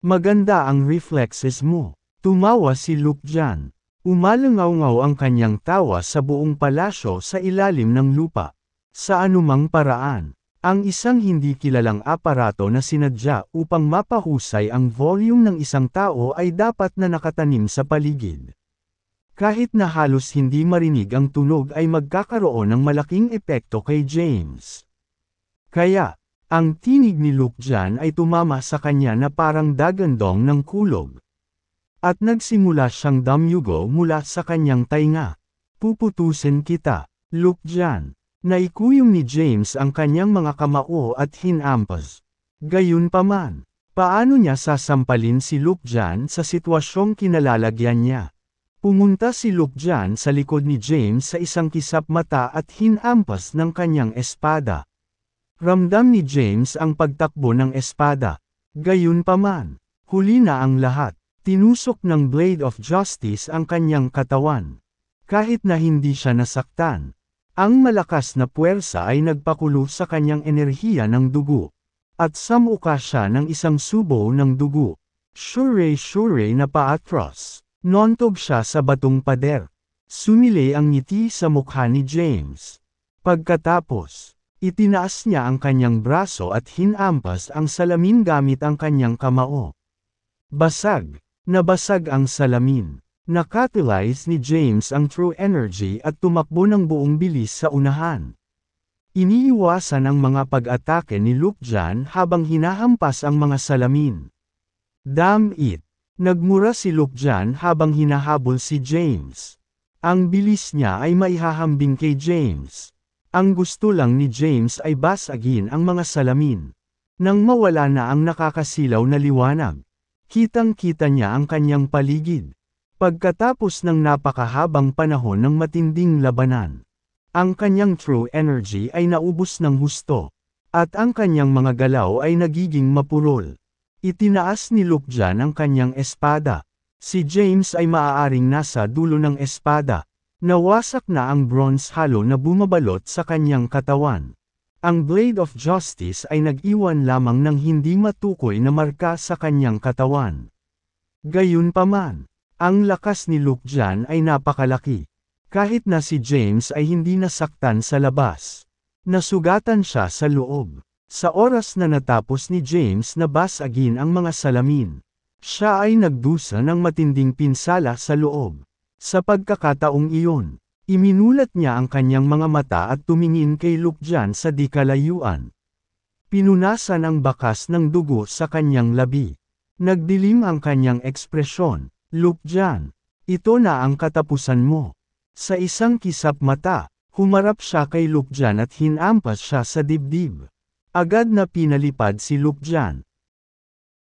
Speaker 1: Maganda ang reflexes mo. Tumawa si Luke Jan. Umalangaw-ngaw ang kanyang tawa sa buong palasyo sa ilalim ng lupa. Sa anumang paraan, ang isang hindi kilalang aparato na sinadya upang mapahusay ang volume ng isang tao ay dapat na nakatanim sa paligid. Kahit na halos hindi marinig ang tunog ay magkakaroon ng malaking epekto kay James. Kaya, ang tinig ni Luke Jan ay tumama sa kanya na parang dagandong ng kulog. At nagsimula siyang damyugo mula sa kanyang tainga. Puputusin kita, Luke Jan. Naikuyong ni James ang kanyang mga kamao at hinampas. Gayunpaman, paano niya sasampalin si Luke Jan sa sitwasyong kinalalagyan niya? Pumunta si Luke Jan sa likod ni James sa isang kisap mata at hinampas ng kanyang espada. Ramdam ni James ang pagtakbo ng espada. Gayunpaman, huli na ang lahat. Tinusok ng Blade of Justice ang kanyang katawan. Kahit na hindi siya nasaktan, ang malakas na puwersa ay nagpakulo sa kanyang enerhiya ng dugo. At samuka siya ng isang subo ng dugo. Shure na paatros. Nontog siya sa batong pader. Sumili ang ngiti sa mukha ni James. Pagkatapos, itinaas niya ang kanyang braso at hinampas ang salamin gamit ang kanyang kamao. Basag. Nabasag ang salamin. Nakatulize ni James ang true energy at tumakbo ng buong bilis sa unahan. Iniiwasan ang mga pag-atake ni Luke Jan habang hinahampas ang mga salamin. Damn it! Nagmura si Luke Jan habang hinahabol si James. Ang bilis niya ay maihahambing kay James. Ang gusto lang ni James ay basagin ang mga salamin. Nang mawala na ang nakakasilaw na liwanag, kitang-kita niya ang kanyang paligid. Pagkatapos ng napakahabang panahon ng matinding labanan, ang kanyang true energy ay naubos ng husto, at ang kanyang mga galaw ay nagiging mapurol. Itinaas ni Luke Jan ang kanyang espada. Si James ay maaaring nasa dulo ng espada. Nawasak na ang bronze halo na bumabalot sa kanyang katawan. Ang Blade of Justice ay nag-iwan lamang ng hindi matukoy na marka sa kanyang katawan. Gayunpaman, ang lakas ni Luke Jan ay napakalaki. Kahit na si James ay hindi nasaktan sa labas. Nasugatan siya sa loob. Sa oras na natapos ni James na basagin ang mga salamin, siya ay nagdusa ng matinding pinsala sa loob. Sa pagkakataong iyon, iminulat niya ang kanyang mga mata at tumingin kay Luke Jan sa di kalayuan. Pinunasan ang bakas ng dugo sa kanyang labi. Nagdilim ang kanyang ekspresyon. Luke Jan, ito na ang katapusan mo. Sa isang kisap mata, humarap siya kay Luke Jan at hinampas siya sa dibdib. Agad na pinalipad si Luke Jan.